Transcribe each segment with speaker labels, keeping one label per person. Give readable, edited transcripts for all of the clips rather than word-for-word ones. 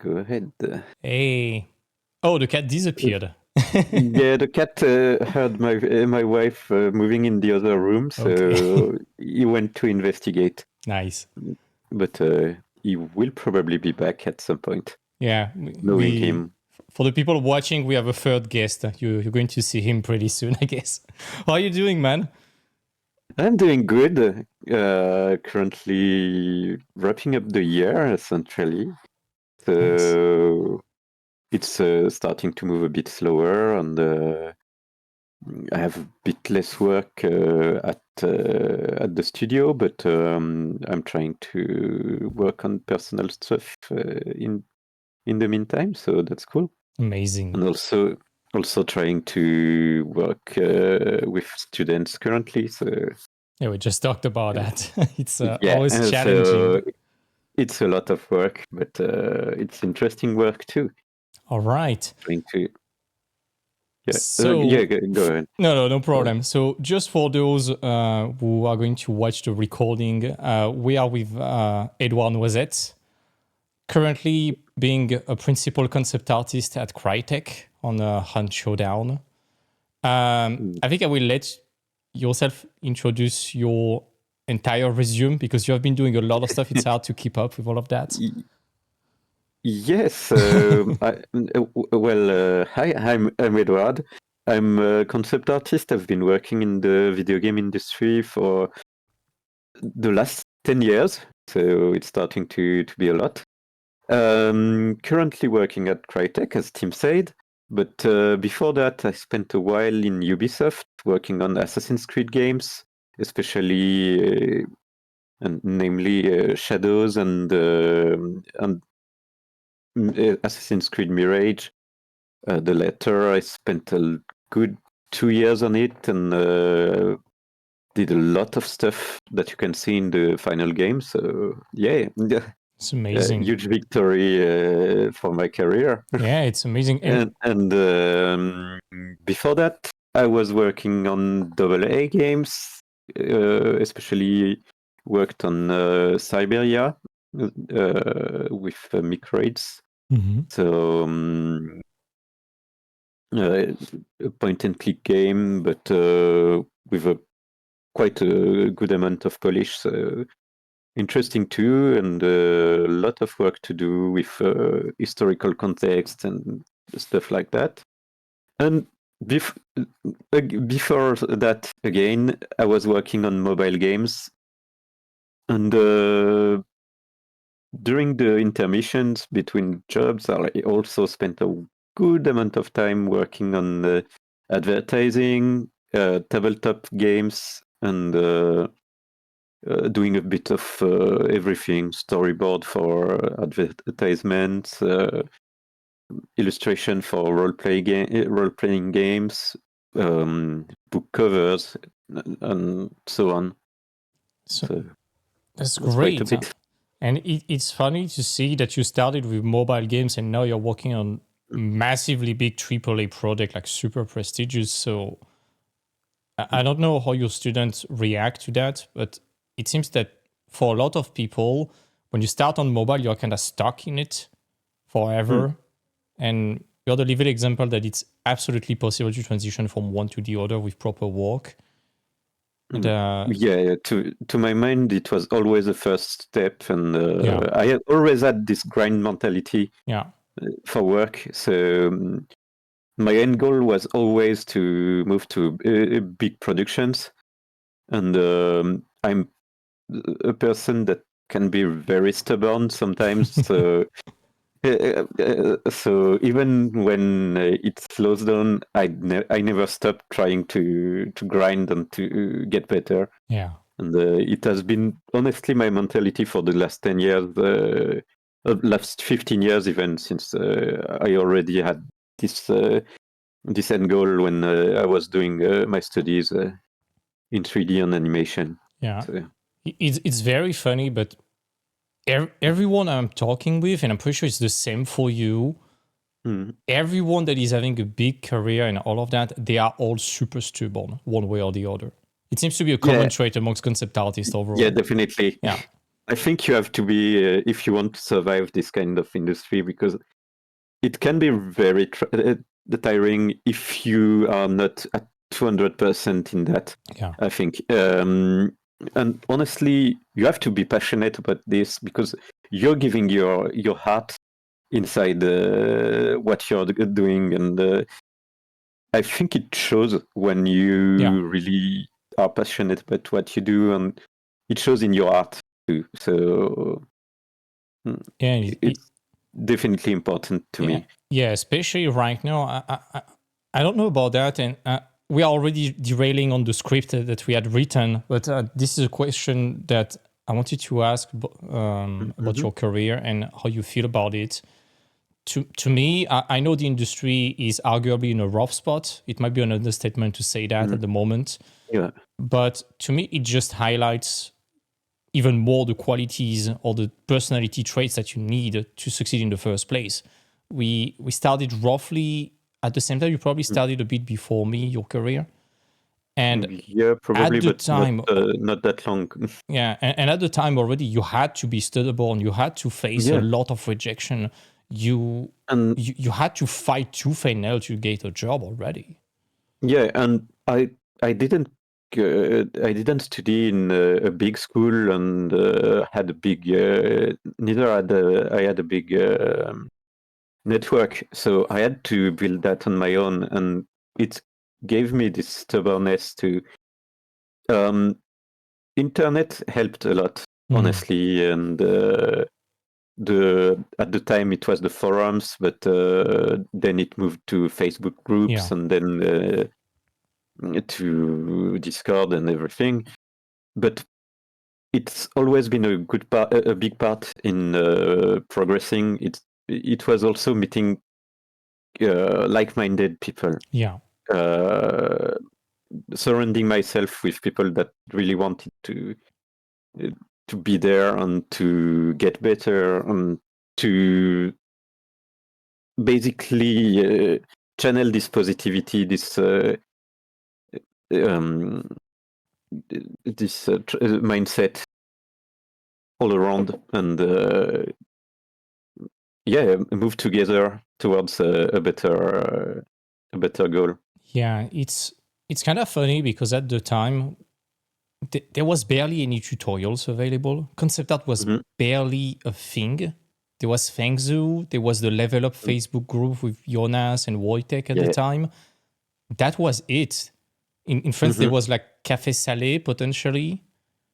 Speaker 1: Go ahead.
Speaker 2: Hey. Oh, the cat disappeared.
Speaker 1: Yeah, the cat heard my wife moving in the other room, so
Speaker 2: Okay.
Speaker 1: he went to investigate.
Speaker 2: Nice.
Speaker 1: But he will probably be back at some point,
Speaker 2: Yeah,
Speaker 1: knowing him.
Speaker 2: for the people watching, we have a third guest. You're going to see him pretty soon, I guess. How are you doing, man?
Speaker 1: I'm doing good. Currently wrapping up the year, essentially.
Speaker 2: Nice.
Speaker 1: So it's starting to move a bit slower, and I have a bit less work at the studio, but I'm trying to work on personal stuff in the meantime. So that's cool.
Speaker 2: Amazing.
Speaker 1: And also trying to work with students currently. So
Speaker 2: Yeah, we just talked about that. It's
Speaker 1: yeah,
Speaker 2: always
Speaker 1: so
Speaker 2: challenging.
Speaker 1: it's a lot of work, but it's interesting work too.
Speaker 2: All right.
Speaker 1: Trying to
Speaker 2: So,
Speaker 1: yeah, go ahead.
Speaker 2: no problem. So, just for those who are going to watch the recording, we are with Edouard Noisette, currently being a principal concept artist at Crytek on Hunt Showdown. I think I will let yourself introduce your entire resume because you have been doing a lot of stuff. It's hard to keep up with all of that.
Speaker 1: Yes. Hi, I'm Edouard. I'm a concept artist. I've been working in the video game industry for the last 10 years, so it's starting to be a lot. Currently working at Crytek, as Tim said, but before that, I spent a while in Ubisoft working on Assassin's Creed games, especially and namely Shadows and Assassin's Creed Mirage. The latter, I spent a good 2 years on it and did a lot of stuff that you can see in the final game. So yeah,
Speaker 2: It's amazing.
Speaker 1: huge victory for my career.
Speaker 2: Yeah, it's amazing.
Speaker 1: And before that, I was working on AA games, especially worked on Siberia with Microids.
Speaker 2: Mhm.
Speaker 1: So a point and click game, but with quite a good amount of polish. So interesting too, and a lot of work to do with historical context and stuff like that. And before that, again, I was working on mobile games, and during the intermissions between jobs, I also spent a good amount of time working on advertising, tabletop games, and doing a bit of everything: storyboard for advertisements, illustration for role-playing games, book covers, and so on.
Speaker 2: So that's
Speaker 1: Quite a
Speaker 2: great.
Speaker 1: bit.
Speaker 2: And it's funny to see that you started with mobile games and now you're working on massively big AAA project, like super prestigious. So I don't know how your students react to that, but it seems that for a lot of people, when you start on mobile, you're kind of stuck in it forever. And you're the living example that it's absolutely possible to transition from one to the other with proper work. And
Speaker 1: Yeah, to my mind, it was always a first step, and
Speaker 2: yeah,
Speaker 1: I had always had this grind mentality
Speaker 2: yeah.
Speaker 1: for work. So my end goal was always to move to big productions, and I'm a person that can be very stubborn sometimes. So so even when it slows down, I never stop trying to grind and to get better.
Speaker 2: Yeah.
Speaker 1: And it has been honestly my mentality for the last 10 years, last 15 years even, since I already had this this end goal when I was doing my studies in 3D and animation.
Speaker 2: Yeah.
Speaker 1: So,
Speaker 2: It's very funny, but everyone I'm talking with, and I'm pretty sure it's the same for you, everyone that is having a big career and all of that, they are all super stubborn one way or the other. It seems to be a common trait amongst concept artists overall.
Speaker 1: yeah, definitely.
Speaker 2: Yeah.
Speaker 1: I think you have to be if you want to survive this kind of industry, because it can be very tiring if you are not at 200% in that.
Speaker 2: Yeah.
Speaker 1: I think, and honestly, you have to be passionate about this, because you're giving your heart inside what you're doing, and I think it shows when you really are passionate about what you do, and it shows in your art too. So
Speaker 2: Yeah,
Speaker 1: it's definitely important to me.
Speaker 2: Yeah, especially right now. I don't know about that, and we are already derailing on the script that we had written. But this is a question that I wanted to ask about your career and how you feel about it. To me, I know the industry is arguably in a rough spot. It might be an understatement to say that at the moment.
Speaker 1: Yeah.
Speaker 2: But to me, it just highlights even more the qualities or the personality traits that you need to succeed in the first place. We started roughly at the same time. You probably started a bit before me, your career. And
Speaker 1: yeah, probably,
Speaker 2: at the
Speaker 1: but
Speaker 2: time,
Speaker 1: not that long.
Speaker 2: yeah, and at the time already, you had to be stubborn. You had to face a lot of rejection. You had to fight tooth and nail to get a job already.
Speaker 1: Yeah, and I didn't study in a big school, and had a big neither had I had a big network, so I had to build that on my own, and it gave me this stubbornness to. Internet helped a lot, honestly, and at the time it was the forums, but then it moved to Facebook groups, and then to Discord and everything. But it's always been a good part, a big part in progressing. It was also meeting like-minded people.
Speaker 2: Yeah.
Speaker 1: Surrounding myself with people that really wanted to be there and to get better and to basically channel this positivity, this mindset all around, and move together towards a better goal.
Speaker 2: Yeah, it's kind of funny because at the time there was barely any tutorials available. Concept art was barely a thing. There was Fengzu, there was the Level Up Facebook group with Jonas and Wojtek at the time. That was it. In France, there was like Café Salé potentially.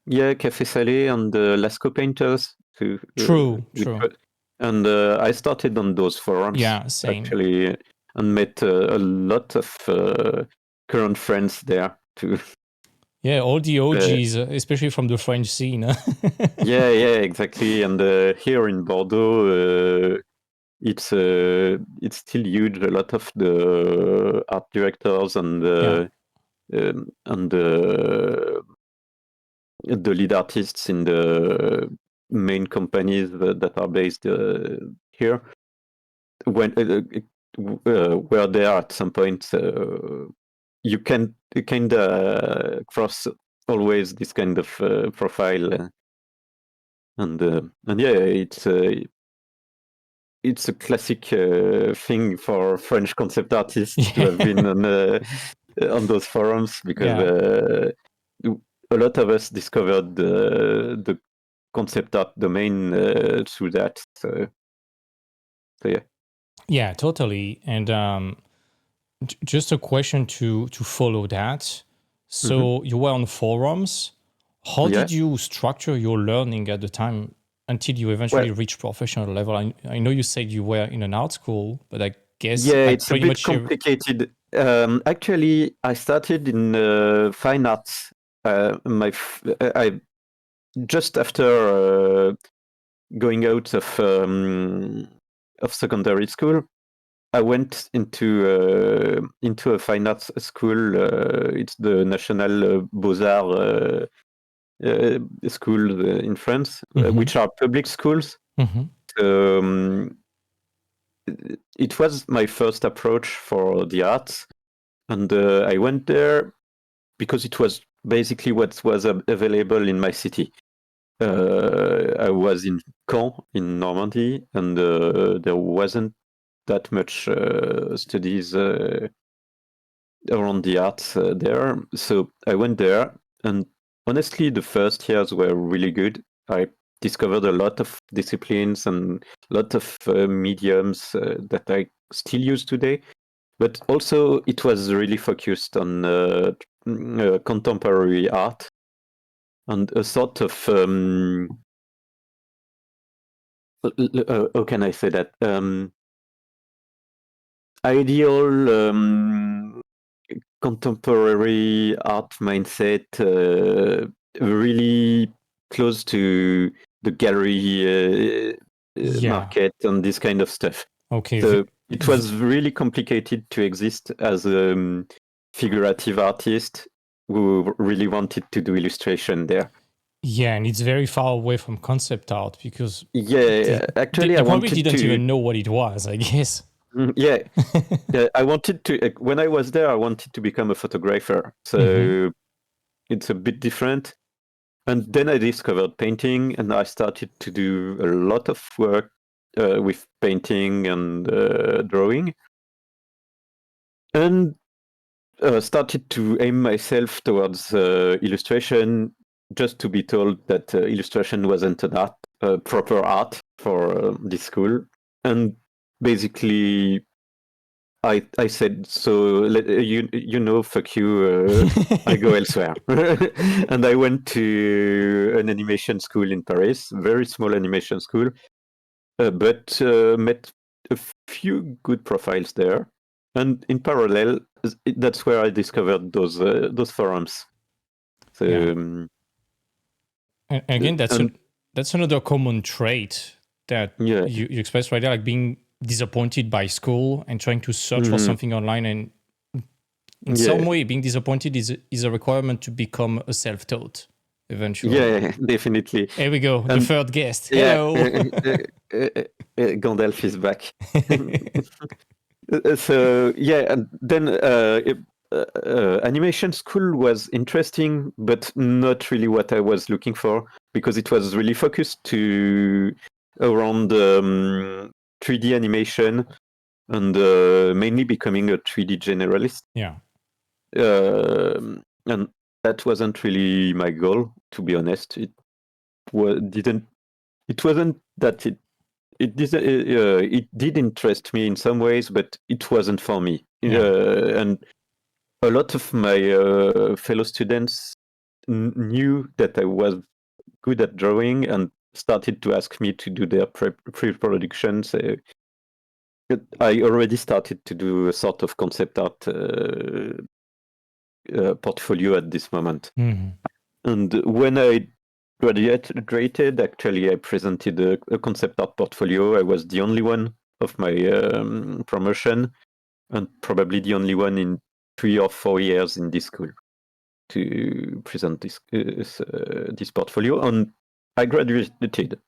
Speaker 1: Yeah, Café Salé and the Lascaux Painters too.
Speaker 2: True.
Speaker 1: And I started on those forums,
Speaker 2: same.
Speaker 1: actually, and met a lot of current friends there too.
Speaker 2: Yeah, all the OGs, especially from the French scene.
Speaker 1: yeah, exactly. And here in Bordeaux, it's still huge. A lot of the art directors and the lead artists in the main companies that are based here were there at some point. You can kind of cross always this kind of profile, and yeah, it's a classic thing for French concept artists to have been on those forums, because a lot of us discovered the concept art domain through that. So yeah.
Speaker 2: Yeah, totally. And just a question to follow that. So you were on forums. How did you structure your learning at the time until you eventually reached professional level? I know you said you were in an art school, but I guess
Speaker 1: it's a bit complicated. Actually, I started in fine arts. I just after going out of secondary school, I went into a fine arts school. It's the National Beaux-Arts school in France, which are public schools. It was my first approach for the arts, and I went there because it was basically what was available in my city. I was in Caen in Normandy, and there wasn't that much studies around the arts there. So I went there, and honestly, the first years were really good. I discovered a lot of disciplines and a lot of mediums that I still use today. But also, it was really focused on contemporary art and a sort of how can I say that? Ideal contemporary art mindset, really close to the gallery market and this kind of stuff.
Speaker 2: Okay.
Speaker 1: So it was really complicated to exist as a figurative artist who really wanted to do illustration there.
Speaker 2: Yeah, and it's very far away from concept art because
Speaker 1: Actually,
Speaker 2: they
Speaker 1: I
Speaker 2: probably
Speaker 1: wanted
Speaker 2: didn't
Speaker 1: to.
Speaker 2: even know what it was, I guess.
Speaker 1: Yeah, I wanted to. When I was there, I wanted to become a photographer. So it's a bit different. And then I discovered painting, and I started to do a lot of work with painting and drawing, and started to aim myself towards illustration, just to be told that illustration wasn't an art, proper art for this school. And basically, I said, so fuck you, I go elsewhere. And I went to an animation school in Paris, very small animation school, but met a few good profiles there. And in parallel, that's where I discovered those forums. So,
Speaker 2: Yeah. And again,
Speaker 1: and
Speaker 2: that's another common trait that
Speaker 1: yeah,
Speaker 2: you expressed right there, like being disappointed by school and trying to search for something online, and in some
Speaker 1: yeah,
Speaker 2: way being disappointed is a requirement to become a self-taught eventually.
Speaker 1: yeah, definitely.
Speaker 2: Here we go, the
Speaker 1: And
Speaker 2: third guest.
Speaker 1: yeah,
Speaker 2: Hello.
Speaker 1: Gandalf is back. So yeah, and then animation school was interesting, but not really what I was looking for, because it was really focused to around 3D animation and mainly becoming a 3D generalist.
Speaker 2: Yeah.
Speaker 1: And that wasn't really my goal, to be honest. Didn't. It wasn't that it did interest me in some ways, but it wasn't for me.
Speaker 2: Yeah.
Speaker 1: And a lot of my fellow students knew that I was good at drawing and started to ask me to do their pre-production. So I already started to do a sort of concept art portfolio at this moment. And when I graduated, actually, I presented a concept art portfolio. I was the only one of my promotion, and probably the only one in 3 or 4 years in this school to present this portfolio. And I graduated,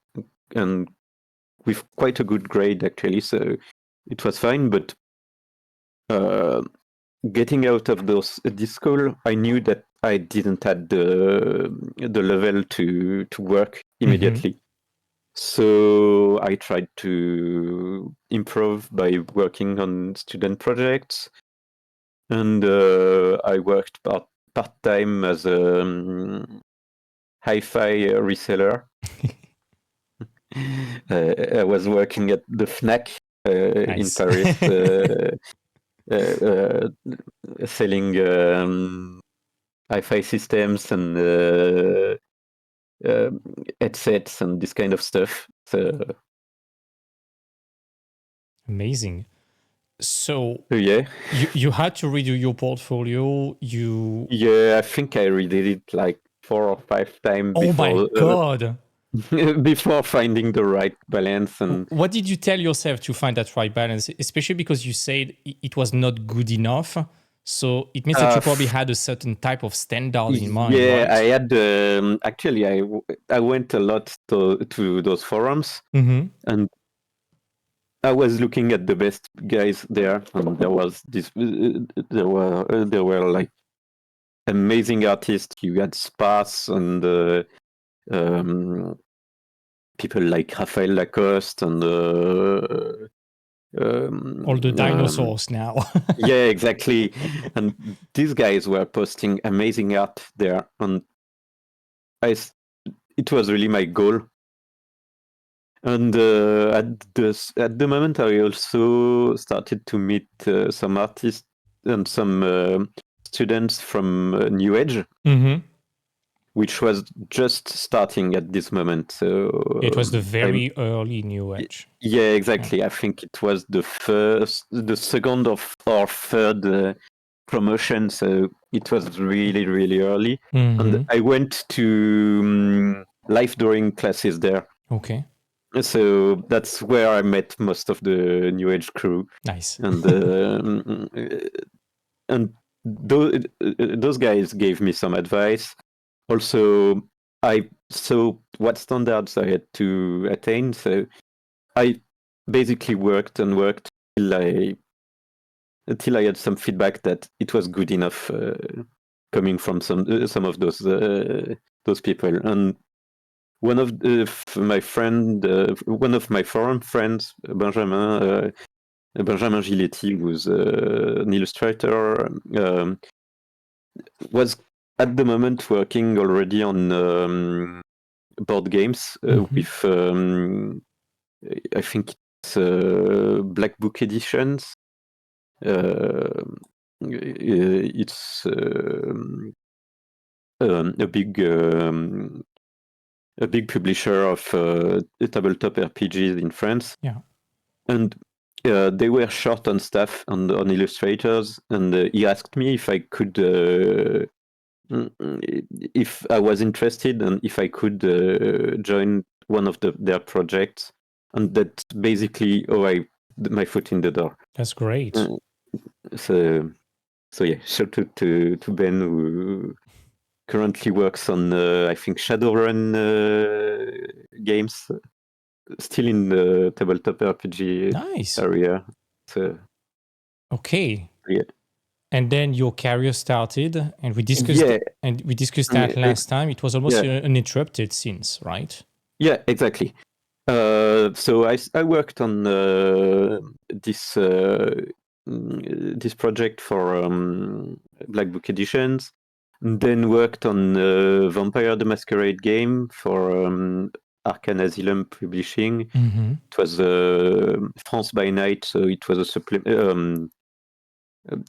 Speaker 1: and with quite a good grade, actually. So it was fine, but getting out of this school, I knew that I didn't have the level to work immediately. So I tried to improve by working on student projects, and I worked part-time as a hi-fi reseller. I was working at the Fnac in
Speaker 2: Nice.
Speaker 1: Paris, selling hi-fi systems and headsets and this kind of stuff. So
Speaker 2: Amazing. So
Speaker 1: yeah,
Speaker 2: you had to redo your portfolio.
Speaker 1: I think I redid it like 4 or 5 times
Speaker 2: Oh my
Speaker 1: before
Speaker 2: god.
Speaker 1: before finding the right balance. And
Speaker 2: What did you tell yourself to find that right balance? Especially because you said it was not good enough. So it means that you probably had a certain type of standard in mind,
Speaker 1: yeah,
Speaker 2: right?
Speaker 1: I had actually I went a lot to those forums, and I was looking at the best guys there, and there were like amazing artists. You had Sparse and people like Raphael Lacoste and
Speaker 2: all the dinosaurs now.
Speaker 1: yeah, exactly. And these guys were posting amazing art there, and it was really my goal. And at the moment, I also started to meet some artists and some students from New Age, which was just starting at this moment. So
Speaker 2: it was the very early New Age.
Speaker 1: Yeah, exactly. I think it was the second or third promotion, so it was really, really early. And I went to life drawing classes there.
Speaker 2: Okay.
Speaker 1: So that's where I met most of the New Age crew.
Speaker 2: Nice.
Speaker 1: And those guys gave me some advice. Also, I saw what standards I had to attain. So I basically worked and worked until I had some feedback that it was good enough coming from some of those people. And one of my forum friends, Benjamin Giletti, who's an illustrator, was at the moment working already on board games with I think it's Black Book Editions. It's a big publisher of tabletop RPGs in France.
Speaker 2: Yeah.
Speaker 1: And they were short on staff and on illustrators, and he asked me if I could, if I was interested, and if I could join one of their projects. And that's basically my foot in the door.
Speaker 2: That's great.
Speaker 1: So yeah, shout out to Ben, who currently works on I think Shadowrun games, still in the tabletop RPG area. So
Speaker 2: okay.
Speaker 1: Yeah.
Speaker 2: And then your career started, and we discussed that last time. It was almost uninterrupted since, right?
Speaker 1: Yeah, exactly. So I worked on this project for Black Book Editions, and then worked on Vampire the Masquerade game for Arcane Asylum Publishing. It was France by Night, so it was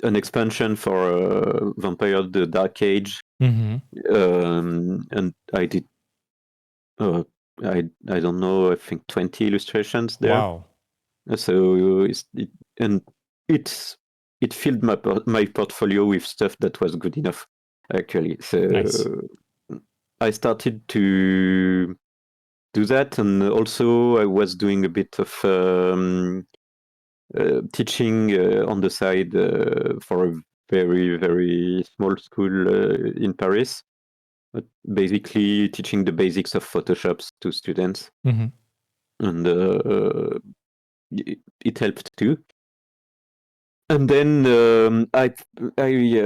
Speaker 1: an expansion for Vampire the Dark Age, and I did I don't know, I think 20 illustrations there.
Speaker 2: Wow.
Speaker 1: So it filled my portfolio with stuff that was good enough, actually. So
Speaker 2: nice.
Speaker 1: I started to do that, and also I was doing a bit of teaching on the side for a very, very small school in Paris. But basically teaching the basics of Photoshop to students. And it helped too. And then I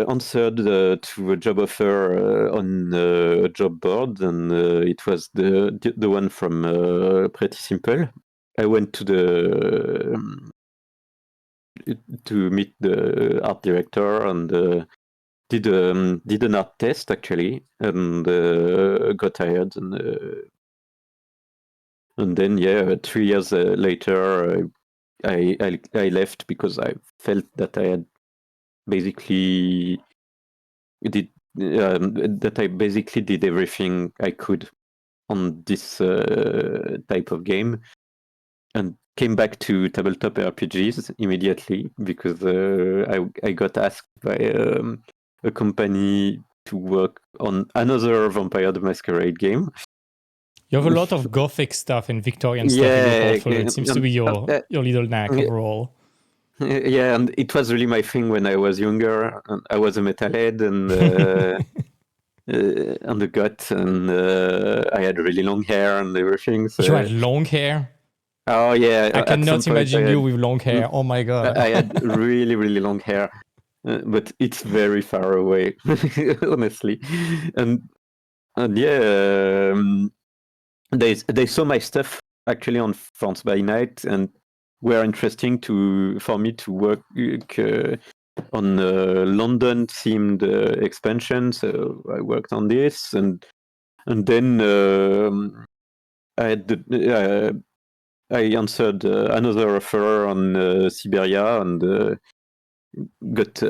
Speaker 1: answered to a job offer on a job board, and it was the one from Pretty Simple. I went to meet the art director and did an art test actually, and got hired, and then 3 years later I left because I felt that I had basically did everything I could on this type of game, and came back to tabletop RPGs immediately because I got asked by a company to work on another Vampire the Masquerade game.
Speaker 2: You have a lot of gothic stuff and Victorian stuff in your portfolio. It seems to be your little knack overall.
Speaker 1: Yeah, and it was really my thing when I was younger. I was a metalhead and on the gut, and I had really long hair and everything. So.
Speaker 2: You had long hair?
Speaker 1: Oh yeah,
Speaker 2: I cannot imagine you with long hair. Oh my god!
Speaker 1: I had really, really long hair, but it's very far away, honestly. And yeah, they saw my stuff actually on France by Night and were interesting for me to work on London themed expansion. So I worked on this, and then I had I answered another offer on Siberia and got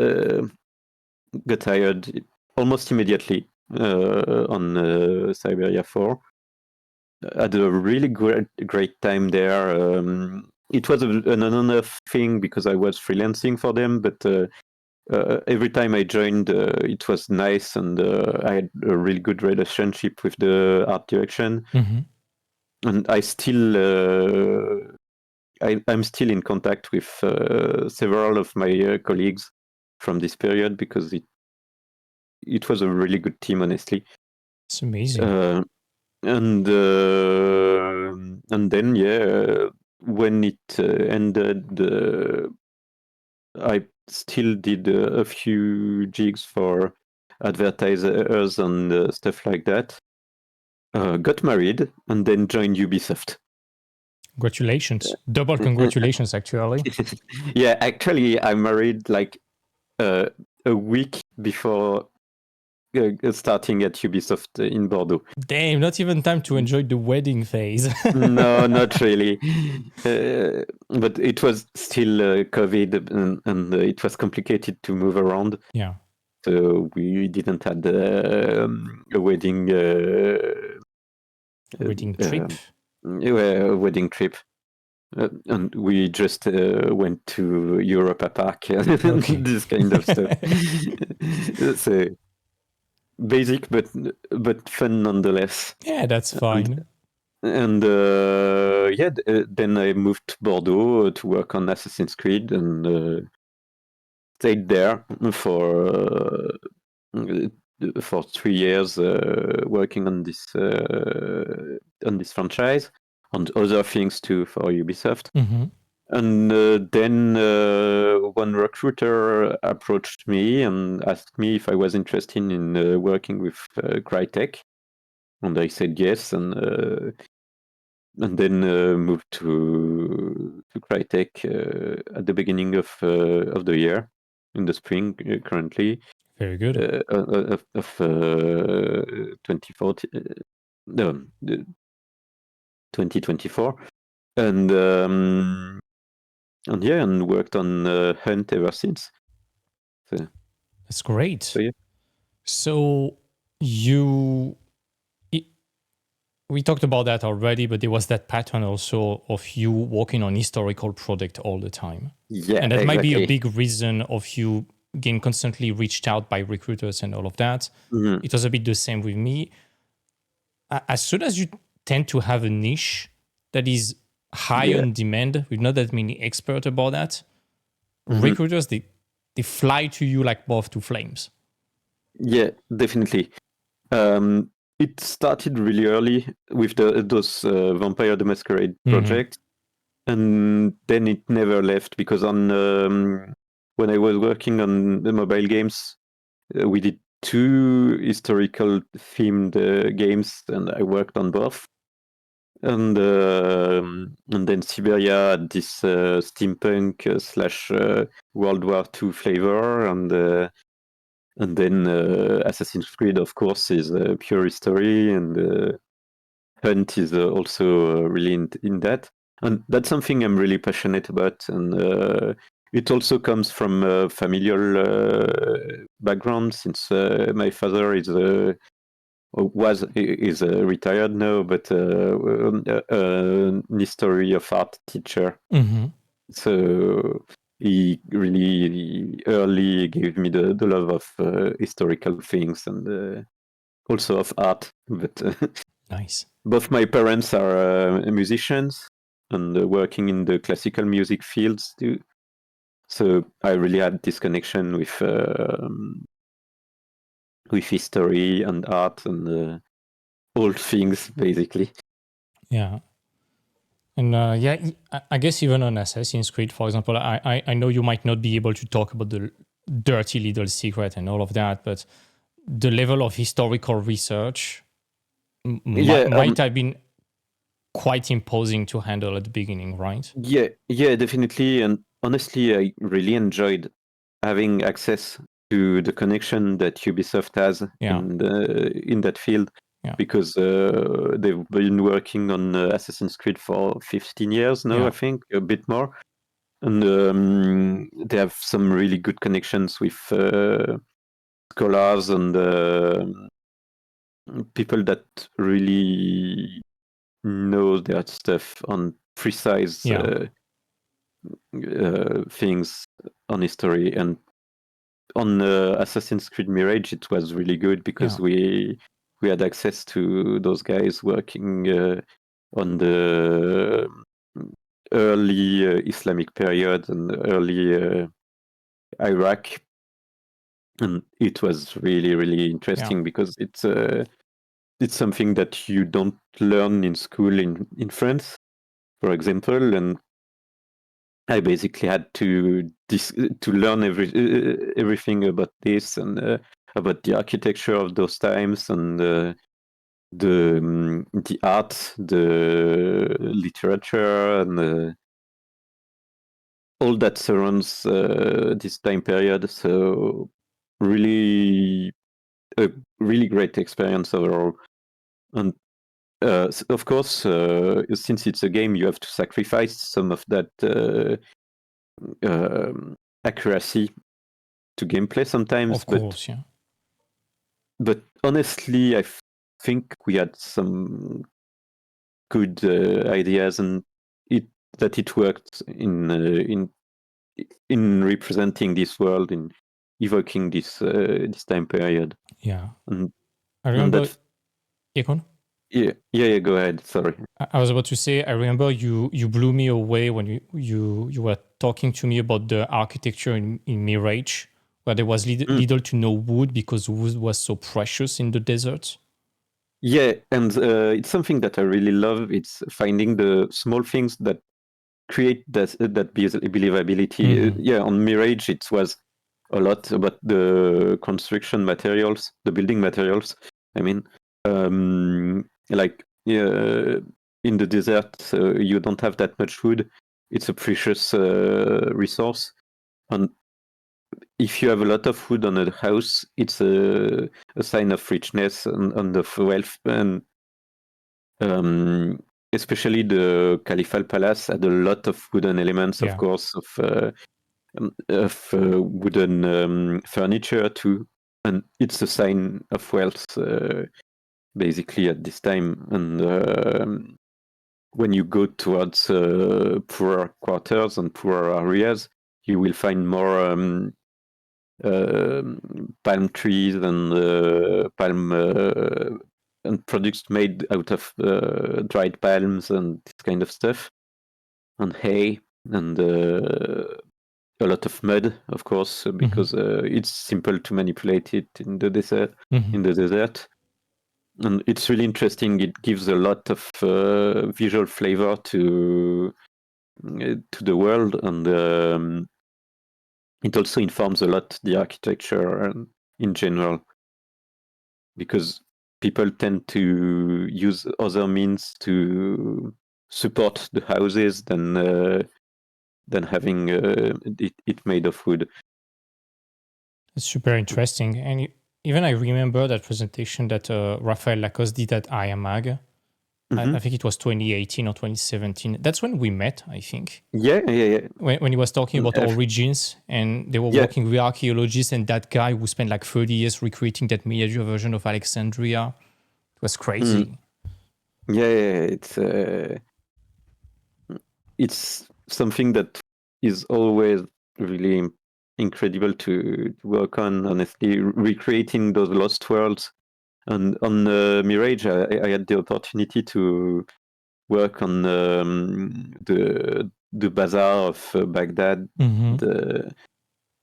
Speaker 1: hired almost immediately on Siberia 4. Had a really great time there. It was an on-off thing because I was freelancing for them, but every time I joined, it was nice, and I had a really good relationship with the art direction.
Speaker 2: Mm-hmm.
Speaker 1: And I still, I'm still in contact with several of my colleagues from this period because it was a really good team, honestly.
Speaker 2: It's amazing.
Speaker 1: And then when it ended, I still did a few gigs for advertisers and stuff like that. Got married and then joined Ubisoft.
Speaker 2: Congratulations. Double congratulations, actually.
Speaker 1: Yeah, actually, I married like a week before starting at Ubisoft in Bordeaux.
Speaker 2: Damn, not even time to enjoy the wedding phase.
Speaker 1: No, not really. But it was still COVID, and it was complicated to move around.
Speaker 2: Yeah.
Speaker 1: So we didn't have a wedding
Speaker 2: Trip.
Speaker 1: Wedding trip. And we just went to Europa Park and this kind of stuff. So basic, but fun nonetheless.
Speaker 2: Yeah, that's fine.
Speaker 1: And then I moved to Bordeaux to work on Assassin's Creed and stayed there for 3 years working on this franchise, on other things too for Ubisoft.
Speaker 2: Mm-hmm.
Speaker 1: And then one recruiter approached me and asked me if I was interested in working with Crytek, and I said yes, and then moved to Crytek at the beginning of the year, in the spring currently.
Speaker 2: Very good.
Speaker 1: Of 2040, no, 2024, and worked on Hunt ever since. So,
Speaker 2: That's great.
Speaker 1: so yeah.
Speaker 2: So we talked about that already, but there was that pattern also of you working on historical project all the time.
Speaker 1: Yeah,
Speaker 2: and that
Speaker 1: exactly.
Speaker 2: might be a big reason of you getting constantly reached out by recruiters and all of that.
Speaker 1: Mm-hmm.
Speaker 2: It was a bit the same with me. As soon as you tend to have a niche that is high on demand, with not that many experts about that, recruiters, they fly to you like moth to flames.
Speaker 1: Yeah, definitely. It started really early with those Vampire the Masquerade projects, and then it never left because when I was working on the mobile games, we did 2 historical themed games, and I worked on both. And then Siberia had this steampunk / World War II flavor, and then Assassin's Creed, of course, is pure history, and Hunt is also really in that. And that's something I'm really passionate about. And it also comes from a familial background, since my father is retired now, but an history of art teacher.
Speaker 2: Mm-hmm.
Speaker 1: So he really early gave me the love of historical things and also of art. But
Speaker 2: nice.
Speaker 1: Both my parents are musicians and working in the classical music fields too. So I really had this connection with history and art and all things, basically.
Speaker 2: Yeah. And I guess even on Assassin's Creed, for example, I know you might not be able to talk about the dirty little secret and all of that, but the level of historical research might have been quite imposing to handle at the beginning, right?
Speaker 1: Yeah, definitely. And honestly, I really enjoyed having access to the connection that Ubisoft has in that field, because they've been working on Assassin's Creed for 15 years now, I think, a bit more. And they have some really good connections with scholars and people that really know their stuff on precise things on history. And on Assassin's Creed Mirage, it was really good because we had access to those guys working on the early Islamic period and early Iraq, and it was really, really interesting because it's something that you don't learn in school in France, for example. And I basically had to learn everything about this and about the architecture of those times and the art, the literature, and all that surrounds this time period. So really, a really great experience overall. And of course, since it's a game, you have to sacrifice some of that accuracy to gameplay sometimes.
Speaker 2: Of course,
Speaker 1: But honestly, I think we had some good ideas, and it worked in representing this world, in evoking this time period.
Speaker 2: Yeah,
Speaker 1: and
Speaker 2: I remember.
Speaker 1: Yeah, go ahead. Sorry.
Speaker 2: I was about to say, I remember you blew me away when you were talking to me about the architecture in Mirage, where there was little to no wood because wood was so precious in the desert.
Speaker 1: Yeah, and it's something that I really love. It's finding the small things that create that believability. Yeah, on Mirage, it was a lot about the construction materials, the building materials. I mean, like in the desert, you don't have that much wood. It's a precious resource, and if you have a lot of wood on a house, it's a sign of richness and of wealth. And especially the Caliphal Palace had a lot of wooden elements, of course, of wooden furniture too, and it's a sign of wealth, basically at this time. And when you go towards poorer quarters and poorer areas, you will find more palm trees and palm and products made out of dried palms and this kind of stuff, and hay, and a lot of mud, of course, because it's simple to manipulate it in the desert. And it's really interesting. It gives a lot of visual flavor to the world, and it also informs a lot the architecture in general, because people tend to use other means to support the houses than having it made of wood.
Speaker 2: It's super interesting. And even I remember that presentation that Raphael Lacoste did at IAMAG. I think it was 2018 or 2017. That's when we met, I think.
Speaker 1: Yeah.
Speaker 2: When he was talking about origins, and they were working with archaeologists, and that guy who spent like 30 years recreating that miniature version of Alexandria. It was crazy.
Speaker 1: Yeah, it's something that is always really incredible to work on, honestly, recreating those lost worlds. And on Mirage, I had the opportunity to work on the bazaar of Baghdad,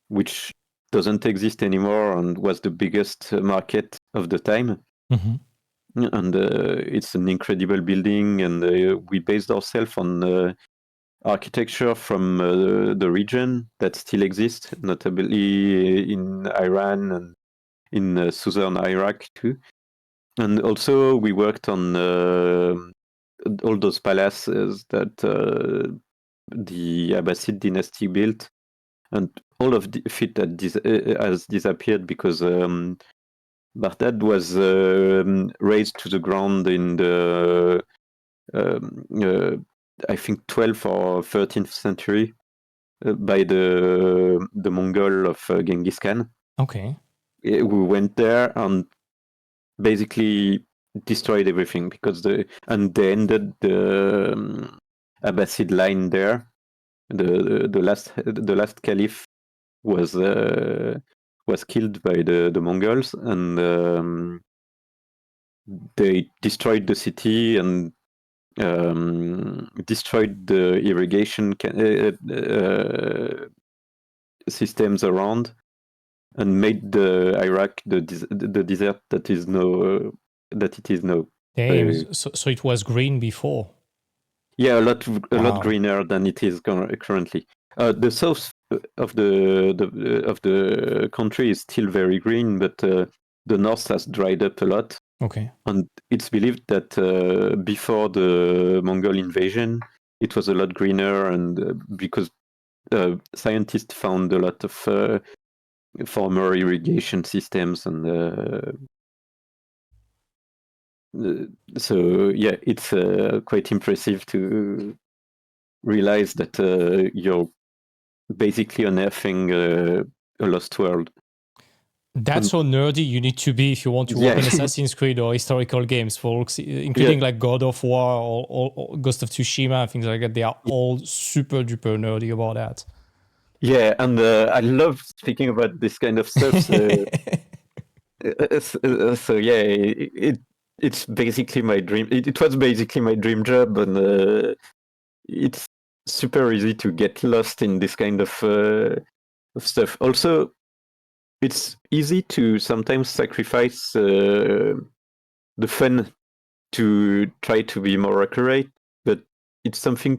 Speaker 1: which doesn't exist anymore and was the biggest market of the time. And it's an incredible building, and we based ourselves on architecture from the region that still exists, notably in Iran and in southern Iraq too. And also we worked on all those palaces that the Abbasid dynasty built, and all of it has disappeared because Baghdad was razed to the ground in the I think 12th or 13th century by the Mongol of Genghis Khan.
Speaker 2: Okay.
Speaker 1: We went there and basically destroyed everything because they ended the Abbasid line there. The last caliph was killed by the Mongols, and they destroyed the city and destroyed the irrigation systems around, and made the Iraq the desert that is now that it is now.
Speaker 2: Damn. So it was green before.
Speaker 1: Yeah, a lot
Speaker 2: Wow.
Speaker 1: greener than it is currently. The south of the country is still very green, but the north has dried up a lot.
Speaker 2: Okay.
Speaker 1: And it's believed that before the Mongol invasion, it was a lot greener, and because scientists found a lot of former irrigation systems, and so yeah, it's quite impressive to realize that you're basically unearthing a lost world.
Speaker 2: That's how nerdy you need to be if you want to work on Assassin's Creed or historical games, folks, including like God of War or Ghost of Tsushima and things like that. They are all super duper nerdy about that.
Speaker 1: Yeah, and I love speaking about this kind of stuff. So, so yeah, it's basically my dream. It was basically my dream job, and it's super easy to get lost in this kind of stuff. Also, it's easy to sometimes sacrifice the fun to try to be more accurate, but it's something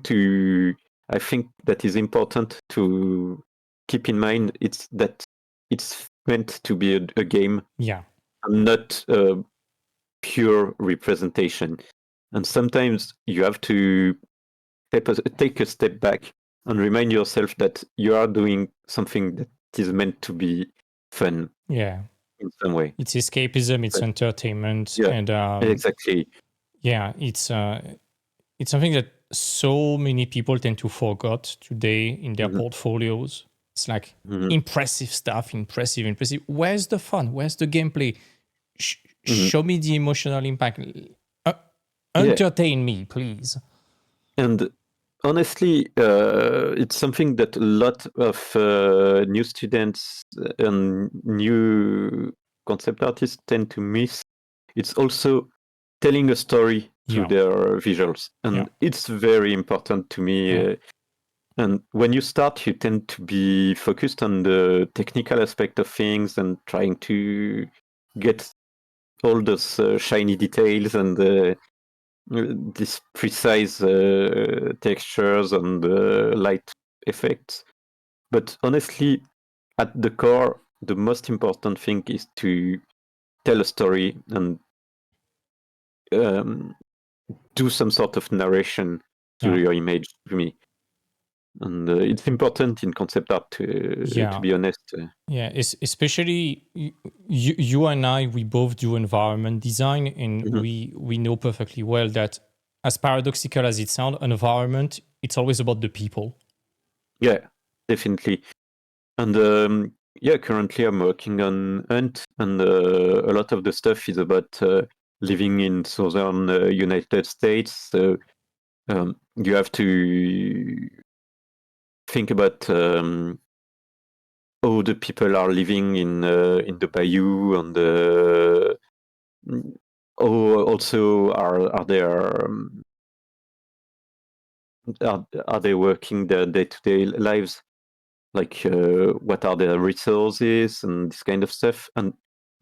Speaker 1: I think that is important to keep in mind. It's that it's meant to be a game,
Speaker 2: yeah,
Speaker 1: and not a pure representation. And sometimes you have to take a step back and remind yourself that you are doing something that is meant to be fun.
Speaker 2: Yeah.
Speaker 1: In some way.
Speaker 2: It's escapism, it's entertainment.
Speaker 1: Yeah,
Speaker 2: and
Speaker 1: exactly.
Speaker 2: Yeah, it's something that so many people tend to forget today in their portfolios. It's like impressive stuff, impressive. Where's the fun? Where's the gameplay? Show me the emotional impact. Entertain me, please.
Speaker 1: And honestly, it's something that a lot of new students and new concept artists tend to miss. It's also telling a story through their visuals, and it's very important to me. And when you start, you tend to be focused on the technical aspect of things and trying to get all those shiny details and these precise textures and light effects. But honestly, at the core, the most important thing is to tell a story and do some sort of narration to your image, to me. And it's important in concept art, to be honest.
Speaker 2: Yeah, especially you and I, we both do environment design, and we know perfectly well that, as paradoxical as it sounds, an environment, it's always about the people.
Speaker 1: Yeah, definitely. And yeah, currently I'm working on Hunt, and a lot of the stuff is about living in southern United States. So you have to think about how the people are living in the bayou, and also are there are they working their day-to-day lives, like what are their resources and this kind of stuff. And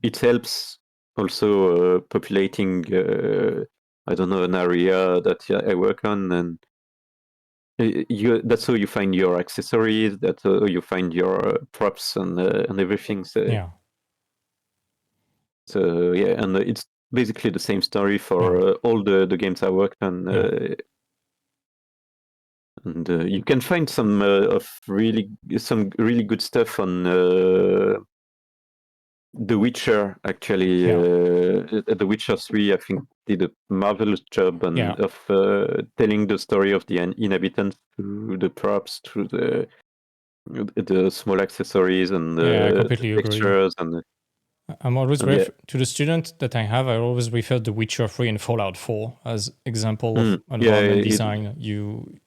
Speaker 1: it helps also populating I don't know, an area that I work on, and that's how you find your accessories, that's how you find your props and everything. So yeah, and it's basically the same story for all the games I worked on. And you can find some really good stuff on The Witcher. Actually, The Witcher 3, I think, did a marvelous job of telling the story of the inhabitants through the props, through the small accessories and
Speaker 2: I
Speaker 1: the
Speaker 2: completely
Speaker 1: textures
Speaker 2: agree. I'm always to the student that I have. I always refer to Witcher 3 and Fallout 4 as example of environment design. You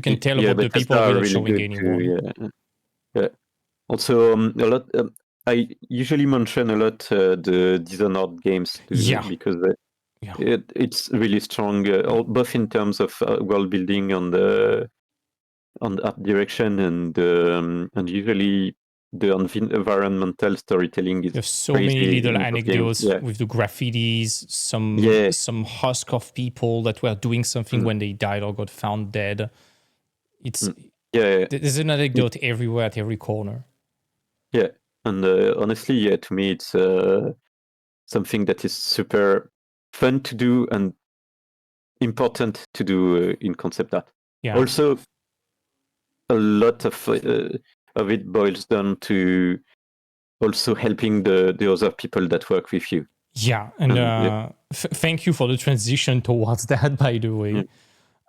Speaker 2: can tell about the people without
Speaker 1: really
Speaker 2: showing
Speaker 1: good
Speaker 2: anyone.
Speaker 1: Too, yeah. Also, a lot. I usually mention a lot the Dishonored games too, because it's really strong, both in terms of world building and art direction, and usually the environmental storytelling is
Speaker 2: You have so
Speaker 1: crazy
Speaker 2: many little
Speaker 1: in those games.
Speaker 2: anecdotes with the graffitis, some husk of people that were doing something when they died or got found dead. There's an anecdote everywhere at every corner.
Speaker 1: Yeah, and honestly, to me, it's something that is super fun to do and important to do in concept art. Also, a lot of it boils down to also helping the other people that work with you.
Speaker 2: Yeah, and thank you for the transition towards that, by the way.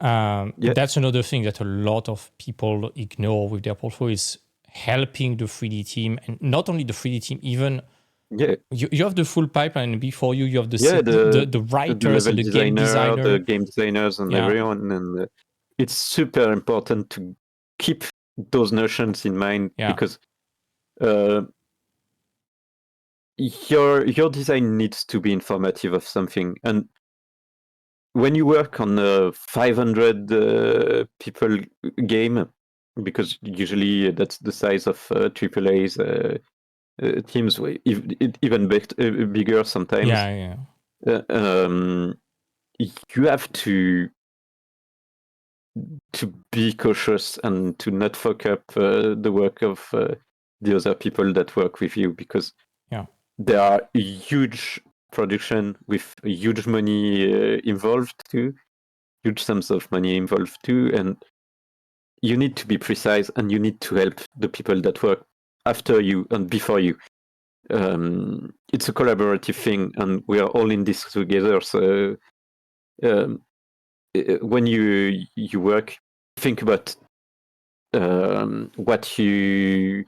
Speaker 2: That's another thing that a lot of people ignore with their portfolio is helping the 3D team, and not only the 3D team, even you have the full pipeline before you. You have the writers and the game designer,
Speaker 1: the game designers, and everyone. And it's super important to keep those notions in mind because your design needs to be informative of something. And when you work on a 500 people game, because usually that's the size of AAA's teams, even bigger sometimes. You have to be cautious and to not fuck up the work of the other people that work with you, because there are huge production with huge money involved too, huge sums of money involved too, and you need to be precise and you need to help the people that work after you and before you. It's a collaborative thing, and we are all in this together. So when you work, think about what you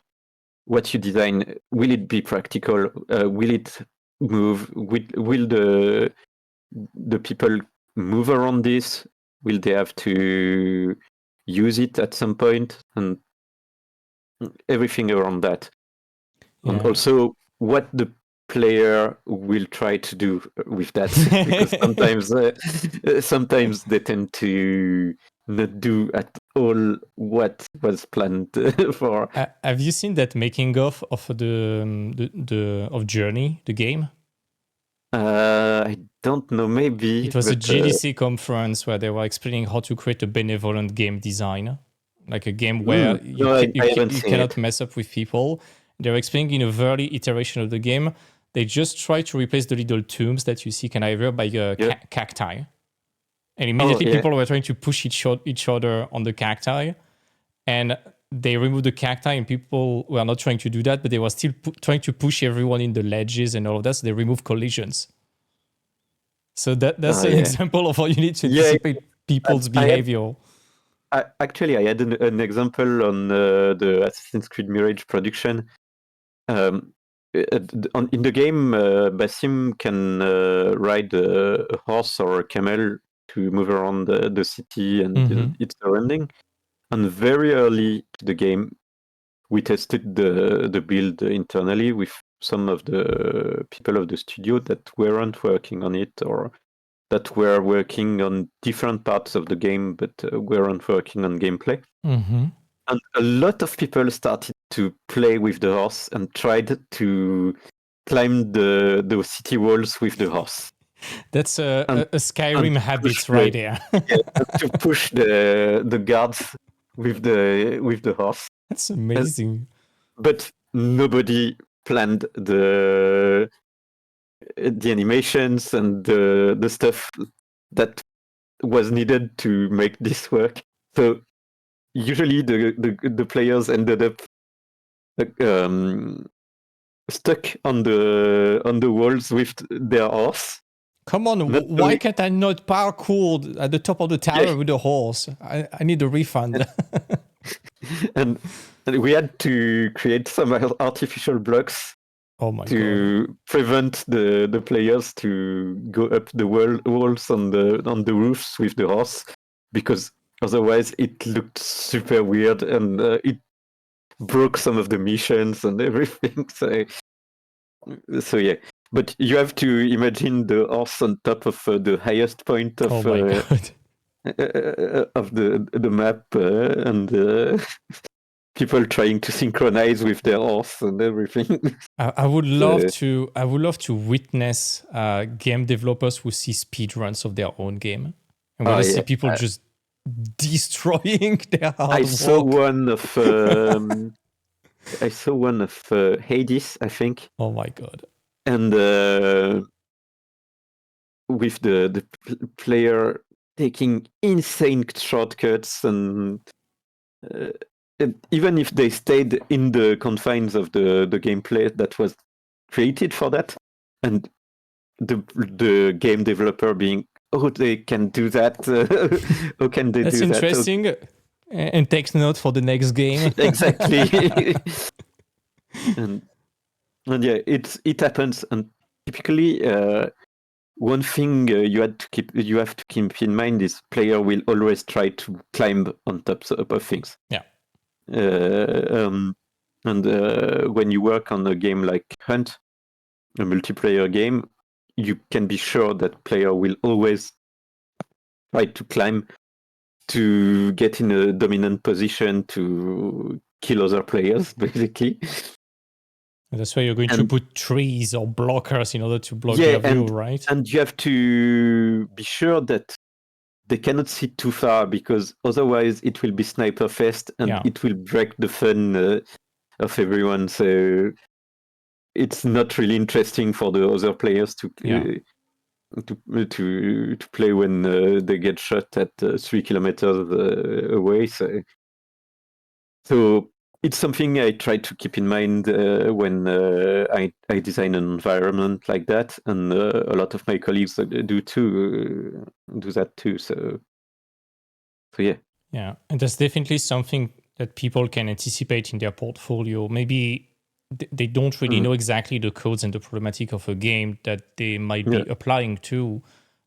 Speaker 1: design. Will it be practical? Will it move? Will the people move around this? Will they have to use it at some point? And everything around that. And also what the player will try to do with that, because sometimes they tend to not do at all what was planned for.
Speaker 2: Have you seen that making of the of Journey, the game?
Speaker 1: I don't know, maybe.
Speaker 2: It was a GDC conference where they were explaining how to create a benevolent game design, like a game where you cannot mess up with people. They were explaining in a early iteration of the game, they just try to replace the little tombs that you see by cacti. And immediately people were trying to push each other on the cacti. And they removed the cacti, and people were not trying to do that, but they were still trying to push everyone in the ledges and all of that. So they removed collisions. So that's an example of how you need to anticipate people's behavior.
Speaker 1: Actually, I had an example on the Assassin's Creed Mirage production. In the game, Basim can ride a horse or a camel to move around the city and its surrounding. And very early to the game, we tested the build internally with some of the people of the studio that weren't working on it, or that were working on different parts of the game but weren't working on gameplay. And a lot of people started to play with the horse and tried to climb the city walls with the horse.
Speaker 2: That's a Skyrim habit right there.
Speaker 1: To push the guards with the horse.
Speaker 2: That's amazing.
Speaker 1: But nobody planned the the animations and the stuff that was needed to make this work. So usually the players ended up stuck on the walls with their horse.
Speaker 2: Come on, why can't I not parkour at the top of the tower with a horse? I need a refund.
Speaker 1: and we had to create some artificial blocks
Speaker 2: God.
Speaker 1: prevent the players to go up the walls on the roofs with the horse, because otherwise it looked super weird and it broke some of the missions and everything. So yeah, but you have to imagine the horse on top of the highest point of
Speaker 2: Oh my God.
Speaker 1: of the map and people trying to synchronize with their horse and everything.
Speaker 2: I would love to witness game developers who see speedruns of their own game. And when I see people just destroying their hard
Speaker 1: I
Speaker 2: work.
Speaker 1: saw one of Hades, I think.
Speaker 2: Oh my God.
Speaker 1: And with the player taking insane shortcuts and even if they stayed in the confines of the gameplay that was created for that, and the game developer being, oh, they can do that. How can they
Speaker 2: That's
Speaker 1: do that?
Speaker 2: That's interesting. And takes note for the next game.
Speaker 1: Exactly. and yeah, it happens. And typically, one thing you have to keep in mind is player will always try to climb on top of things.
Speaker 2: Yeah.
Speaker 1: And when you work on a game like Hunt, a multiplayer game, you can be sure that player will always try to climb to get in a dominant position to kill other players, basically.
Speaker 2: And that's why you're going to put trees or blockers in order to block their view, right?
Speaker 1: And you have to be sure that they cannot see too far, because otherwise it will be sniper fest and it will break the fun of everyone. So it's not really interesting for the other players to play when they get shot at 3 kilometers away. So it's something I try to keep in mind when I design an environment like that, and a lot of my colleagues do that too. So yeah.
Speaker 2: Yeah, and that's definitely something that people can anticipate in their portfolio. Maybe they don't really know exactly the codes and the problematic of a game that they might be applying to,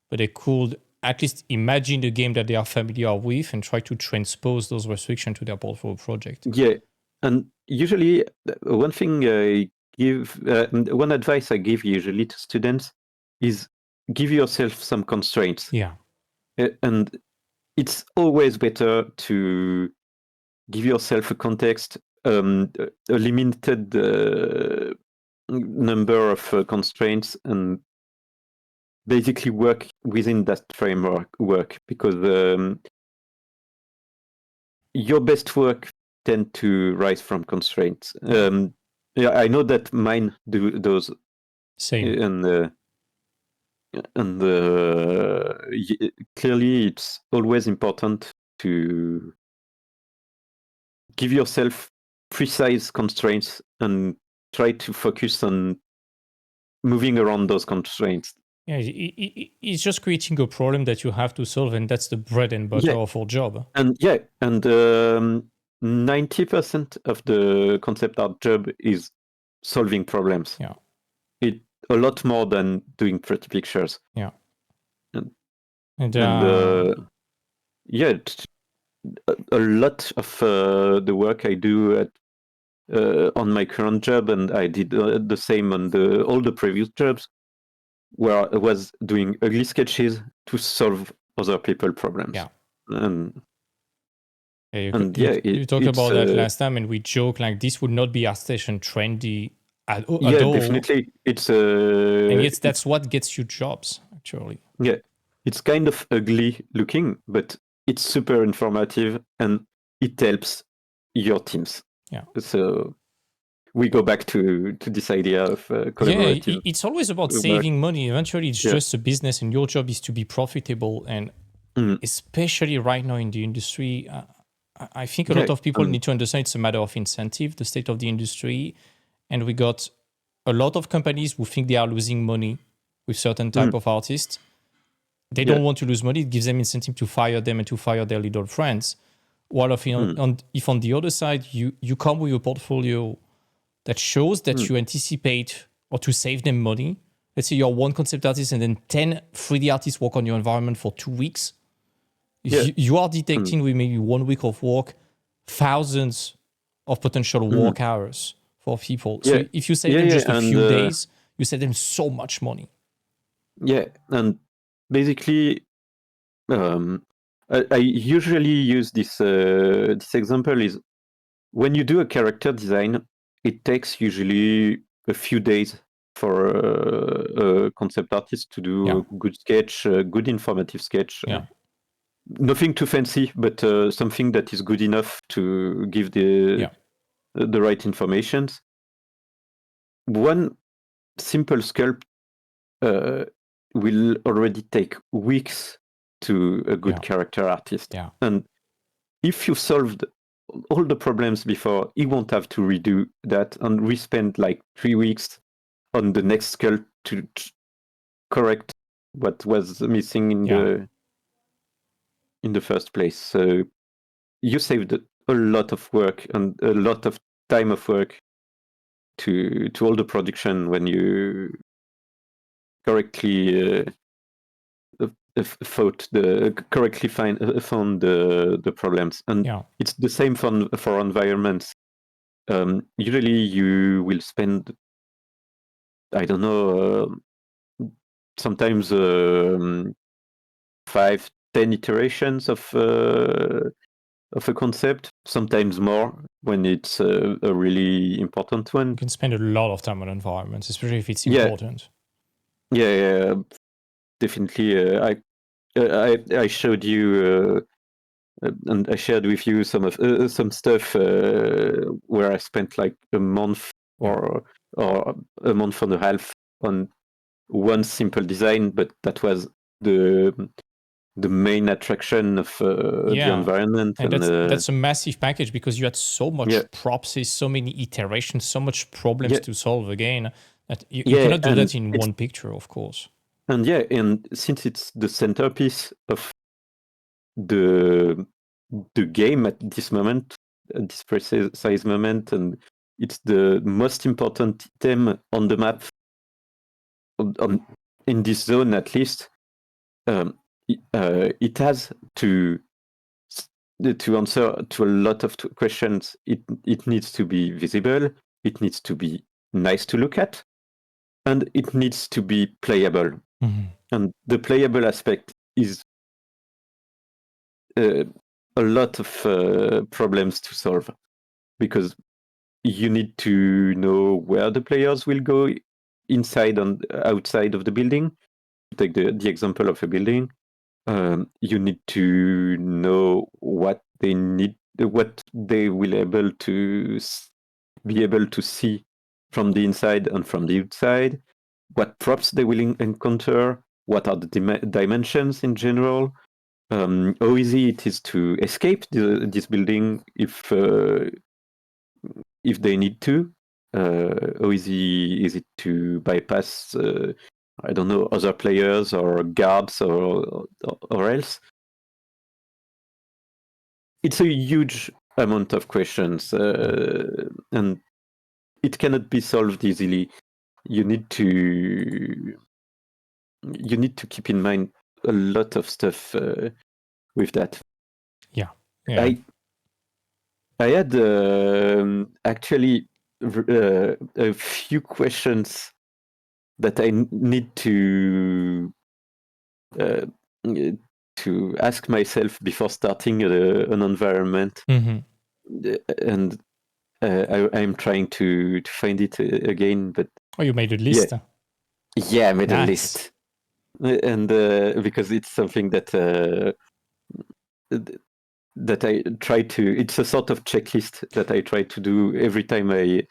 Speaker 2: but they could at least imagine the game that they are familiar with and try to transpose those restrictions to their portfolio project.
Speaker 1: Yeah, and usually one thing I give, one advice I give usually to students is give yourself some constraints.
Speaker 2: Yeah.
Speaker 1: And it's always better to give yourself a context, a limited number of constraints, and basically work within that framework, because your best work tend to rise from constraints. I know that mine do those.
Speaker 2: Same.
Speaker 1: And clearly it's always important to give yourself precise constraints and try to focus on moving around those constraints.
Speaker 2: Yeah, it's just creating a problem that you have to solve, and that's the bread and butter of our job.
Speaker 1: And 90% of the concept art job is solving problems.
Speaker 2: Yeah.
Speaker 1: It a lot more than doing pretty pictures.
Speaker 2: Yeah.
Speaker 1: A lot of the work I do on my current job, and I did the same on all the previous jobs, where I was doing ugly sketches to solve other people's problems.
Speaker 2: Yeah.
Speaker 1: You
Speaker 2: talked about that last time, and we joke like this would not be ArtStation trendy at all.
Speaker 1: Definitely.
Speaker 2: And yet that's what gets you jobs, actually.
Speaker 1: Yeah, it's kind of ugly looking, but it's super informative and it helps your teams.
Speaker 2: Yeah.
Speaker 1: So we go back to this idea of collaborative.
Speaker 2: It's always about
Speaker 1: work.
Speaker 2: saving money. Eventually, it's just a business, and your job is to be profitable. And especially right now in the industry, I think a lot of people need to understand it's a matter of incentive, the state of the industry. And we got a lot of companies who think they are losing money with certain type of artists. They don't want to lose money. It gives them incentive to fire them and to fire their little friends. While if on the other side, you come with a portfolio that shows that you anticipate or to save them money. Let's say you're one concept artist and then 10 3D artists work on your environment for 2 weeks. You are detecting with maybe 1 week of work, thousands of potential work hours for people. So if you save them just a few days, you save them so much money.
Speaker 1: Yeah, and basically, I usually use this example is when you do a character design, it takes usually a few days for a concept artist to do a good sketch, a good informative sketch. Nothing too fancy, but something that is good enough to give the right information. One simple sculpt will already take weeks to a good character artist. And if you solved all the problems before, he won't have to redo that. And we spent like 3 weeks on the next sculpt to correct what was missing in the first place. So you saved a lot of work and a lot of time of work to all the production when you correctly found the problems. And it's the same for environments. Usually you will spend, I don't know, sometimes 5-10 iterations of a concept, sometimes more when it's a really important one.
Speaker 2: You can spend a lot of time on environments, especially if it's important.
Speaker 1: Yeah, definitely. I showed you and I shared with you some stuff where I spent like a month or a month and a half on one simple design, but that was the main attraction of the environment.
Speaker 2: And that's a massive package because you had so much props, so many iterations, so much problems to solve again that you cannot do that in one picture, of course.
Speaker 1: And and since it's the centerpiece of the game at this moment, at this precise moment, and it's the most important item on the map in this zone at least. It has to answer to a lot of questions. It needs to be visible, it needs to be nice to look at, and it needs to be playable. And the playable aspect is a lot of problems to solve, because you need to know where the players will go inside and outside of the building. Take the example of a building. You need to know what they need, what they will be able to see from the inside and from the outside, what props they will encounter, what are the dimensions in general, how easy it is to escape this building if they need to, how easy is it to bypass I don't know, other players or guards or else. It's a huge amount of questions, and it cannot be solved easily. You need to keep in mind a lot of stuff with that.
Speaker 2: Yeah.
Speaker 1: I had actually a few questions that I need to ask myself before starting an environment, and I'm trying to find it again. But
Speaker 2: you made a list.
Speaker 1: Yeah, I made a list, and because it's something that I try to. It's a sort of checklist that I try to do every time I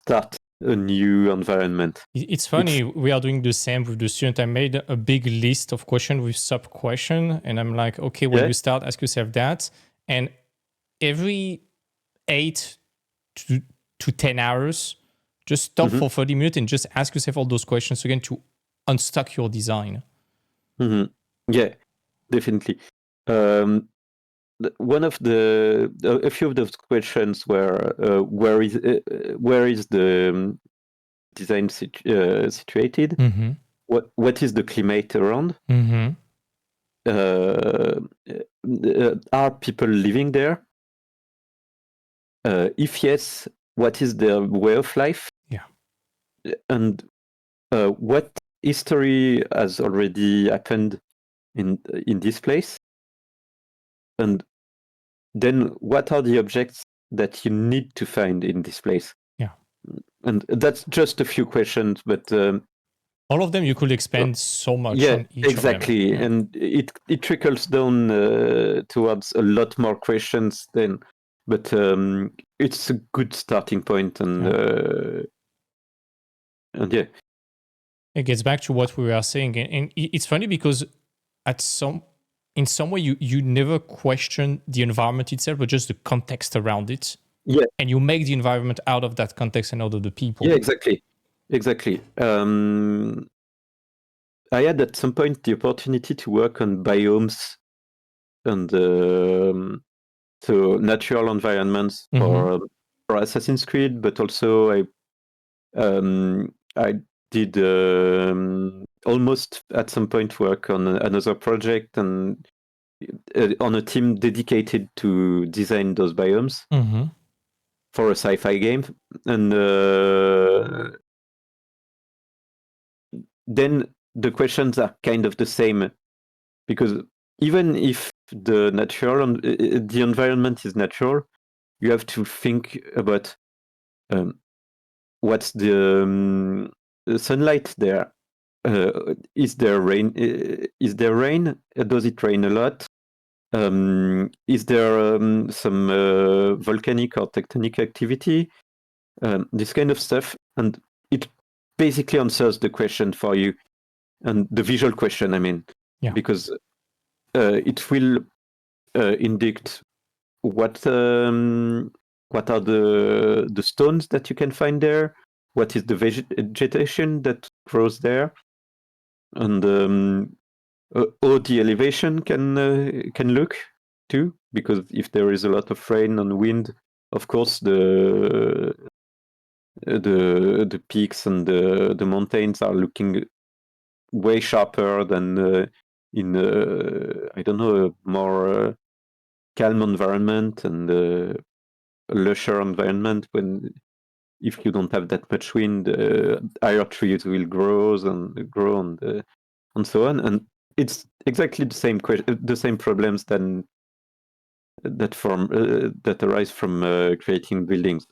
Speaker 1: start a new environment.
Speaker 2: It's funny, we are doing the same with the student. I made a big list of questions with sub-question, and I'm like, okay, when you start, ask yourself that. And every 8 to 10 hours, just stop for 30 minutes and just ask yourself all those questions again to unstuck your design.
Speaker 1: Yeah, definitely. One of a few of those questions were where is the design situated? What is the climate around? Are people living there? If yes, what is their way of life?
Speaker 2: Yeah.
Speaker 1: And what history has already happened in this place? And then what are the objects that you need to find in this place?
Speaker 2: Yeah.
Speaker 1: And that's just a few questions, but
Speaker 2: all of them you could expand so much on each
Speaker 1: exactly.
Speaker 2: of them.
Speaker 1: And it trickles down towards a lot more questions then, but it's a good starting point. And yeah,
Speaker 2: it gets back to what we were saying, and it's funny because in some way you never question the environment itself, but just the context around it.
Speaker 1: Yeah.
Speaker 2: And you make the environment out of that context and out of the people.
Speaker 1: Yeah, exactly. I had at some point the opportunity to work on biomes and so natural environments for Assassin's Creed, but also I did almost at some point work on another project and on a team dedicated to design those biomes for a sci-fi game. And then the questions are kind of the same, because even if the environment is natural, you have to think about what's the sunlight there. Is there rain? Does it rain a lot? Is there some volcanic or tectonic activity? This kind of stuff, and it basically answers the question for you, and the visual question. I mean, because it will indict what are the stones that you can find there, what is the vegetation that grows there, and how the elevation can look too, because if there is a lot of rain and wind, of course the peaks and the mountains are looking way sharper than in I don't know, a more calm environment and a lusher environment. When if you don't have that much wind, higher trees will grow and so on. And it's exactly the same the same problems that arise from creating buildings.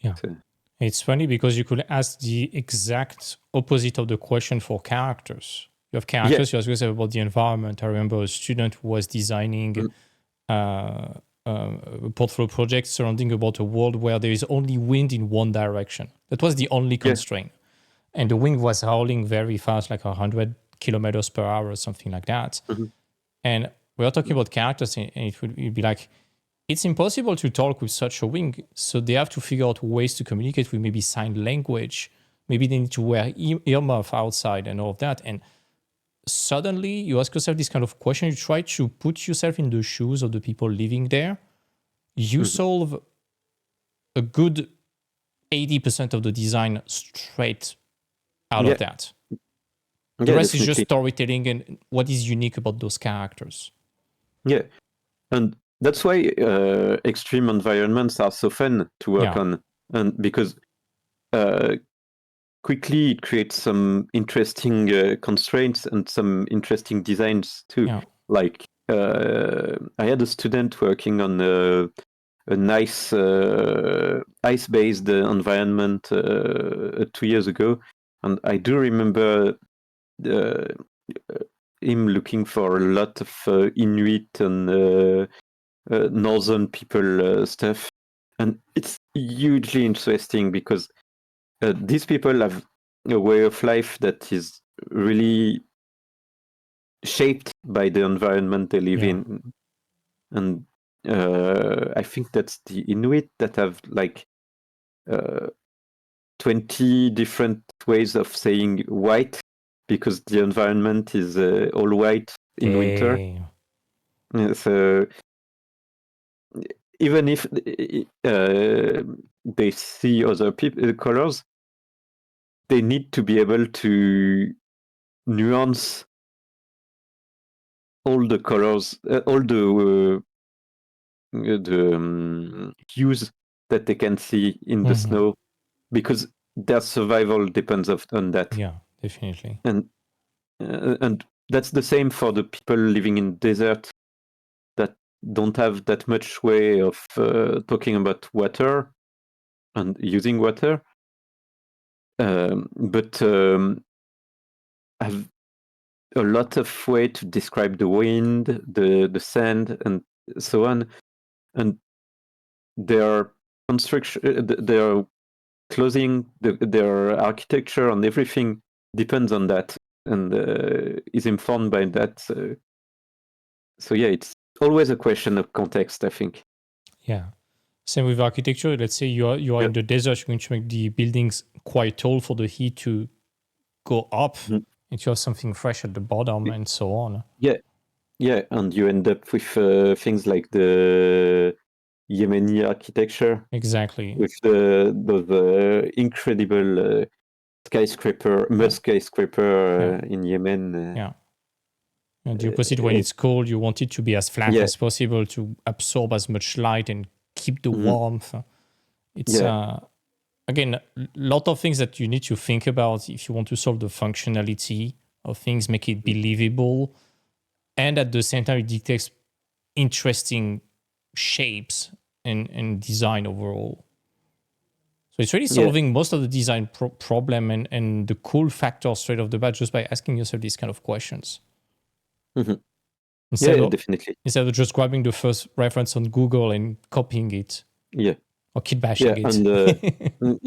Speaker 2: Yeah. So. It's funny because you could ask the exact opposite of the question for characters. You have characters, you ask yourself about the environment. I remember a student who was designing a portfolio project surrounding about a world where there is only wind in one direction. That was the only constraint. And the wind was howling very fast, like 100 kilometers per hour or something like that. And we are talking about characters, and it would be like, it's impossible to talk with such a wing, so they have to figure out ways to communicate with maybe sign language. Maybe they need to wear earmuff outside and all of that. And suddenly you ask yourself this kind of question, you try to put yourself in the shoes of the people living there. You solve a good 80% of the design straight out of that. The rest is just storytelling and what is unique about those characters.
Speaker 1: Yeah, and that's why extreme environments are so fun to work on, and because quickly it creates some interesting constraints and some interesting designs too. Like I had a student working on a nice ice-based environment 2 years ago, and I do remember him looking for a lot of Inuit and northern people stuff, And it's hugely interesting because these people have a way of life that is really shaped by the environment they live in. And I think that's the Inuit that have like 20 different ways of saying white because the environment is all white in winter. So even if they see other colors, they need to be able to nuance all the colors, all the hues that they can see in the snow, because their survival depends on that.
Speaker 2: Yeah, definitely.
Speaker 1: And that's the same for the people living in desert that don't have that much way of talking about water and using water, but have a lot of way to describe the wind, the sand, and so on. And their construction, their clothing, their architecture, and everything depends on that and is informed by that. So yeah, it's always a question of context, I think.
Speaker 2: Yeah. Same with architecture. Let's say you are in the desert, you're going to make the buildings quite tall for the heat to go up, and you have something fresh at the bottom, and so on.
Speaker 1: Yeah, and you end up with things like the Yemeni architecture.
Speaker 2: Exactly.
Speaker 1: With those incredible mud skyscraper in Yemen.
Speaker 2: Yeah. And the opposite, when it's cold, you want it to be as flat as possible to absorb as much light and keep the warmth. It's again a lot of things that you need to think about if you want to solve the functionality of things, make it believable, and at the same time it dictates interesting shapes and design overall. So it's really solving most of the design problem and the cool factor straight off the bat just by asking yourself these kind of questions.
Speaker 1: Definitely.
Speaker 2: Instead of just grabbing the first reference on Google and copying it. Or kit bashing it.
Speaker 1: And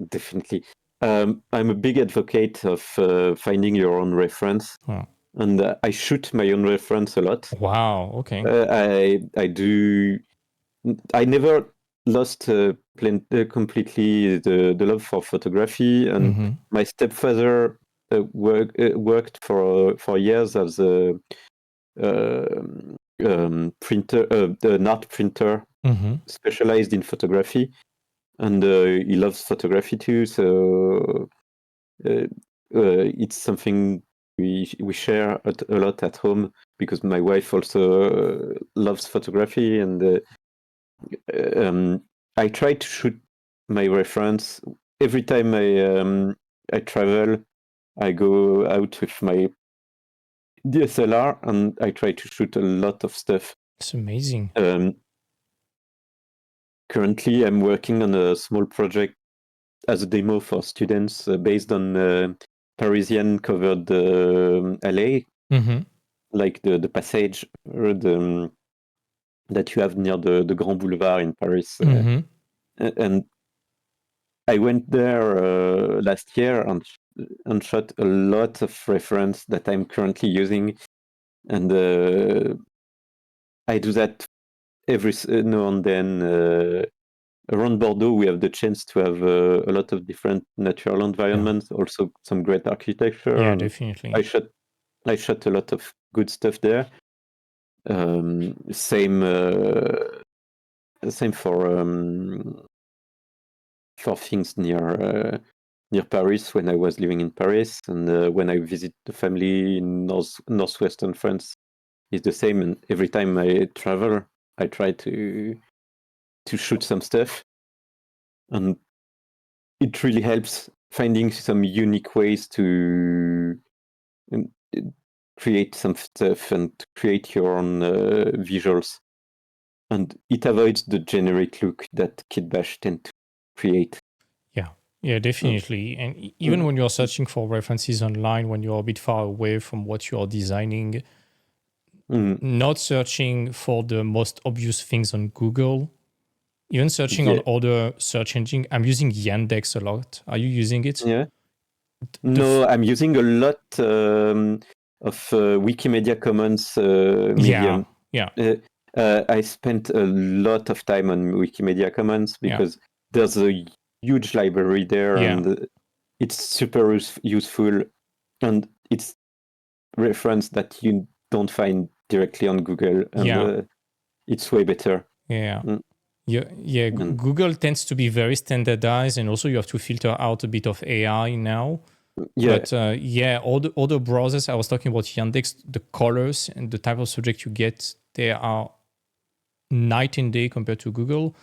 Speaker 1: definitely. I'm a big advocate of finding your own reference. And I shoot my own reference a lot.
Speaker 2: Wow, okay.
Speaker 1: I do. I never lost completely the love for photography, and my stepfather worked for years as a printer, an art printer, specialized in photography, and he loves photography too. So it's something we share a lot at home, because my wife also loves photography, and I try to shoot my reference every time I travel. I go out with my DSLR and I try to shoot a lot of stuff.
Speaker 2: It's amazing.
Speaker 1: Currently, I'm working on a small project as a demo for students based on Parisian covered alley, like the passage that you have near the Grand Boulevard in Paris. And I went there last year and shot a lot of reference that I'm currently using, and I do that every now and then. Around Bordeaux, we have the chance to have a lot of different natural environments, also some great architecture.
Speaker 2: Yeah, definitely.
Speaker 1: I shot a lot of good stuff there. Same for things near Paris when I was living in Paris, and when I visit the family in northwestern France, it's the same. And every time I travel, I try to shoot some stuff, and it really helps finding some unique ways to create some stuff and create your own visuals. And it avoids the generic look that Kitbash tend to create.
Speaker 2: Yeah, definitely. And even when you're searching for references online, when you're a bit far away from what you're designing, not searching for the most obvious things on Google, Even searching on other search engine, I'm using Yandex a lot. Are you using it?
Speaker 1: Yeah. No, I'm using a lot of Wikimedia Commons medium.
Speaker 2: Yeah.
Speaker 1: I spent a lot of time on Wikimedia Commons because there's a huge library there, and it's super useful, and it's reference that you don't find directly on Google, and it's way better.
Speaker 2: Google tends to be very standardized, and also you have to filter out a bit of AI now. But all the other browsers, I was talking about Yandex, the colors and the type of subject you get, they are night and day compared to Google.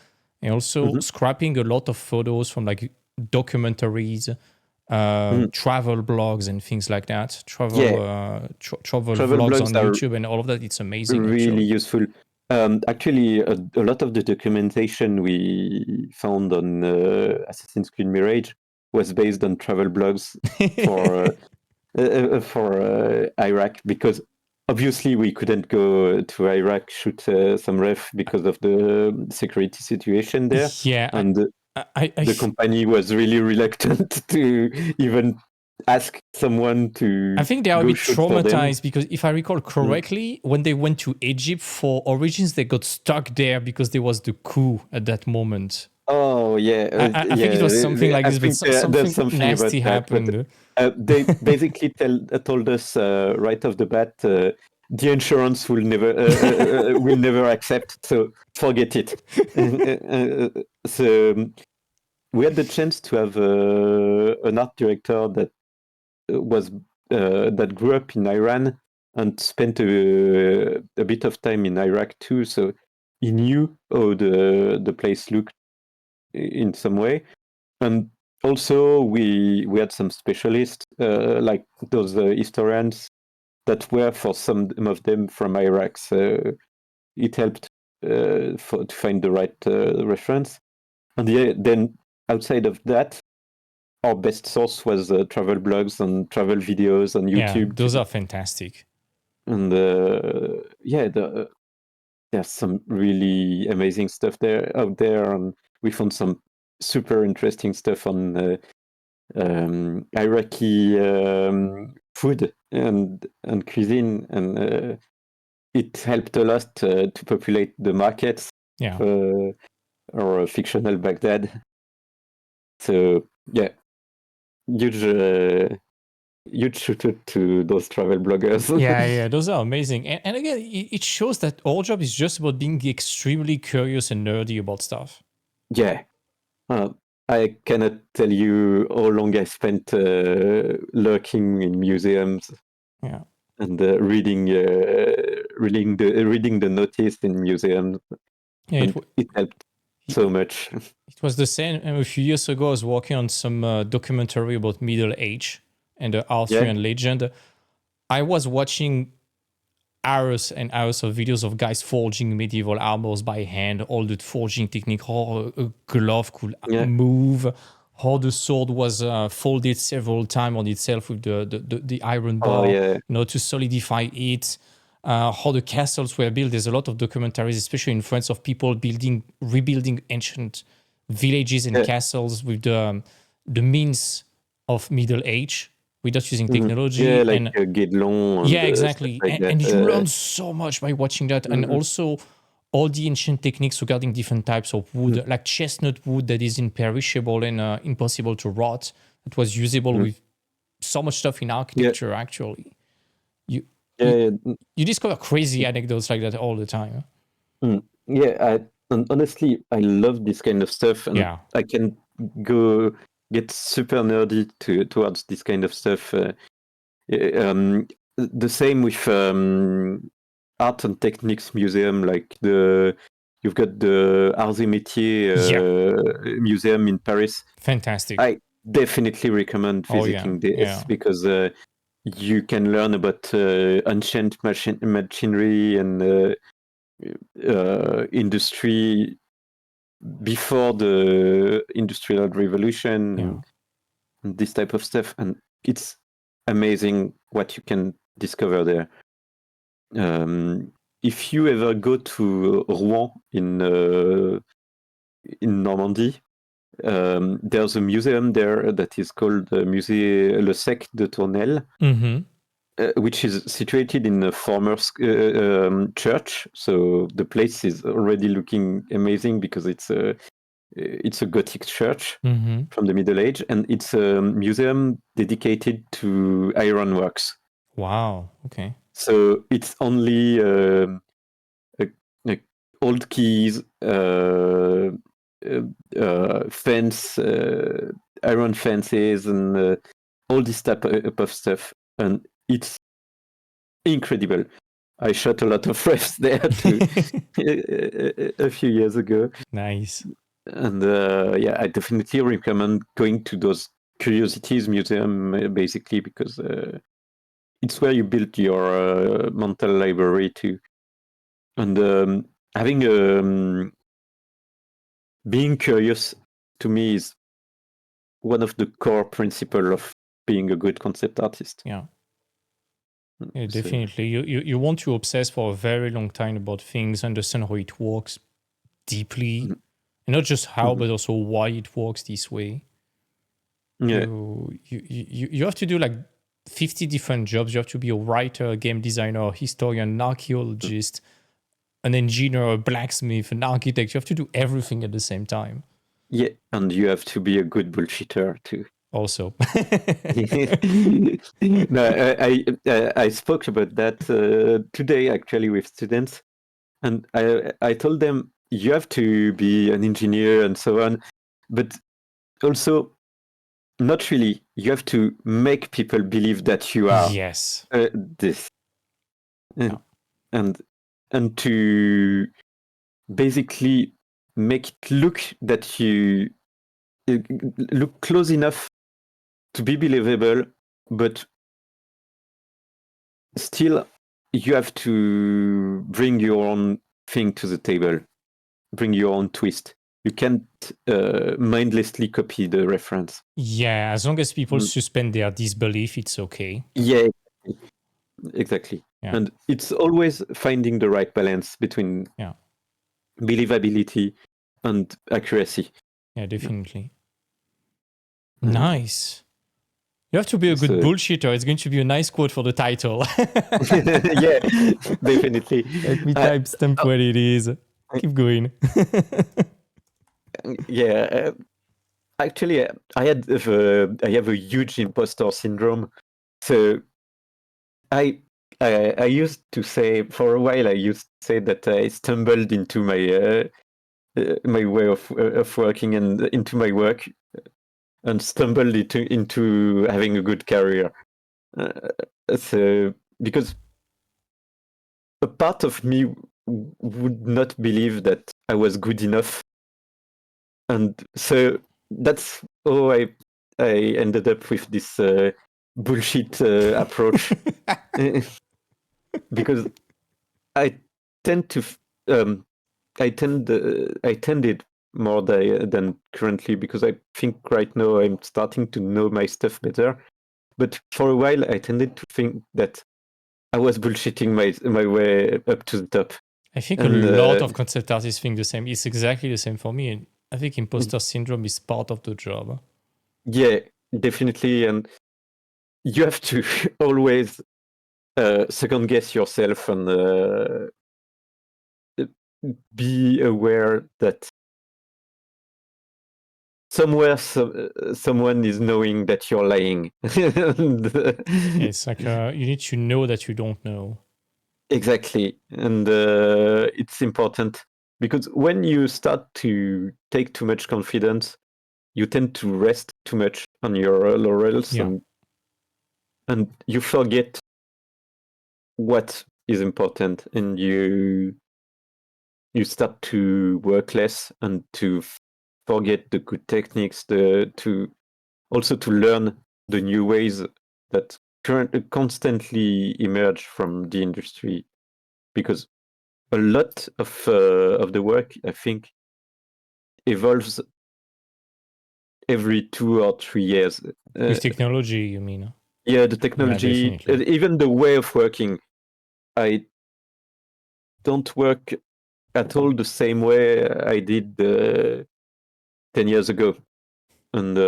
Speaker 2: And also scrapping a lot of photos from like documentaries, travel blogs and things like that. Travel vlogs on YouTube and all of that. It's amazing.
Speaker 1: Really useful. Actually, a lot of the documentation we found on Assassin's Creed Mirage was based on travel blogs for Iraq, because obviously we couldn't go to Iraq, shoot some ref because of the security situation there. And the company was really reluctant to even ask someone to.
Speaker 2: I think they are a bit traumatized because if I recall correctly, when they went to Egypt for Origins, they got stuck there because there was the coup at that moment.
Speaker 1: Oh yeah,
Speaker 2: I think it was something like this, but something nasty happened.
Speaker 1: They basically told us right off the bat, the insurance will never accept, so forget it. So we had the chance to have an art director that that grew up in Iran and spent a bit of time in Iraq too, so he knew how the place looked in some way. And also we had some specialists like those historians that were, for some of them, from Iraq, so it helped to find the right reference. And then outside of that, our best source was travel blogs and travel videos on YouTube.
Speaker 2: Those are fantastic.
Speaker 1: And there's some really amazing stuff out there, and we found some super interesting stuff on Iraqi food and cuisine, and it helped a lot to populate the markets or fictional Baghdad. So huge shout out to those travel bloggers.
Speaker 2: Those are amazing. And again, it shows that our job is just about being extremely curious and nerdy about stuff.
Speaker 1: I cannot tell you how long I spent lurking in museums. And reading the notice in museums. It helped so much.
Speaker 2: It was the same. A few years ago, I was working on some documentary about Middle Age and the Arthurian legend. I was watching hours and hours of videos of guys forging medieval armors by hand, all the forging technique, how a glove could move, how the sword was folded several times on itself with the iron bar, to solidify it, how the castles were built. There's a lot of documentaries, especially in France, of people rebuilding ancient villages and castles with the means of Middle Age, without using technology.
Speaker 1: Like Guédelon.
Speaker 2: Exactly.
Speaker 1: Like
Speaker 2: and you learn so much by watching that. And also all the ancient techniques regarding different types of wood, like chestnut wood that is imperishable and impossible to rot. It was usable with so much stuff in architecture, actually. You discover crazy anecdotes like that all the time.
Speaker 1: And honestly, I love this kind of stuff. And I can go get super nerdy towards this kind of stuff. The same with Art and Techniques Museum, like you've got the Arts et Métiers Museum in Paris.
Speaker 2: Fantastic.
Speaker 1: I definitely recommend visiting this because you can learn about ancient machinery and industry before the Industrial Revolution and this type of stuff, and it's amazing what you can discover there. If you ever go to Rouen in Normandy. There's a museum there that is called Musée Le Sec de Tournelle, which is situated in a former church. So the place is already looking amazing because it's a Gothic church from the Middle Age, and it's a museum dedicated to ironworks.
Speaker 2: Wow. Okay.
Speaker 1: So it's only old keys, fence, iron fences, and all this type of stuff, and it's incredible. I shot a lot of refs there too a few years ago.
Speaker 2: Nice.
Speaker 1: And I definitely recommend going to those curiosities museum basically because it's where you build your mental library too. And having being curious to me is one of the core principles of being a good concept artist.
Speaker 2: Yeah, definitely. You want to obsess for a very long time about things, understand how it works deeply, and not just how, but also why it works this way.
Speaker 1: Yeah.
Speaker 2: You have to do like 50 different jobs. You have to be a writer, a game designer, a historian, an archaeologist, an engineer, a blacksmith, an architect. You have to do everything at the same time.
Speaker 1: Yeah, and you have to be a good bullshitter too.
Speaker 2: Also.
Speaker 1: No, I spoke about that today actually with students, and I told them you have to be an engineer and so on, but also not really. You have to make people believe that you are
Speaker 2: yes.
Speaker 1: this, and to basically make it look that you look close enough to be believable, but still you have to bring your own thing to the table, bring your own twist. You can't mindlessly copy the reference.
Speaker 2: Yeah, as long as people suspend their disbelief, it's okay.
Speaker 1: Yeah, exactly.
Speaker 2: Yeah.
Speaker 1: And it's always finding the right balance between believability and accuracy.
Speaker 2: Yeah, definitely. Nice. You have to be a good bullshitter. It's going to be a nice quote for the title.
Speaker 1: Yeah, definitely.
Speaker 2: Let me timestamp what it is. Keep going.
Speaker 1: Yeah, actually, I have a huge imposter syndrome. So I used to say for a while. I used to say that I stumbled into my my way of working and into my work, and stumbled into having a good career. So because a part of me would not believe that I was good enough, and so that's how I ended up with this bullshit approach. Because I tend to I tended more than currently, because I think right now I'm starting to know my stuff better. But for a while I tended to think that I was bullshitting my way up to the top.
Speaker 2: I think a lot of concept artists think the same. It's exactly the same for me. And I think imposter syndrome is part of the job.
Speaker 1: Yeah, definitely. And you have to always second guess yourself and be aware that somewhere someone is knowing that you're lying.
Speaker 2: It's like you need to know that you don't know.
Speaker 1: Exactly. And it's important, because when you start to take too much confidence, you tend to rest too much on your laurels, and you forget what is important, and you start to work less and to forget the good techniques, to learn the new ways that constantly emerge from the industry, because a lot of the work, I think, evolves every 2 or 3 years.
Speaker 2: With technology, you mean?
Speaker 1: Yeah, the technology, even the way of working. I don't work at all the same way I did 10 years ago. And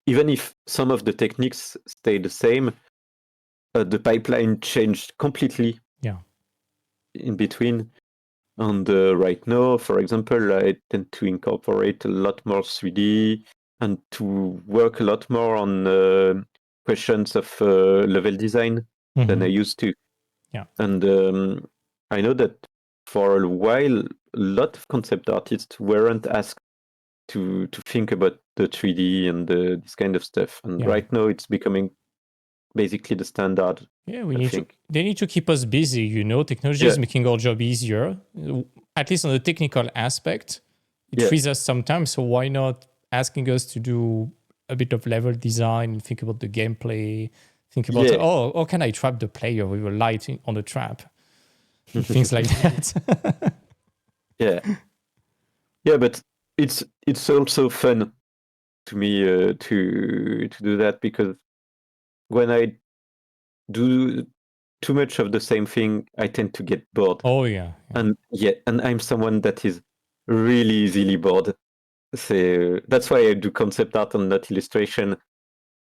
Speaker 1: even if some of the techniques stay the same, the pipeline changed completely in between. And right now, for example, I tend to incorporate a lot more 3D and to work a lot more on questions of level design than I used to.
Speaker 2: Yeah.
Speaker 1: And I know that for a while, a lot of concept artists weren't asked to think about the 3D and this kind of stuff. And right now, it's becoming basically the standard.
Speaker 2: Yeah, they need to keep us busy, you know. Technology is making our job easier, at least on the technical aspect. It frees us sometimes, so why not asking us to do a bit of level design, think about the gameplay, think about, how can I trap the player with a light on the trap? Things like that.
Speaker 1: Yeah, but it's also fun to me to do that, because when I do too much of the same thing, I tend to get bored.
Speaker 2: Oh yeah.
Speaker 1: And I'm someone that is really easily bored. So that's why I do concept art and not illustration.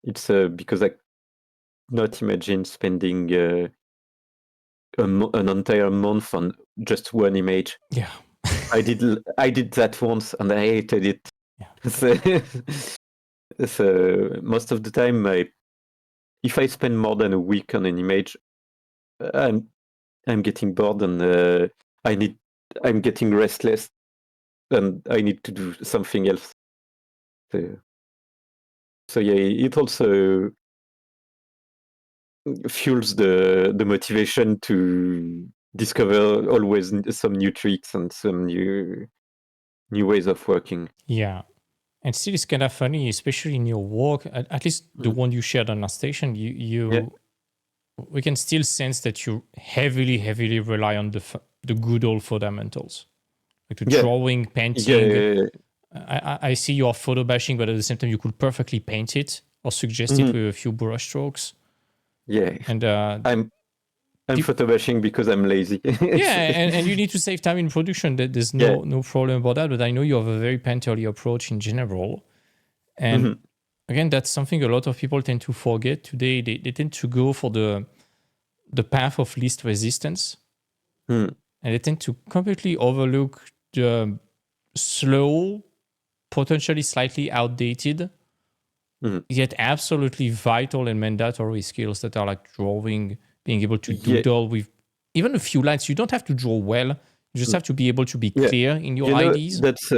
Speaker 1: It's because I not imagine spending an entire month on just one image.
Speaker 2: Yeah.
Speaker 1: I did that once and I hated it.
Speaker 2: Yeah.
Speaker 1: So most of the time, if I spend more than a week on an image, I'm getting bored, and I'm getting restless, and I need to do something else. So yeah, it also fuels the motivation to discover always some new tricks and some new ways of working.
Speaker 2: Yeah. And still, it's kind of funny, especially in your work, at least the one you shared on our station, we can still sense that you heavily rely on the good old fundamentals, like the drawing, painting. I see you are photo bashing, but at the same time, you could perfectly paint it or suggest it with a few brush strokes.
Speaker 1: Yeah,
Speaker 2: and
Speaker 1: I'm photo bashing because I'm lazy.
Speaker 2: and you need to save time in production. There's no problem about that. But I know you have a very painterly approach in general, and again, that's something a lot of people tend to forget today. They tend to go for the path of least resistance, and they tend to completely overlook the slow, potentially slightly outdated, yet absolutely vital and mandatory skills that are like drawing, being able to doodle with even a few lines. You don't have to draw well. You just have to be able to be clear in your ideas.
Speaker 1: That's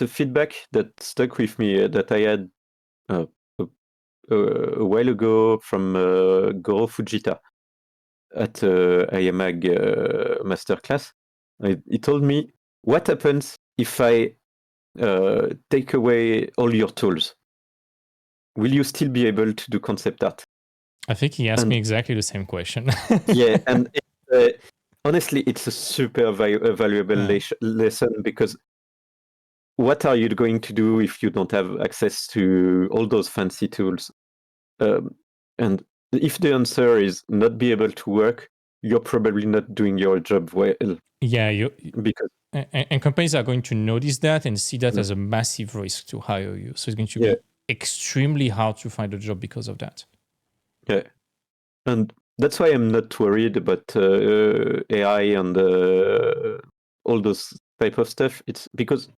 Speaker 1: a feedback that stuck with me that I had a while ago from Goro Fujita at IMAG masterclass. He told me, what happens if I take away all your tools? Will you still be able to do concept art?
Speaker 2: I think he asked me exactly the same question.
Speaker 1: And honestly, it's a super valuable lesson, because what are you going to do if you don't have access to all those fancy tools? And if the answer is not be able to work, you're probably not doing your job well.
Speaker 2: Yeah,
Speaker 1: because
Speaker 2: and companies are going to notice that and see that as a massive risk to hire you. So it's going to be extremely hard to find a job because of that.
Speaker 1: Yeah, and that's why I'm not worried about AI and all those type of stuff. It's because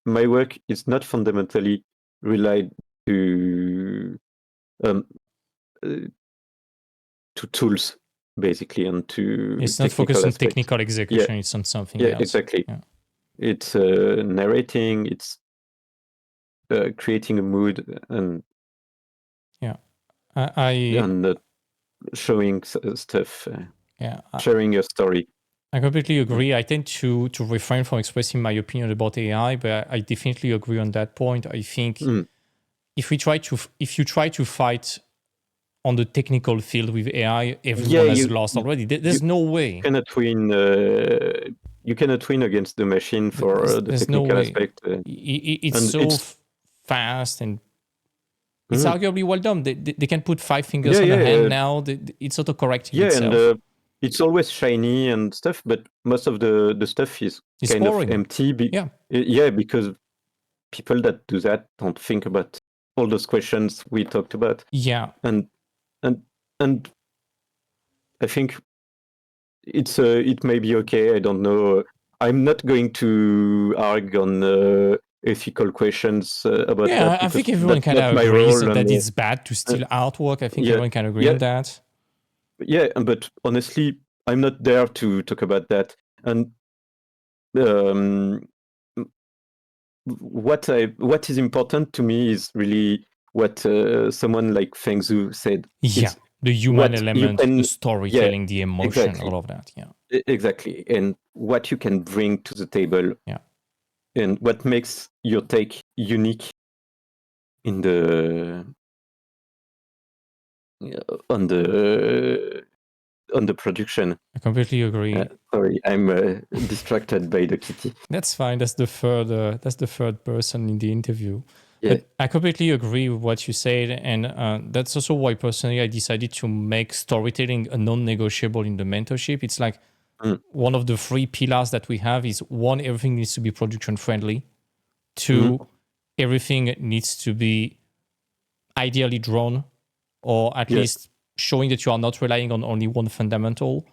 Speaker 1: my work is not fundamentally relied to tools, basically, and to
Speaker 2: it's not focused on technical execution. It's on something else.
Speaker 1: Exactly. It's narrating. It's creating a mood, and and showing stuff. Sharing your story.
Speaker 2: I completely agree. I tend to refrain from expressing my opinion about AI, but I definitely agree on that point. I think if you try to fight on the technical field with AI, everyone has lost already. There's no way.
Speaker 1: You cannot win. You cannot win against the machine for the technical aspect.
Speaker 2: It's so fast, and it's arguably well done. They can put 5 fingers on the hand now. It's auto-correcting itself.
Speaker 1: And it's always shiny and stuff, but most of the stuff is
Speaker 2: It's
Speaker 1: kind
Speaker 2: boring.
Speaker 1: of empty. Yeah, because people that do that don't think about all those questions we talked about.
Speaker 2: Yeah.
Speaker 1: And I think it may be okay. I don't know. I'm not going to argue on ethical questions about that,
Speaker 2: I
Speaker 1: because
Speaker 2: think everyone
Speaker 1: that's
Speaker 2: kind
Speaker 1: not
Speaker 2: of
Speaker 1: my
Speaker 2: agrees
Speaker 1: role.
Speaker 2: that it's bad to steal artwork. I think everyone can agree on that.
Speaker 1: Yeah, but honestly, I'm not there to talk about that. And what is important to me is really what someone like Feng Zhu said.
Speaker 2: Yeah,
Speaker 1: It's
Speaker 2: the human element, the storytelling, the emotion,
Speaker 1: exactly.
Speaker 2: all of that. Yeah,
Speaker 1: Exactly. And what you can bring to the table.
Speaker 2: Yeah.
Speaker 1: And what makes your take unique in the on the production.
Speaker 2: I completely agree.
Speaker 1: Sorry, I'm distracted by the kitty.
Speaker 2: That's fine. That's the third person in the interview.
Speaker 1: Yeah.
Speaker 2: But I completely agree with what you said, and that's also why personally I decided to make storytelling a non-negotiable in the mentorship. It's like one of the 3 pillars that we have is 1, everything needs to be production friendly. 2, everything needs to be ideally drawn, or at least showing that you are not relying on only one fundamental.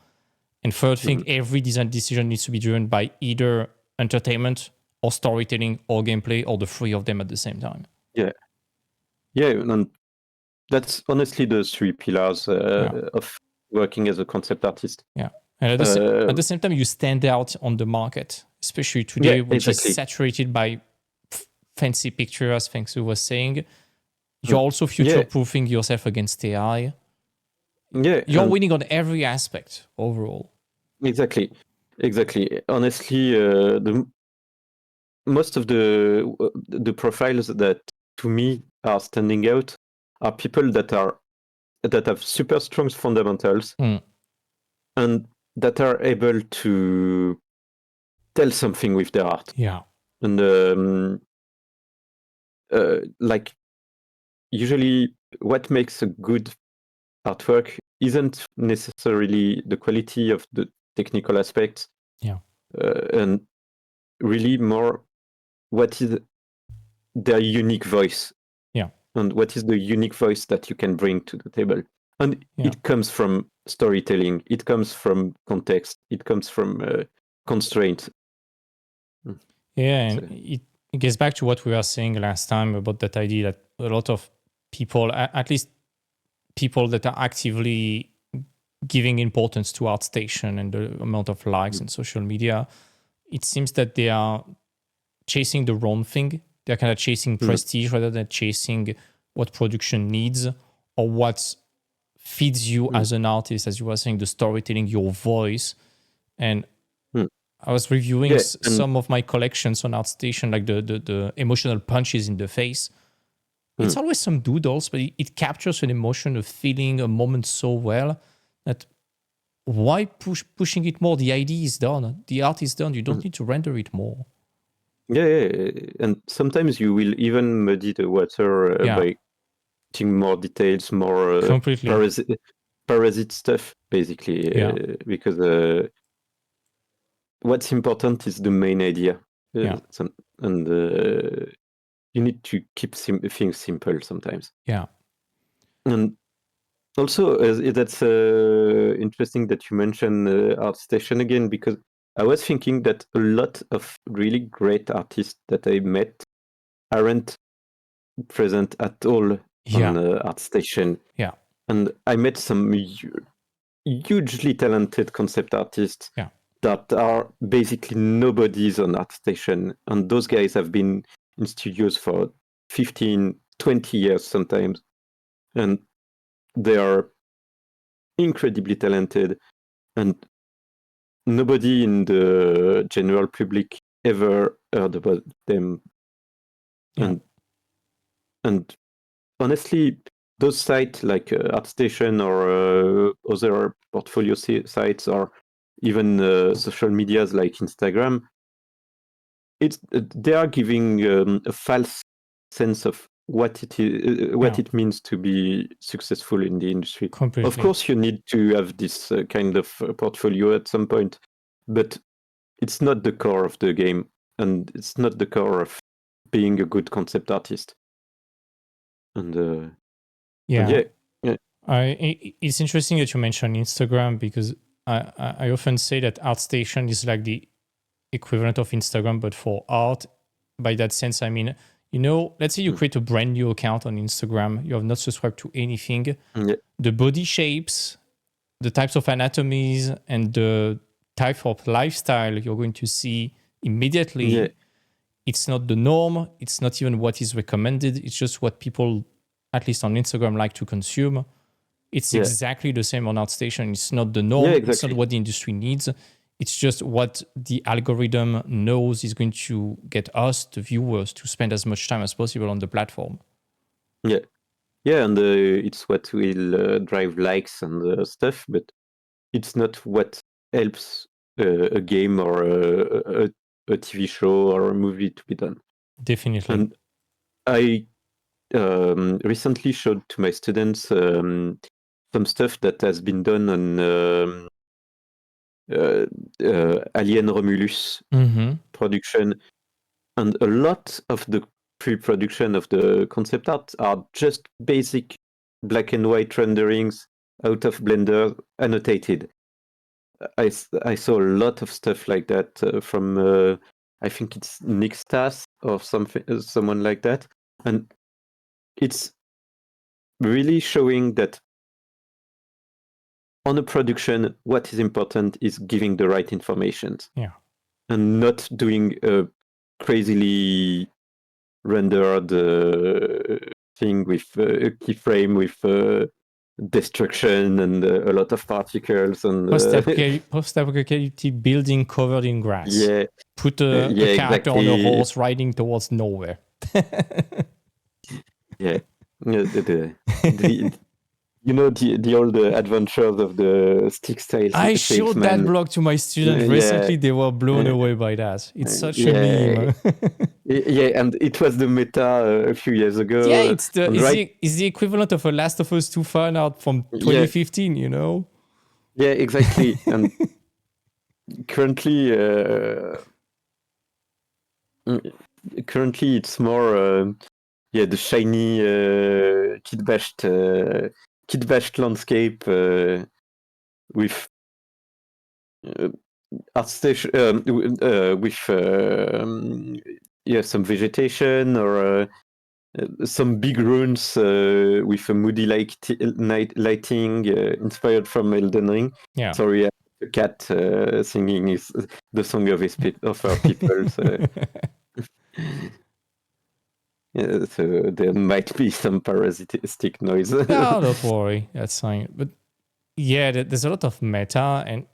Speaker 2: And third thing, every design decision needs to be driven by either entertainment or storytelling or gameplay, or the 3 of them at the same time.
Speaker 1: Yeah, and that's honestly the 3 pillars of working as a concept artist.
Speaker 2: Yeah, and at the same time, you stand out on the market, especially today, which is saturated by fancy pictures, as Feng Shu was saying. You're also future-proofing yourself against AI.
Speaker 1: Yeah,
Speaker 2: you're winning on every aspect overall.
Speaker 1: Exactly. Honestly, most of the profiles that to me are standing out are people that have super strong fundamentals and that are able to tell something with their art.
Speaker 2: Yeah.
Speaker 1: And like usually what makes a good artwork isn't necessarily the quality of the technical aspects.
Speaker 2: Yeah.
Speaker 1: And really more what is their unique voice.
Speaker 2: Yeah.
Speaker 1: And what is the unique voice that you can bring to the table. And it comes from storytelling. It comes from context. It comes from constraint.
Speaker 2: Yeah, and it gets back to what we were saying last time about that idea that a lot of people, at least people that are actively giving importance to ArtStation and the amount of likes in social media, it seems that they are chasing the wrong thing. They're kind of chasing prestige rather than chasing what production needs or what feeds you as an artist, as you were saying, the storytelling, your voice. And I was reviewing some of my collections on ArtStation, like the emotional punches in the face. It's always some doodles, but it captures an emotion, a feeling, a moment so well that why pushing it more? The idea is done. The art is done. You don't need to render it more.
Speaker 1: Yeah. And sometimes you will even muddy the water by putting more details, more parasite stuff, basically. Because what's important is the main idea. And you need to keep things simple sometimes.
Speaker 2: Yeah.
Speaker 1: And also, that's interesting that you mentioned ArtStation again, because I was thinking that a lot of really great artists that I met aren't present at all on ArtStation.
Speaker 2: Yeah.
Speaker 1: And I met some hugely talented concept artists that are basically nobodies on ArtStation. And those guys have been in studios for 15, 20 years sometimes. And they are incredibly talented. And nobody in the general public ever heard about them. And honestly, those sites like ArtStation or other portfolio sites or even social medias like Instagram, they are giving a false sense of what it is, it means to be successful in the industry.
Speaker 2: Completely.
Speaker 1: Of course, you need to have this kind of portfolio at some point, but it's not the core of the game, and it's not the core of being a good concept artist. And
Speaker 2: Yeah.
Speaker 1: yeah.
Speaker 2: It's interesting that you mentioned Instagram, because I often say that ArtStation is like the equivalent of Instagram, but for art. By that sense, I mean, let's say you create a brand new account on Instagram, you have not subscribed to anything.
Speaker 1: Yeah.
Speaker 2: The body shapes, the types of anatomies, and the type of lifestyle you're going to see immediately.
Speaker 1: Yeah.
Speaker 2: It's not the norm. It's not even what is recommended. It's just what people, at least on Instagram, like to consume. It's
Speaker 1: Yeah.
Speaker 2: exactly the same on ArtStation. It's not the norm.
Speaker 1: Yeah,
Speaker 2: It's not
Speaker 1: exactly.
Speaker 2: what the industry needs. It's just what the algorithm knows is going to get us, the viewers, to spend as much time as possible on the platform.
Speaker 1: Yeah. Yeah, and it's what will drive likes and stuff, but it's not what helps a game or a TV show or a movie to be done.
Speaker 2: Definitely.
Speaker 1: And I recently showed to my students some stuff that has been done on Alien Romulus production, and a lot of the pre-production of the concept art are just basic black and white renderings out of Blender, annotated. I saw a lot of stuff like that from I think it's Nick Stas or something, someone like that, and it's really showing that on a production, what is important is giving the right information.
Speaker 2: Yeah.
Speaker 1: And not doing a crazily rendered thing with a keyframe with destruction and a lot of particles and
Speaker 2: Post-apocalyptic building covered in grass.
Speaker 1: yeah,
Speaker 2: Put a character on a horse riding towards nowhere.
Speaker 1: Yeah, the the old adventures of the stick
Speaker 2: I showed that
Speaker 1: salesman.
Speaker 2: blog to my students recently. They were blown away by that. It's such a meme.
Speaker 1: Yeah, and it was the meta a few years ago.
Speaker 2: Yeah, it's the equivalent of a Last of Us 2 fan art from 2015,
Speaker 1: Yeah, exactly. And currently it's more the shiny kit bashed landscape with art station with some vegetation or some big ruins with a moody night lighting inspired from Elden Ring.
Speaker 2: Yeah.
Speaker 1: Sorry, the cat singing is the song of our people. So. Yeah, so there might be some parasitic noise.
Speaker 2: No, don't worry. That's fine. But yeah, there's a lot of meta, and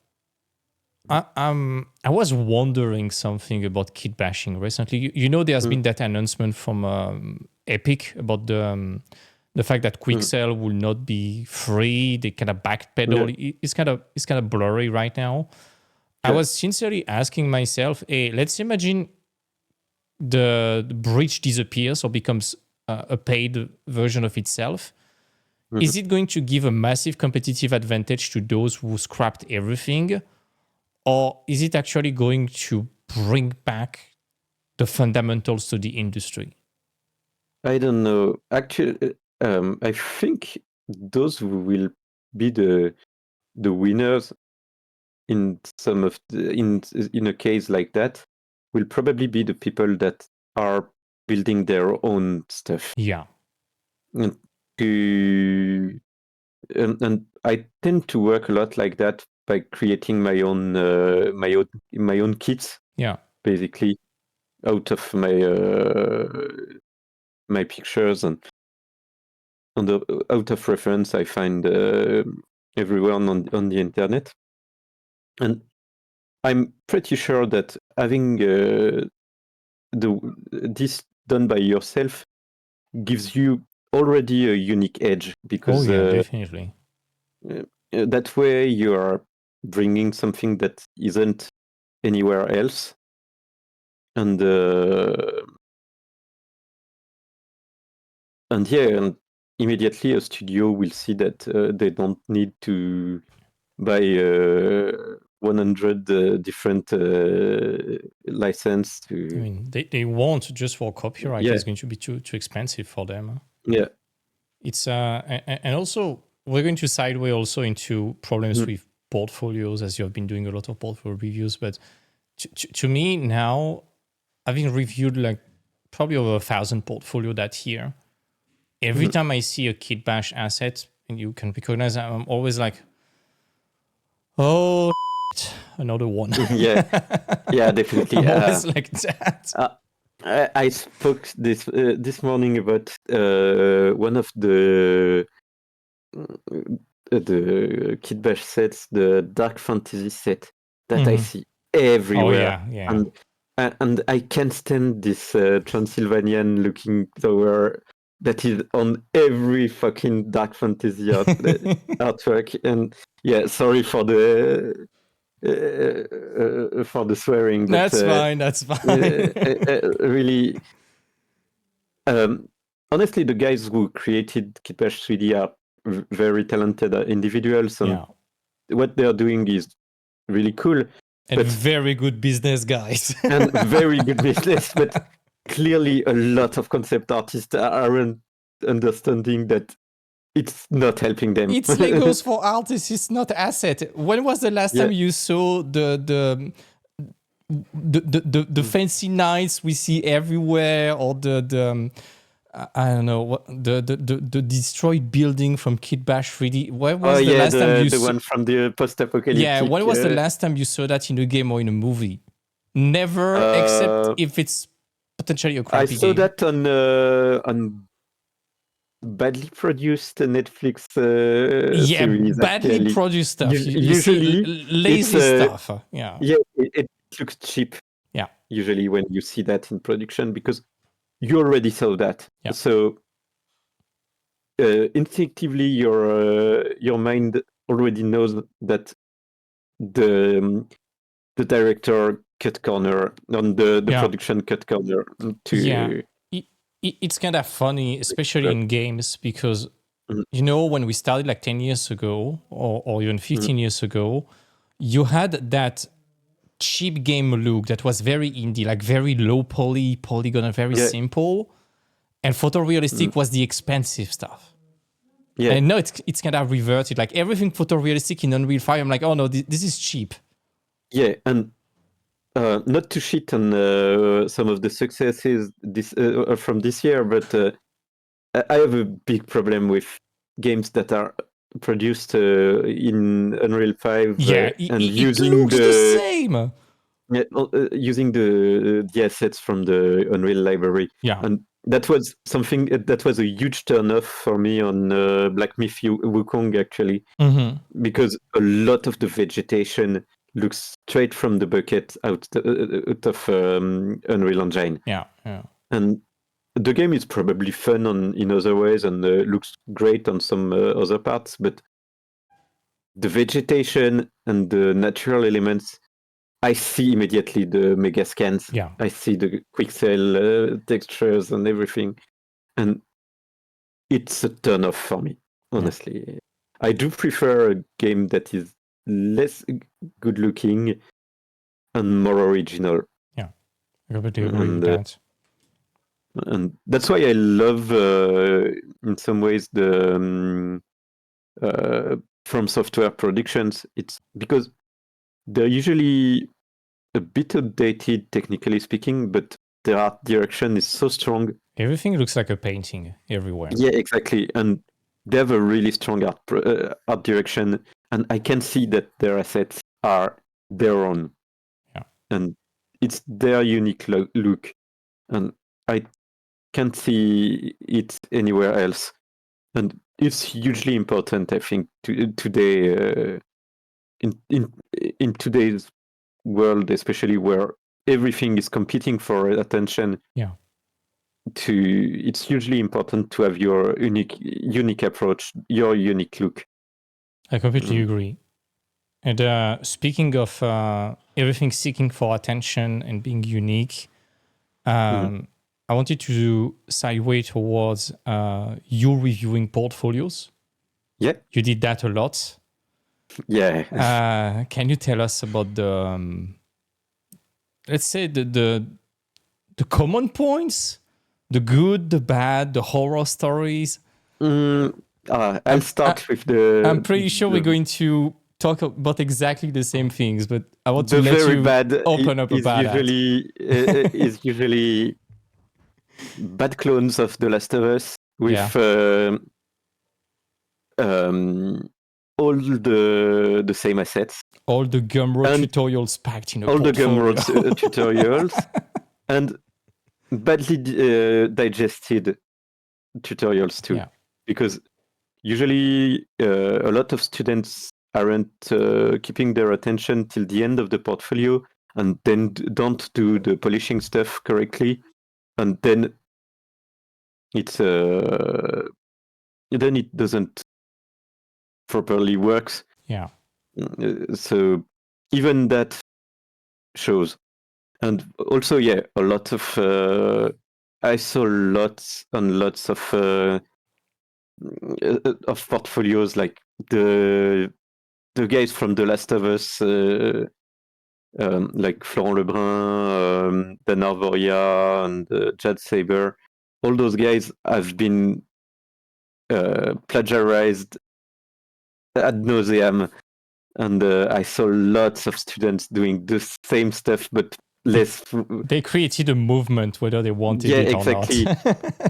Speaker 2: I was wondering something about kit bashing recently. There's been that announcement from Epic about the fact that quick sell will not be free. They kind of backpedal. Yeah. It's kind of blurry right now. Yeah. I was sincerely asking myself, hey, let's imagine the bridge disappears or becomes a paid version of itself. Is it going to give a massive competitive advantage to those who scrapped everything? Or is it actually going to bring back the fundamentals to the industry?
Speaker 1: I don't know. Actually, I think those who will be the winners in some of in a case like that will probably be the people that are building their own stuff.
Speaker 2: Yeah.
Speaker 1: And I tend to work a lot like that by creating my own kits.
Speaker 2: Yeah.
Speaker 1: Basically, out of my pictures and out of reference I find everywhere on the internet. And I'm pretty sure that having this done by yourself gives you already a unique edge, because
Speaker 2: definitely.
Speaker 1: That way you are bringing something that isn't anywhere else, and immediately a studio will see that they don't need to buy 100 different license to.
Speaker 2: I mean, they won't just for copyright.
Speaker 1: Yeah.
Speaker 2: It's going to be too expensive for them.
Speaker 1: Yeah.
Speaker 2: It's and also we're going to sideway also into problems with portfolios, as you have been doing a lot of portfolio reviews. But to me now, having reviewed like probably over 1,000 portfolio that year, every time I see a Kit Bash asset, and you can recognize, I'm always like, oh, another one.
Speaker 1: Yeah, definitely.
Speaker 2: I'm always like that.
Speaker 1: I spoke this morning about one of the Kit Bash sets, the Dark Fantasy set that I see everywhere.
Speaker 2: Oh yeah.
Speaker 1: And I can't stand this Transylvanian looking tower that is on every fucking Dark Fantasy artwork. And yeah, sorry for the swearing. But,
Speaker 2: That's fine.
Speaker 1: Really, honestly, the guys who created Kit Bash 3D are very talented individuals, and what they're doing is really cool.
Speaker 2: And very good business guys.
Speaker 1: And very good business, but clearly a lot of concept artists aren't understanding that it's not helping them.
Speaker 2: It's Legos for artists, it's not asset. When was the last time you saw the fancy knights we see everywhere, or the I don't know what the destroyed building from Kit Bash 3D? When was the last time you
Speaker 1: saw the one from the post-apocalyptic?
Speaker 2: Yeah, when was the last time you saw that in a game or in a movie? Never, except if it's potentially a crappy game.
Speaker 1: I saw that on badly produced Netflix series.
Speaker 2: Badly produced stuff.
Speaker 1: Usually
Speaker 2: lazy stuff.
Speaker 1: Yeah, it looks cheap.
Speaker 2: Yeah.
Speaker 1: Usually when you see that in production, because you already saw that.
Speaker 2: Yeah.
Speaker 1: So instinctively, your mind already knows that the director cut corner on the production cut corner to.
Speaker 2: Yeah. It's kind of funny, especially in games, because you know, when we started like 10 years ago or even 15 years ago, you had that cheap game look that was very indie, like very low polygon, and very simple. And photorealistic was the expensive stuff. Yeah. And now it's kind of reverted. Like everything photorealistic in Unreal 5, I'm like, oh no, this is cheap.
Speaker 1: Yeah, and not to shit on some of the successes from this year, but I have a big problem with games that are produced in Unreal 5 and using
Speaker 2: it looks the same.
Speaker 1: Using the assets from the Unreal library.
Speaker 2: Yeah.
Speaker 1: And that was something that was a huge turn-off for me on Black Myth Wukong, actually, because a lot of the vegetation looks straight from the bucket out of Unreal Engine.
Speaker 2: Yeah.
Speaker 1: And the game is probably fun in other ways and looks great on some other parts, but the vegetation and the natural elements, I see immediately the mega scans.
Speaker 2: Yeah.
Speaker 1: I see the pixel textures and everything. And it's a turn off for me, honestly. Yeah. I do prefer a game that is less good looking and more original.
Speaker 2: Yeah, I completely agree with that.
Speaker 1: And that's why I love, in some ways, the From Software productions. It's because they're usually a bit outdated, technically speaking, but their art direction is so strong.
Speaker 2: Everything looks like a painting everywhere.
Speaker 1: Yeah, exactly. And they have a really strong art direction, and I can see that their assets are their own.
Speaker 2: Yeah.
Speaker 1: And it's their unique look. And I can't see it anywhere else. And it's hugely important, I think, today, in today's world, especially where everything is competing for attention.
Speaker 2: Yeah.
Speaker 1: It's hugely important to have your unique approach, your unique look.
Speaker 2: I completely agree. And speaking of everything seeking for attention and being unique, I wanted to segue towards you reviewing portfolios.
Speaker 1: Yeah.
Speaker 2: You did that a lot.
Speaker 1: Yeah.
Speaker 2: Can you tell us about the let's say the common points, the good, the bad, the horror stories?
Speaker 1: I'll start with the
Speaker 2: I'm pretty sure we're going to talk about exactly the same things, but I want to
Speaker 1: the
Speaker 2: let
Speaker 1: very
Speaker 2: you
Speaker 1: bad
Speaker 2: open up
Speaker 1: is
Speaker 2: about that.
Speaker 1: usually bad clones of The Last of Us with all the same assets.
Speaker 2: All the Gumroad
Speaker 1: And
Speaker 2: tutorials packed in a
Speaker 1: all the
Speaker 2: portfolio.
Speaker 1: Gumroad tutorials and badly digested tutorials too.
Speaker 2: Yeah.
Speaker 1: Because usually a lot of students aren't keeping their attention till the end of the portfolio and then don't do the polishing stuff correctly. And then it's then it doesn't properly works.
Speaker 2: Yeah.
Speaker 1: So even that shows. And also, a lot of I saw lots and lots of portfolios, like the guys from The Last of Us, like Florent Lebrun, Dan Arvoria, and Jad Saber. All those guys have been plagiarized ad nauseam, and I saw lots of students doing the same stuff, but less.
Speaker 2: They created a movement, whether they wanted
Speaker 1: Yeah,
Speaker 2: it
Speaker 1: exactly.
Speaker 2: or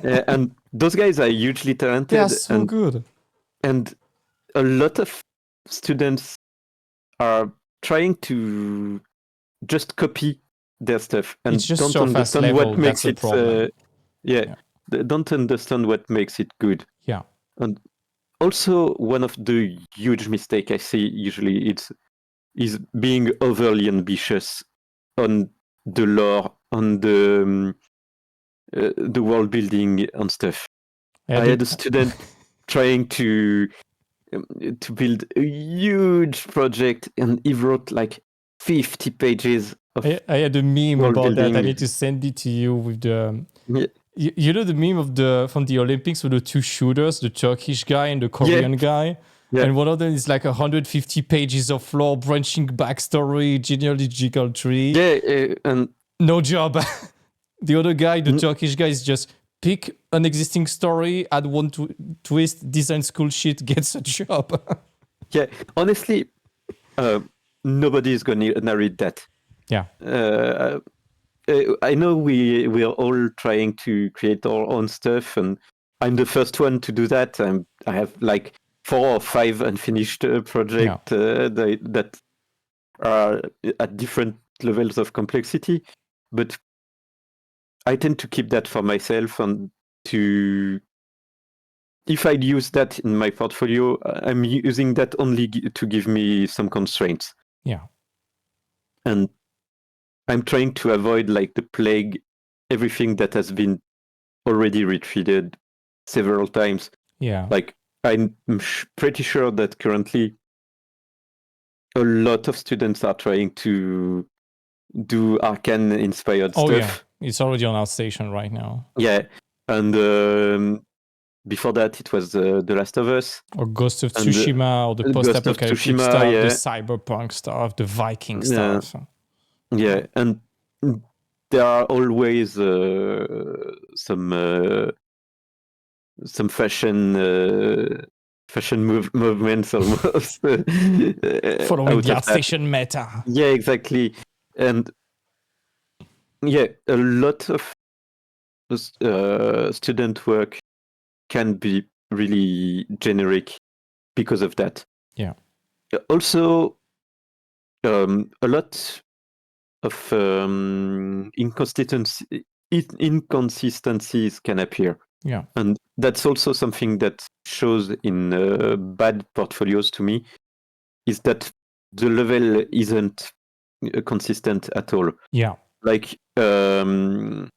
Speaker 2: not.
Speaker 1: And those guys are hugely talented.
Speaker 2: They are so good.
Speaker 1: And a lot of students are trying to just copy their stuff and
Speaker 2: It's just
Speaker 1: don't
Speaker 2: surface
Speaker 1: understand
Speaker 2: level.
Speaker 1: what makes
Speaker 2: That's the problem.
Speaker 1: They don't understand what makes it good.
Speaker 2: Yeah.
Speaker 1: And also, one of the huge mistake I see usually is being overly ambitious on the lore, on the world building and stuff. I had a student trying to build a huge project, and he wrote like 50 pages of
Speaker 2: I had a meme
Speaker 1: world
Speaker 2: about
Speaker 1: building.
Speaker 2: that. I need to send it to you with the. You know the meme of from the Olympics with the two shooters, the Turkish guy and the Korean guy? Yeah. And one of them is like 150 pages of lore, branching backstory, genealogical tree.
Speaker 1: Yeah, and
Speaker 2: no job. The other guy, the Turkish guy, is just pick an existing story, add one twist, design school shit, gets a job.
Speaker 1: Yeah, honestly, nobody is going to narrate that.
Speaker 2: Yeah.
Speaker 1: I know we are all trying to create our own stuff, and I'm the first one to do that. I have like 4 or 5 unfinished projects that are at different levels of complexity, but I tend to keep that for myself, and if I use that in my portfolio, I'm using that only to give me some constraints.
Speaker 2: Yeah.
Speaker 1: And I'm trying to avoid like the plague, everything that has been already retreated several times.
Speaker 2: Yeah.
Speaker 1: Like I'm pretty sure that currently a lot of students are trying to do Arcane inspired stuff.
Speaker 2: Yeah, it's already on our station right now.
Speaker 1: Yeah, and before that it was The Last of Us,
Speaker 2: or Ghost of Tsushima, or the post-apocalyptic stuff, the cyberpunk stuff, the Viking stuff.
Speaker 1: Yeah, and there are always some fashion movements almost
Speaker 2: following the ArtStation meta.
Speaker 1: Yeah, exactly. And a lot of student work can be really generic because of that.
Speaker 2: Yeah.
Speaker 1: Also, a lot of inconsistencies can appear.
Speaker 2: Yeah.
Speaker 1: And that's also something that shows in bad portfolios to me, is that the level isn't consistent at all.
Speaker 2: Yeah.
Speaker 1: Like you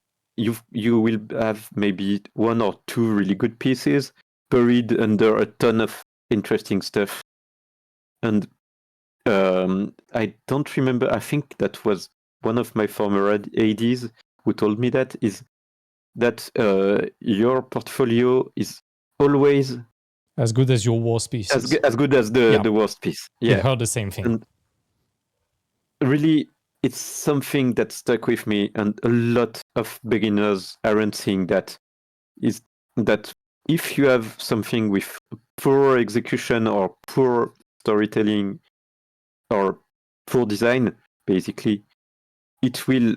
Speaker 1: will have maybe 1 or 2 really good pieces buried under a ton of interesting stuff. And I don't remember, I think that was one of my former ADs who told me that your portfolio is always
Speaker 2: As good as your worst pieces.
Speaker 1: As good as the worst piece.
Speaker 2: I
Speaker 1: Yeah.
Speaker 2: heard the same thing.
Speaker 1: And really, it's something that stuck with me, and a lot of beginners aren't seeing that. Is that if you have something with poor execution or poor storytelling or poor design, basically, it will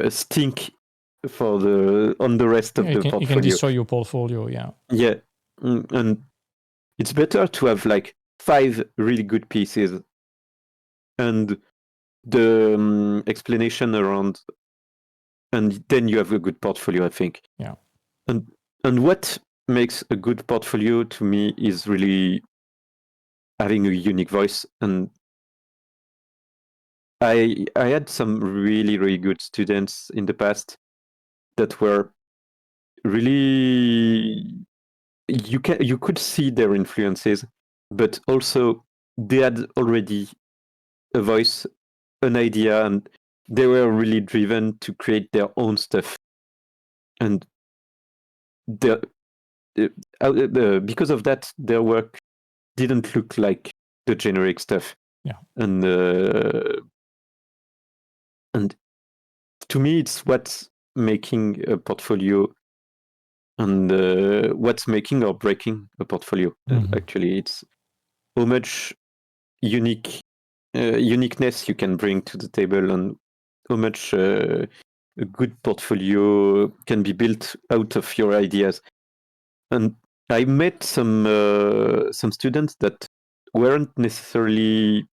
Speaker 1: stink on the rest of the portfolio.
Speaker 2: You can destroy your portfolio, yeah.
Speaker 1: Yeah, and it's better to have like 5 really good pieces and the explanation around, and then you have a good portfolio, I think.
Speaker 2: Yeah.
Speaker 1: And what makes a good portfolio to me is really having a unique voice. And I had some really, really good students in the past that were really, you could see their influences, but also they had already a voice, an idea, and they were really driven to create their own stuff. And because of that, their work didn't look like the generic stuff.
Speaker 2: Yeah.
Speaker 1: And to me, it's what's making a portfolio, and what's making or breaking a portfolio. Actually, it's how much uniqueness you can bring to the table, and how much a good portfolio can be built out of your ideas. And I met some students that weren't necessarily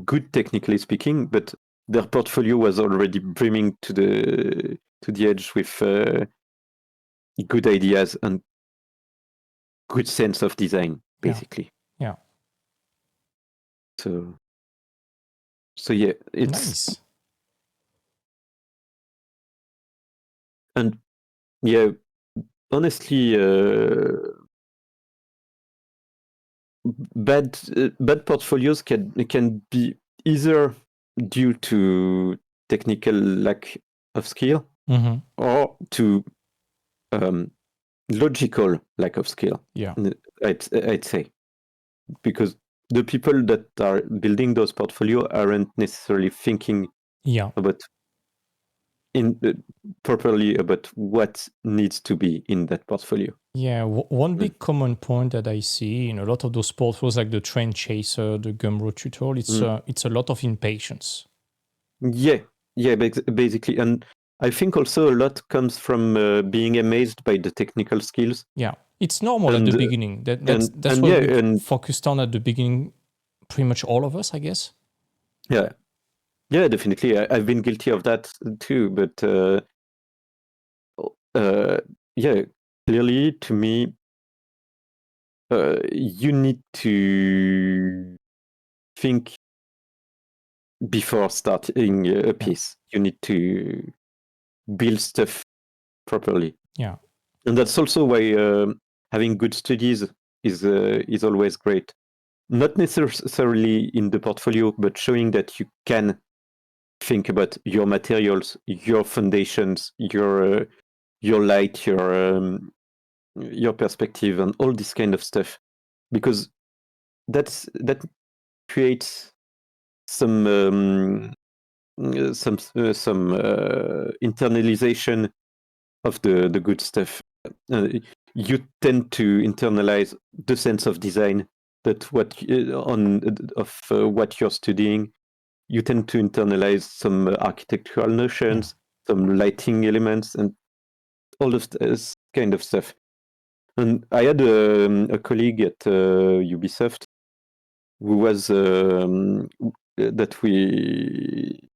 Speaker 1: good technically speaking, but their portfolio was already brimming to the edge with good ideas and good sense of design, basically.
Speaker 2: Yeah.
Speaker 1: So yeah, it's
Speaker 2: nice.
Speaker 1: And yeah, honestly, bad portfolios can be either due to technical lack of skill or to logical lack of skill.
Speaker 2: Yeah,
Speaker 1: I'd say, because the people that are building those portfolio aren't necessarily thinking about properly about what needs to be in that portfolio.
Speaker 2: Yeah, one big common point that I see in a lot of those portfolios, like the Trend Chaser, the Gumroad tutorial, it's a lot of impatience.
Speaker 1: Yeah, basically, and I think also a lot comes from being amazed by the technical skills.
Speaker 2: Yeah, it's normal at the beginning. That's what we focused on at the beginning. Pretty much all of us, I guess.
Speaker 1: Yeah, definitely. I've been guilty of that too, but yeah, clearly to me, you need to think before starting a piece. You need to build stuff properly.
Speaker 2: Yeah,
Speaker 1: and that's also why having good studies is always great. Not necessarily in the portfolio, but showing that you can think about your materials, your foundations, your light, your perspective, and all this kind of stuff, because that creates some internalization of the good stuff. You tend to internalize the sense of design that what you're studying. You tend to internalize some architectural notions, some lighting elements, and all of this kind of stuff. And I had a colleague at Ubisoft who was that we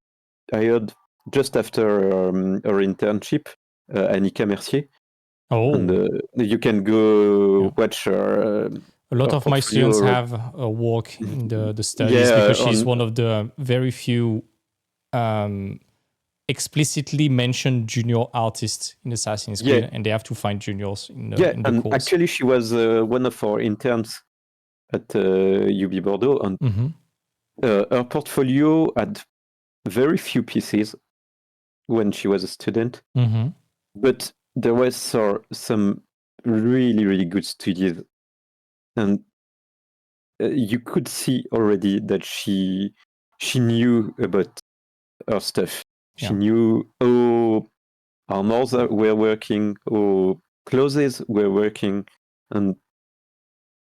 Speaker 1: hired just after our internship, Annika Mercier.
Speaker 2: Oh,
Speaker 1: and you can go watch her.
Speaker 2: A lot of my students have a work in the studies because she's one of the very few explicitly mentioned junior artists in Assassin's Creed, and they have to find juniors in the course.
Speaker 1: Actually, she was one of our interns at UB Bordeaux, and her portfolio had very few pieces when she was a student, but there was some really, really good studios, and you could see already that she knew about her stuff. She
Speaker 2: Yeah.
Speaker 1: knew how armors were working, how clothes were working, and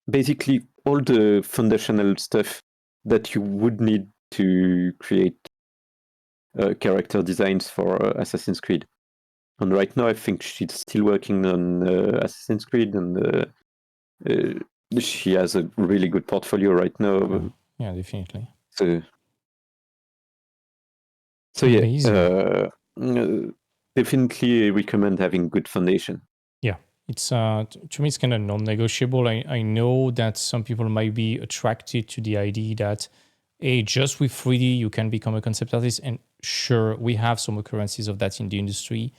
Speaker 1: basically all the foundational stuff that you would need to create character designs for Assassin's Creed. And right now, I think she's still working on Assassin's Creed, and she has a really good portfolio right now.
Speaker 2: Yeah, definitely.
Speaker 1: So yeah, definitely recommend having good foundation.
Speaker 2: Yeah, it's to me it's kind of non-negotiable. I know that some people might be attracted to the idea that hey, just with 3D you can become a concept artist, and sure we have some occurrences of that in the industry,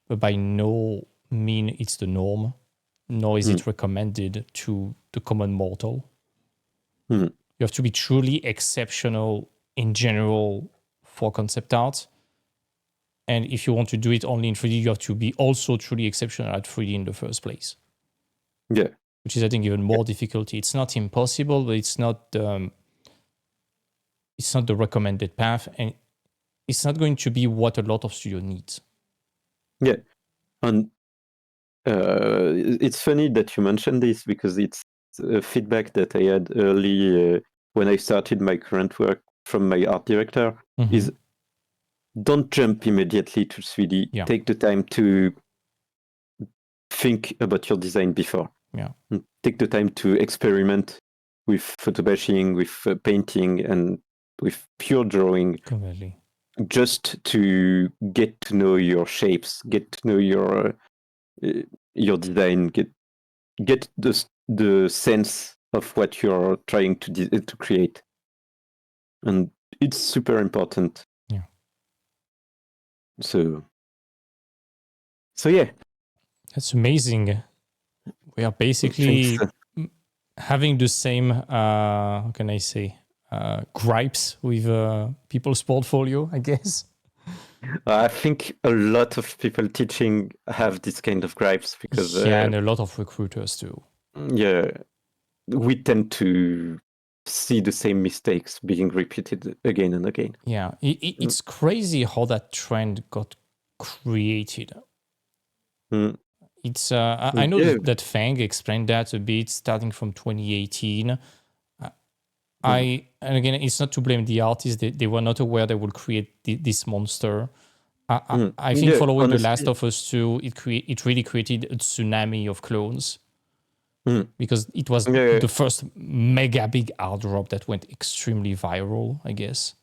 Speaker 2: but by no mean it's the norm, nor is it recommended to the common mortal. You have to be truly exceptional in general for concept art. And if you want to do it only in 3D, you have to be also truly exceptional at 3D in the first place.
Speaker 1: Yeah.
Speaker 2: Which is, I think, even more difficulty. It's not impossible, but it's not the recommended path, and it's not going to be what a lot of studio needs.
Speaker 1: Yeah, and it's funny that you mentioned this because it's feedback that I had early when I started my current work from my art director. Is don't jump immediately to 3D.
Speaker 2: Yeah.
Speaker 1: Take the time to think about your design before.
Speaker 2: Yeah.
Speaker 1: And take the time to experiment with photobashing, with painting, and with pure drawing.
Speaker 2: Completely.
Speaker 1: Just to get to know your shapes, get to know your design, get the sense of what you're trying to create, and it's super important.
Speaker 2: Yeah.
Speaker 1: So yeah,
Speaker 2: that's amazing. We are basically having the same how can I say gripes with people's portfolio, I guess.
Speaker 1: I think a lot of people teaching have this kind of gripes because
Speaker 2: and a lot of recruiters too.
Speaker 1: Yeah, we tend to see the same mistakes being repeated again and again.
Speaker 2: Yeah, it's crazy how that trend got created. It's I know that Fang explained that a bit starting from 2018. And again, it's not to blame the artists. They were not aware they would create this monster. I think following The Last of Us 2, it really created a tsunami of clones. Because it was the first mega big art drop that went extremely viral, I guess.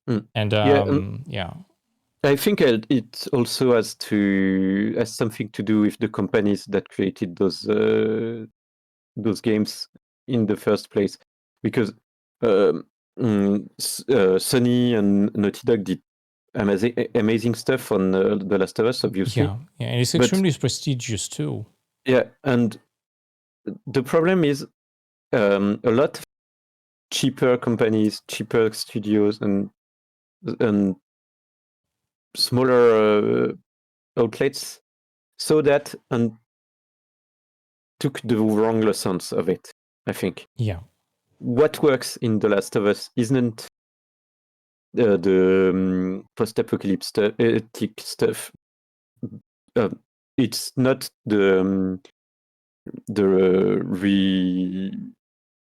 Speaker 2: And yeah.
Speaker 1: I think it also has something to do with the companies that created those games in the first place, because Sony and Naughty Dog did amazing stuff on The Last of Us, obviously.
Speaker 2: Yeah, and it's extremely prestigious too.
Speaker 1: Yeah, and the problem is a lot of cheaper companies, cheaper studios, and smaller outlets saw that and took the wrong lessons of it, I think.
Speaker 2: Yeah.
Speaker 1: What works in The Last of Us isn't the post-apocalypse stuff. It's not the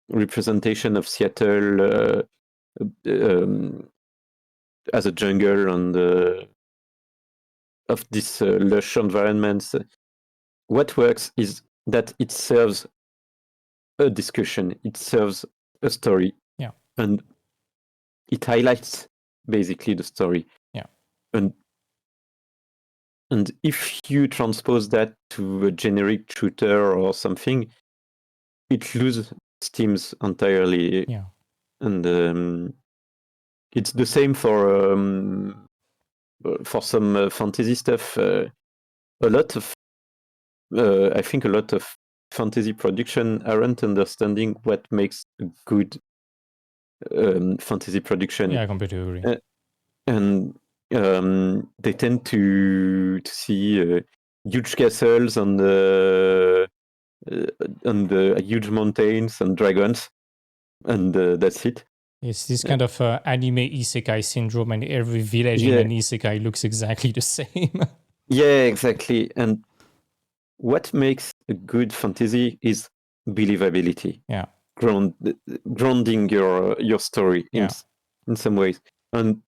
Speaker 1: representation of Seattle as a jungle and of this lush environments. What works is that it serves a discussion, it serves a story, and it highlights basically the story. And if you transpose that to a generic shooter or something, it loses steams entirely. And it's the same for some fantasy stuff. I think a lot of fantasy production aren't understanding what makes a good fantasy production.
Speaker 2: Yeah, I completely agree.
Speaker 1: And they tend to see huge castles and huge mountains and dragons, and that's it.
Speaker 2: It's this kind of anime isekai syndrome, and every village in
Speaker 1: Yeah,
Speaker 2: an isekai looks exactly the same.
Speaker 1: yeah, exactly. And what makes a good fantasy is believability,
Speaker 2: Yeah.
Speaker 1: grounding your story
Speaker 2: Yeah.
Speaker 1: in some ways. And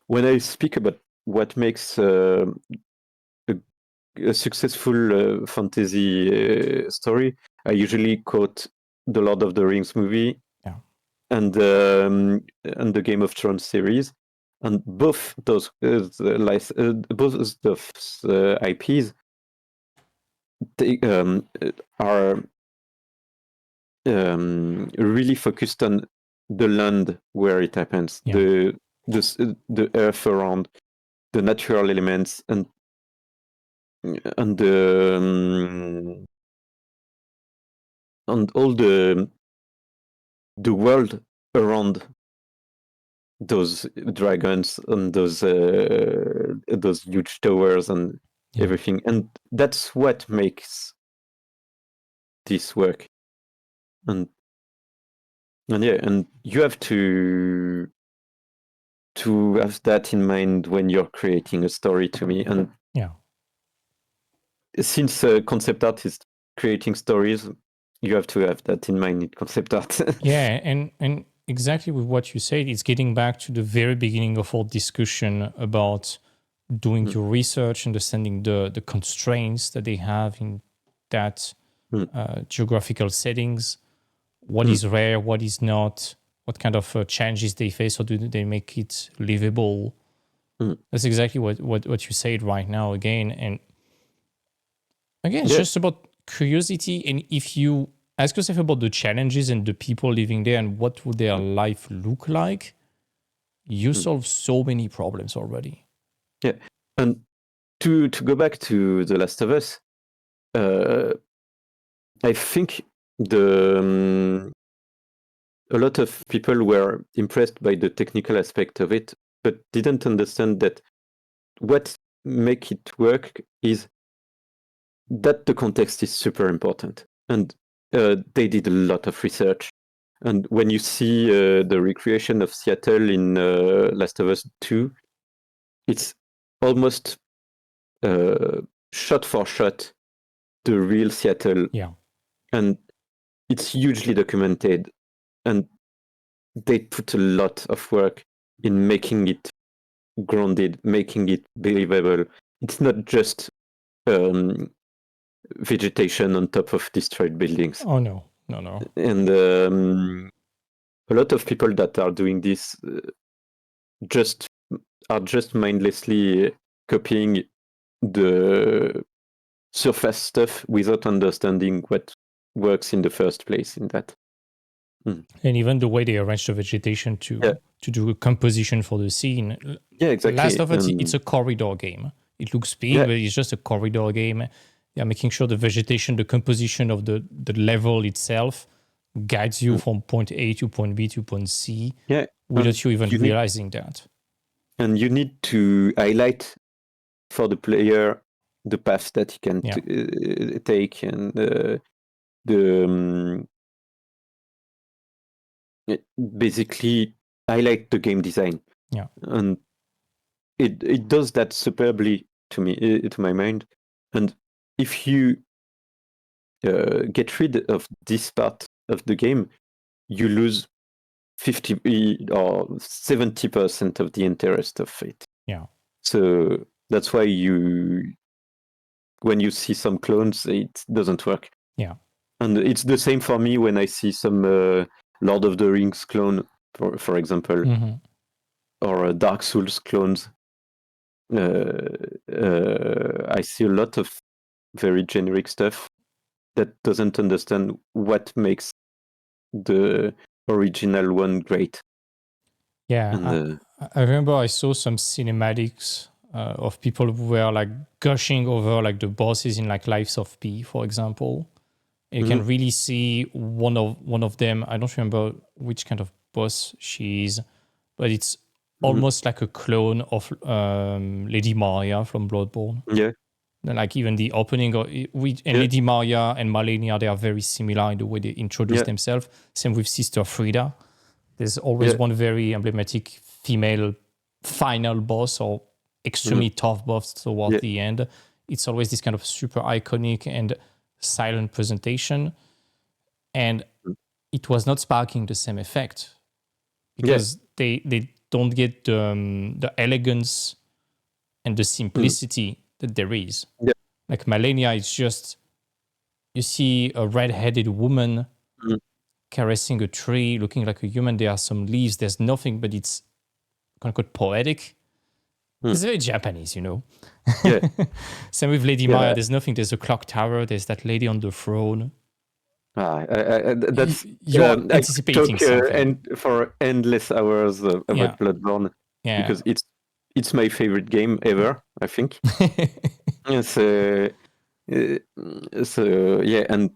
Speaker 1: when I speak about what makes a successful fantasy story, I usually quote the Lord of the Rings movie
Speaker 2: Yeah.
Speaker 1: and the Game of Thrones series, and both those IPs are really focused on the land where it happens,
Speaker 2: Yeah.
Speaker 1: the earth around, the natural elements, and and all the world around those dragons and those huge towers and
Speaker 2: Yeah.
Speaker 1: everything. And that's what makes this work. And yeah, and you have to have that in mind when you're creating a story, to me. And
Speaker 2: Yeah.
Speaker 1: since concept art is creating stories, you have to have that in mind in concept art.
Speaker 2: Yeah, and exactly with what you said, it's getting back to the very beginning of our discussion about doing
Speaker 1: Mm,
Speaker 2: your research, understanding the constraints that they have in that
Speaker 1: mm,
Speaker 2: geographical settings, what
Speaker 1: mm,
Speaker 2: is rare, what is not, what kind of challenges they face, or do they make it livable.
Speaker 1: mm.
Speaker 2: That's exactly what you said right now again. And again, it's
Speaker 1: Yeah.
Speaker 2: just about curiosity. And if you ask yourself about the challenges and the people living there and what would their life look like, you
Speaker 1: Mm.
Speaker 2: solve so many problems already.
Speaker 1: Yeah. And to go back to The Last of Us, uh, I think a lot of people were impressed by the technical aspect of it, but didn't understand that what make it work is that the context is super important. And they did a lot of research. And when you see the recreation of Seattle in Last of Us 2, it's almost shot for shot the real Seattle.
Speaker 2: Yeah.
Speaker 1: And it's hugely documented. And they put a lot of work in making it grounded, making it believable. It's not just vegetation on top of destroyed buildings.
Speaker 2: Oh, no. No, no.
Speaker 1: And a lot of people that are doing this just are just mindlessly copying the surface stuff without understanding what works in the first place in that. Mm.
Speaker 2: And even the way they arrange the vegetation
Speaker 1: Yeah,
Speaker 2: to do a composition for the scene.
Speaker 1: yeah,
Speaker 2: Last
Speaker 1: exactly.
Speaker 2: of Us, it's a corridor game. It looks big,
Speaker 1: Yeah,
Speaker 2: but it's just a corridor game. Yeah, making sure the vegetation, the composition of the level itself guides you
Speaker 1: mm,
Speaker 2: from point A to point B to point C
Speaker 1: yeah, and
Speaker 2: without you even
Speaker 1: you need
Speaker 2: realizing that.
Speaker 1: to highlight for the player the path that he can
Speaker 2: Yeah.
Speaker 1: take, and the basically highlight the game design.
Speaker 2: Yeah.
Speaker 1: And it does that superbly to me, to my mind. And if you get rid of this part of the game, you lose 50 or 70% of the interest of it.
Speaker 2: Yeah.
Speaker 1: So that's why when you see some clones, it doesn't work.
Speaker 2: Yeah.
Speaker 1: And it's the same for me when I see some Lord of the Rings clone, for example,
Speaker 2: Mm-hmm.
Speaker 1: or Dark Souls clones. I see a lot of very generic stuff that doesn't understand what makes the original one great.
Speaker 2: Yeah.
Speaker 1: And
Speaker 2: I remember I saw some cinematics of people who were like gushing over like the bosses in like Lives of P, for example. You can really see one of them. I don't remember which kind of boss she is, but it's almost like a clone of Lady Maria from Bloodborne.
Speaker 1: yeah,
Speaker 2: Like even the opening Lady Maria and Malenia, they are very similar in the way they introduce themselves. Same with Sister Frida. There's always one very emblematic female final boss or extremely tough boss towards the end. It's always this kind of super iconic and silent presentation. And it was not sparking the same effect because they don't get the elegance and the simplicity that there is.
Speaker 1: Yeah.
Speaker 2: Like Malenia is just, you see a red-headed woman caressing a tree, looking like a human. There are some leaves. There's nothing, but it's quote unquote poetic. It's very Japanese, you know.
Speaker 1: Yeah.
Speaker 2: Same with Lady Maya. There's nothing. There's a clock tower. There's that lady on the throne.
Speaker 1: That's
Speaker 2: you're anticipating something.
Speaker 1: And for endless hours about Bloodborne because it's my favorite game ever, I think. So and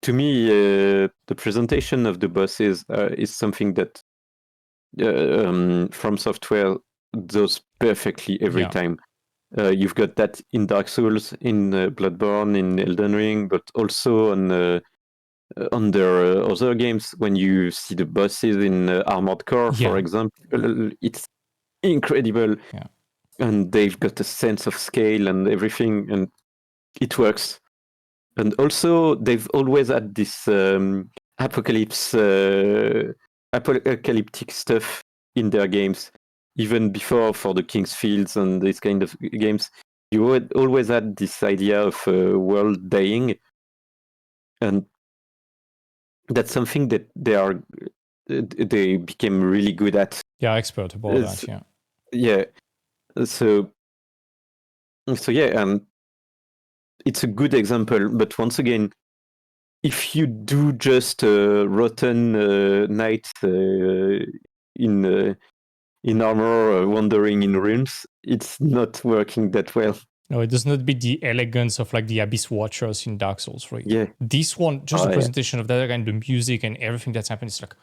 Speaker 1: to me, the presentation of the bosses is something that From Software does perfectly every time. You've got that in Dark Souls, in Bloodborne, in Elden Ring, but also on their other games. When you see the bosses in Armored Core, for example, it's incredible. And they've got a sense of scale and everything, and it works. And also, they've always had this apocalyptic stuff in their games. Even before, for the King's Fields and these kind of games, you always had this idea of a world dying. And that's something that they became really good at.
Speaker 2: Yeah, expert about that,
Speaker 1: Yeah. So and it's a good example, but once again, if you do just a rotten knight in armor wandering in ruins, it's not working that well.
Speaker 2: No, it does not be the elegance of like the Abyss Watchers in Dark Souls 3.
Speaker 1: Yeah.
Speaker 2: This one, just the presentation of that and the music and everything that's happened is like,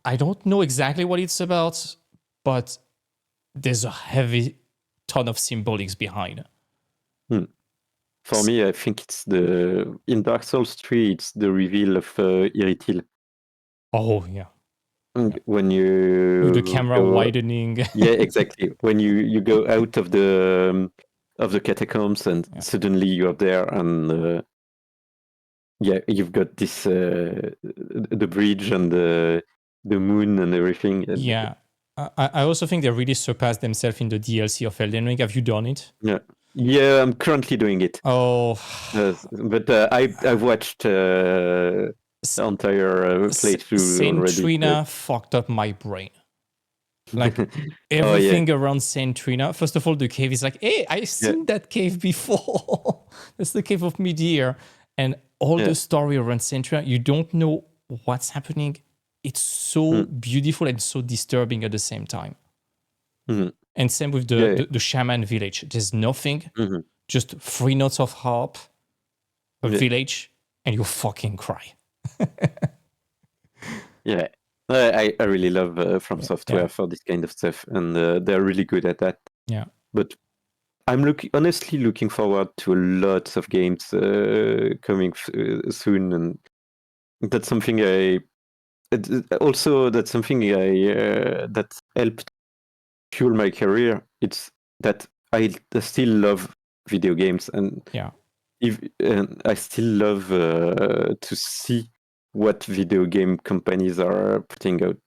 Speaker 2: I don't know exactly what it's about, but there's a heavy ton of symbolics behind.
Speaker 1: For me, I think it's in Dark Souls 3, it's the reveal of Iritil.
Speaker 2: Oh, yeah.
Speaker 1: When you
Speaker 2: the camera widening.
Speaker 1: Yeah, exactly. When you go out of the catacombs and suddenly you're there, and you've got this the bridge and the moon and everything. And
Speaker 2: yeah, I also think they really surpassed themselves in the DLC of Elden Ring. Have you done it?
Speaker 1: Yeah, I'm currently doing it.
Speaker 2: Oh,
Speaker 1: but I've watched the entire playthrough
Speaker 2: Saint
Speaker 1: already.
Speaker 2: Trina fucked up my brain. Like everything around Saint Trina. First of all, the cave is like, hey, I've seen that cave before. That's the cave of Midir. And all the story around Saint Trina, you don't know what's happening. It's so beautiful and so disturbing at the same time. And same with the shaman village. There's nothing, just 3 notes of harp, a village, and you fucking cry.
Speaker 1: Yeah. I really love From Software for this kind of stuff, and they're really good at that.
Speaker 2: Yeah.
Speaker 1: But I'm honestly looking forward to lots of games coming soon, and that's something that helped fuel my career. It's that I still love video games, and I still love to see what video game companies are putting out.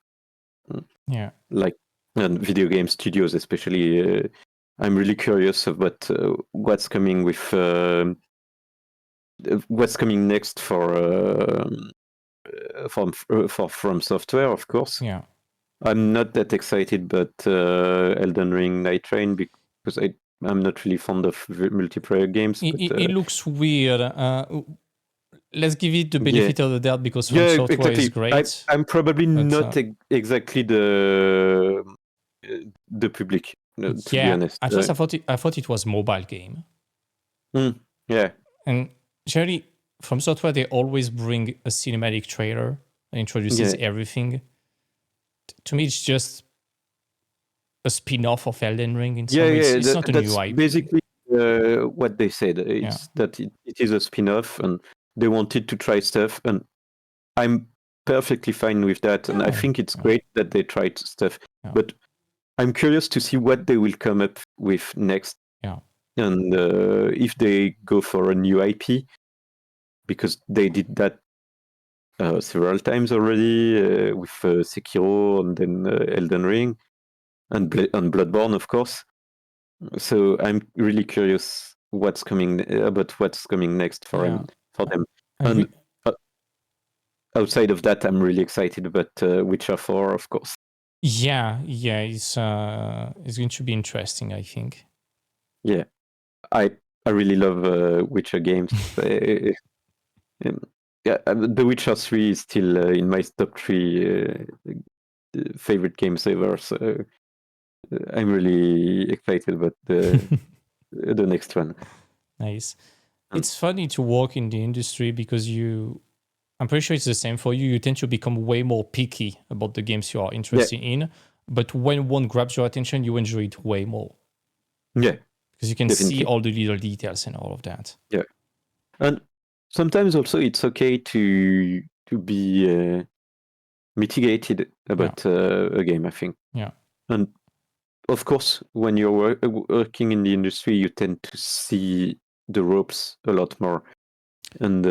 Speaker 1: Like video game studios, especially. I'm really curious about what's coming next for From Software, of course.
Speaker 2: Yeah.
Speaker 1: I'm not that excited about Elden Ring Night Train because I'm not really fond of multiplayer games.
Speaker 2: It looks weird. Let's give it the benefit of the doubt because From Software is great.
Speaker 1: I'm probably not exactly the public, to be honest.
Speaker 2: At first I thought it was mobile game.
Speaker 1: Yeah.
Speaker 2: And generally, From Software, they always bring a cinematic trailer that introduces everything. To me, it's just a spin-off of Elden Ring in some ways. It's not a new IP.
Speaker 1: Basically what they said. It's that it is a spin-off, and they wanted to try stuff, and I'm perfectly fine with that. And I think it's great that they tried stuff. But I'm curious to see what they will come up with next. And if they go for a new IP, because they did that several times already with Sekiro and then Elden Ring and Bloodborne, of course. So I'm really curious about what's coming next for them. And outside of that, I'm really excited about Witcher 4, of course.
Speaker 2: Yeah, it's going to be interesting, I think.
Speaker 1: Yeah, I really love Witcher games. The Witcher 3 is still in my top 3 favorite games ever. So I'm really excited about the next one.
Speaker 2: Nice. It's funny to work in the industry because I'm pretty sure it's the same for you. You tend to become way more picky about the games you are interested in. But when one grabs your attention, you enjoy it way more.
Speaker 1: Yeah.
Speaker 2: Because you can see all the little details and all of that.
Speaker 1: Yeah. And sometimes also it's okay to be mitigated about a game, I think.
Speaker 2: Yeah.
Speaker 1: And of course, when you're working in the industry, you tend to see the ropes a lot more. And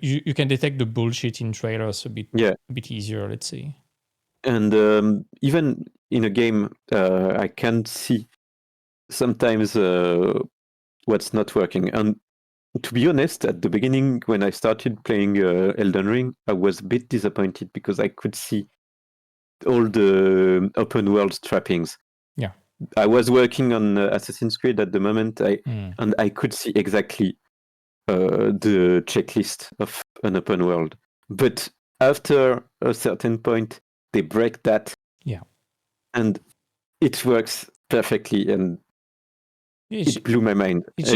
Speaker 2: you can detect the bullshit in trailers a bit easier, let's say.
Speaker 1: And even in a game, I can see sometimes what's not working. And to be honest, at the beginning, when I started playing Elden Ring, I was a bit disappointed because I could see all the open world trappings.
Speaker 2: Yeah.
Speaker 1: I was working on Assassin's Creed at the moment, and I could see exactly the checklist of an open world. But after a certain point, they break that.
Speaker 2: Yeah.
Speaker 1: And it works perfectly, and it blew my mind.
Speaker 2: It's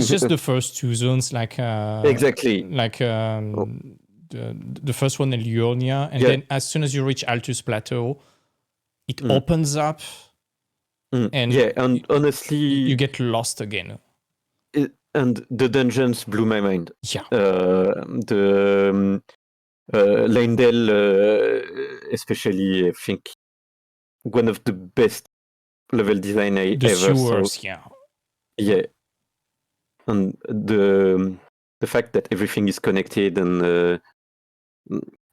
Speaker 2: just the first 2 zones, like
Speaker 1: exactly,
Speaker 2: like the first one in Liurnia, and then as soon as you reach Altus Plateau, it opens up,
Speaker 1: and honestly,
Speaker 2: you get lost again.
Speaker 1: And the dungeons blew my mind.
Speaker 2: Yeah,
Speaker 1: the Leyndell, especially, I think one of the best level design I ever
Speaker 2: sewers,
Speaker 1: saw. Yeah, and the fact that everything is connected and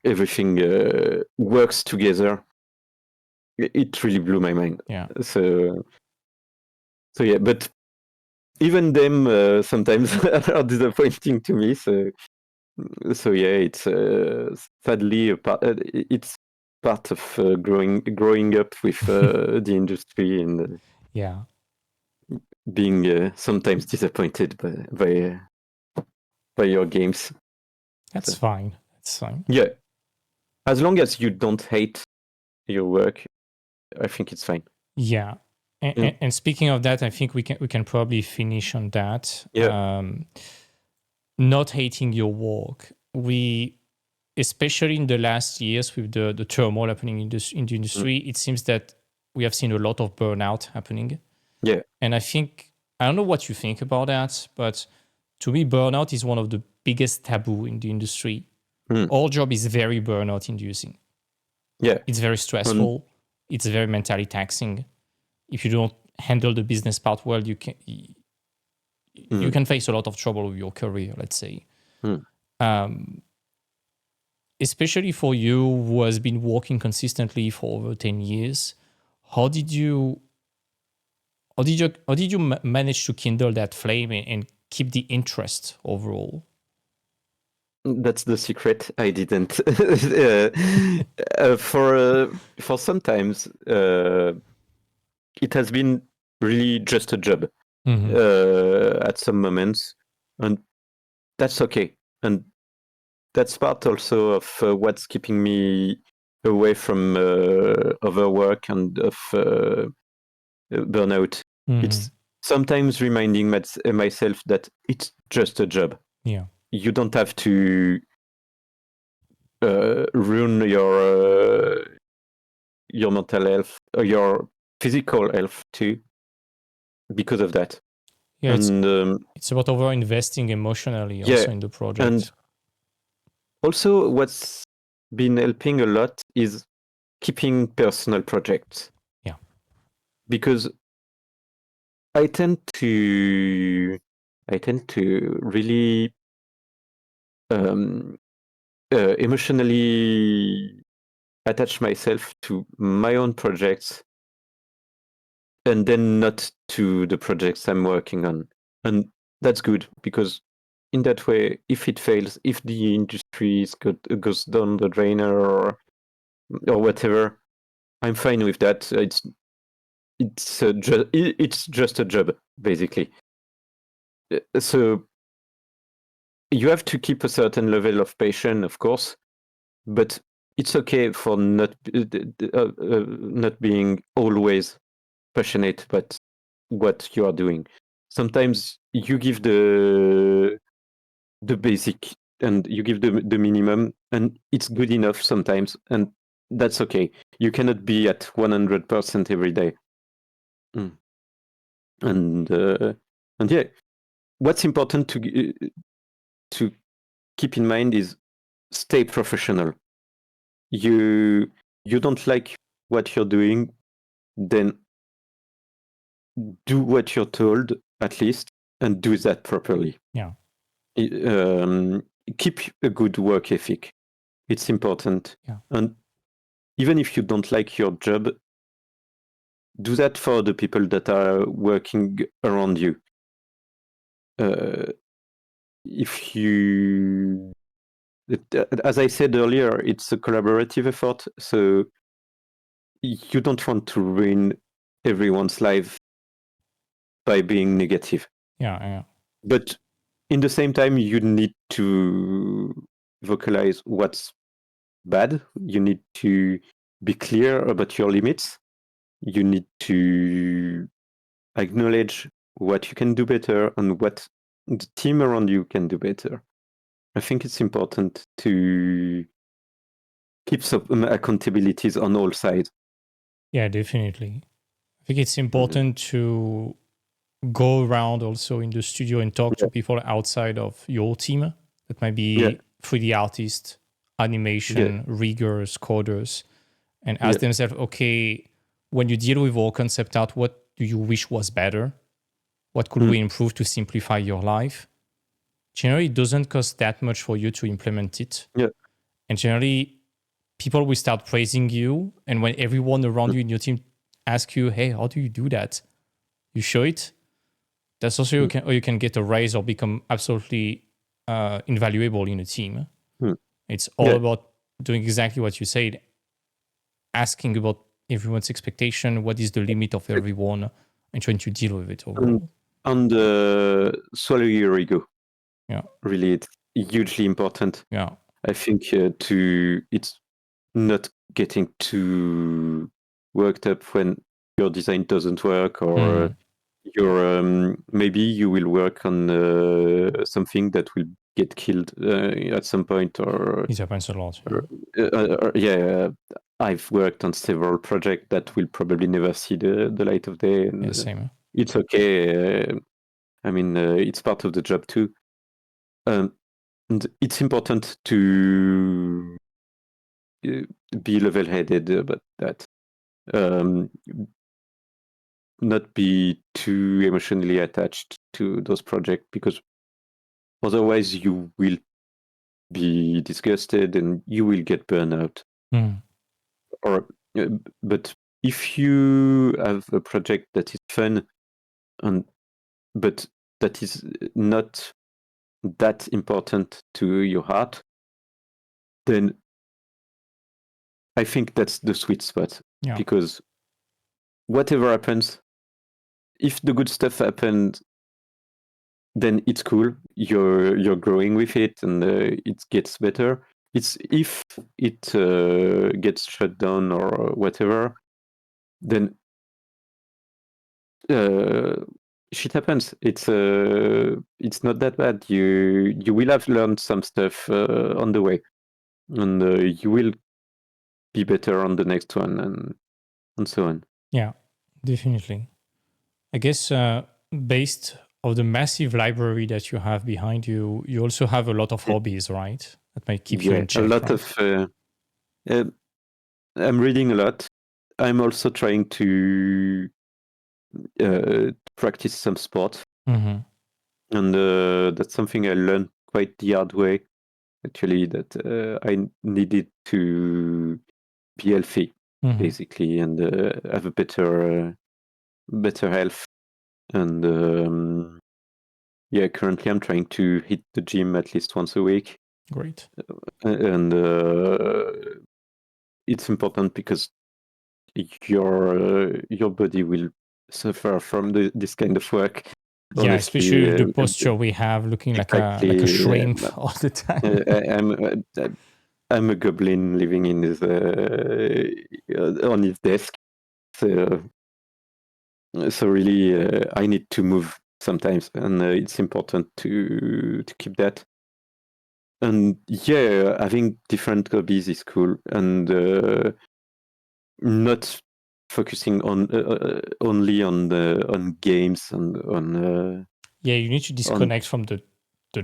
Speaker 1: everything works together, it really blew my mind.
Speaker 2: Yeah.
Speaker 1: So yeah, but even them sometimes are disappointing to me. So yeah, it's sadly it's part of growing up with the industry and being sometimes disappointed by your games.
Speaker 2: That's fine. That's fine.
Speaker 1: Yeah, as long as you don't hate your work, I think it's fine.
Speaker 2: Yeah. And speaking of that, I think we can probably finish on that.
Speaker 1: Yeah.
Speaker 2: Not hating your work. We, especially in the last years with the turmoil happening in the industry, it seems that we have seen a lot of burnout happening.
Speaker 1: Yeah.
Speaker 2: And I don't know what you think about that, but to me, burnout is one of the biggest taboo in the industry. Our job is very burnout inducing.
Speaker 1: Yeah.
Speaker 2: It's very stressful. It's very mentally taxing. If you don't handle the business part well, you can face a lot of trouble with your career, let's say. Especially for you who has been working consistently for over 10 years, how did you manage to kindle that flame and keep the interest overall?
Speaker 1: That's the secret. I didn't. For sometimes it has been really just a job at some moments, and that's okay. And that's part also of what's keeping me away from overwork and of burnout. It's sometimes reminding myself that it's just a job.
Speaker 2: Yeah.
Speaker 1: You don't have to ruin your mental health or your physical health too because of that.
Speaker 2: Yeah,
Speaker 1: And
Speaker 2: it's about over investing emotionally also in the project.
Speaker 1: And also what's been helping a lot is keeping personal projects.
Speaker 2: Yeah.
Speaker 1: Because I tend to really emotionally attach myself to my own projects and then not to the projects I'm working on. And that's good because in that way, if it fails, if the industry goes down the drainer or whatever, I'm fine with that. It's just a job, basically. So you have to keep a certain level of patience, of course, but it's okay for not being always passionate about what you are doing. Sometimes you give the basic and you give the minimum, and it's good enough sometimes, and that's okay. You cannot be at 100% every day. And yeah, what's important to keep in mind is stay professional. You don't like what you're doing, then do what you're told at least, and do that properly.
Speaker 2: Yeah.
Speaker 1: Keep a good work ethic. It's important.
Speaker 2: Yeah.
Speaker 1: And even if you don't like your job, do that for the people that are working around you. If you, as I said earlier, it's a collaborative effort, so you don't want to ruin everyone's life by being negative.
Speaker 2: Yeah.
Speaker 1: But in the same time, you need to vocalize what's bad. You need to be clear about your limits. You need to acknowledge what you can do better and what the team around you can do better. I think it's important to keep some accountabilities on all sides.
Speaker 2: Yeah, definitely. I think it's important to go around also in the studio and talk to people outside of your team. That might be 3D artists, animation, riggers, coders, and ask themselves, okay, when you deal with our concept art, what do you wish was better? What could we improve to simplify your life? Generally, it doesn't cost that much for you to implement it.
Speaker 1: Yeah.
Speaker 2: And generally, people will start praising you. And when everyone around you in your team asks you, hey, how do you do that? You show it. That's also you can get a raise or become absolutely invaluable in a team. It's all about doing exactly what you said, asking about everyone's expectation, what is the limit of everyone, and trying to deal with it overall.
Speaker 1: And swallow your ego.
Speaker 2: Yeah.
Speaker 1: Really, it's hugely important.
Speaker 2: Yeah.
Speaker 1: I think it's not getting too worked up when your design doesn't work, or maybe you will work on something that will get killed at some point, or
Speaker 2: it happens a lot.
Speaker 1: I've worked on several projects that will probably never see the light of day, and
Speaker 2: Same.
Speaker 1: it's okay. I mean, it's part of the job too. And it's important to be level-headed about that. Not be too emotionally attached to those projects, because otherwise you will be disgusted and you will get burnout. But if you have a project that is fun but that is not that important to your heart, then I think that's the sweet spot.
Speaker 2: Yeah.
Speaker 1: Because whatever happens, if the good stuff happened, then it's cool. You're growing with it, and it gets better. It's if it gets shut down or whatever, then shit happens. It's not that bad. You will have learned some stuff on the way, and you will be better on the next one, and so on.
Speaker 2: Yeah, definitely. I guess based of the massive library that you have behind you, you also have a lot of hobbies, right? That might keep you in check,
Speaker 1: a lot
Speaker 2: right?
Speaker 1: of. I'm reading a lot. I'm also trying to practice some sport,
Speaker 2: Mm-hmm.
Speaker 1: and that's something I learned quite the hard way. Actually, that I needed to be healthy, basically, and have a better health. And currently I'm trying to hit the gym at least once a week.
Speaker 2: Great.
Speaker 1: And it's important because your body will suffer from this kind of work.
Speaker 2: Yeah, especially
Speaker 1: Honestly,
Speaker 2: the posture we have, looking like a
Speaker 1: exactly.
Speaker 2: shrimp all the time.
Speaker 1: I'm a goblin living in his on his desk. So really, I need to move sometimes, and it's important to keep that. And yeah, having different hobbies is cool, and not focusing on only on games and on
Speaker 2: Yeah, you need to
Speaker 1: on
Speaker 2: disconnect from the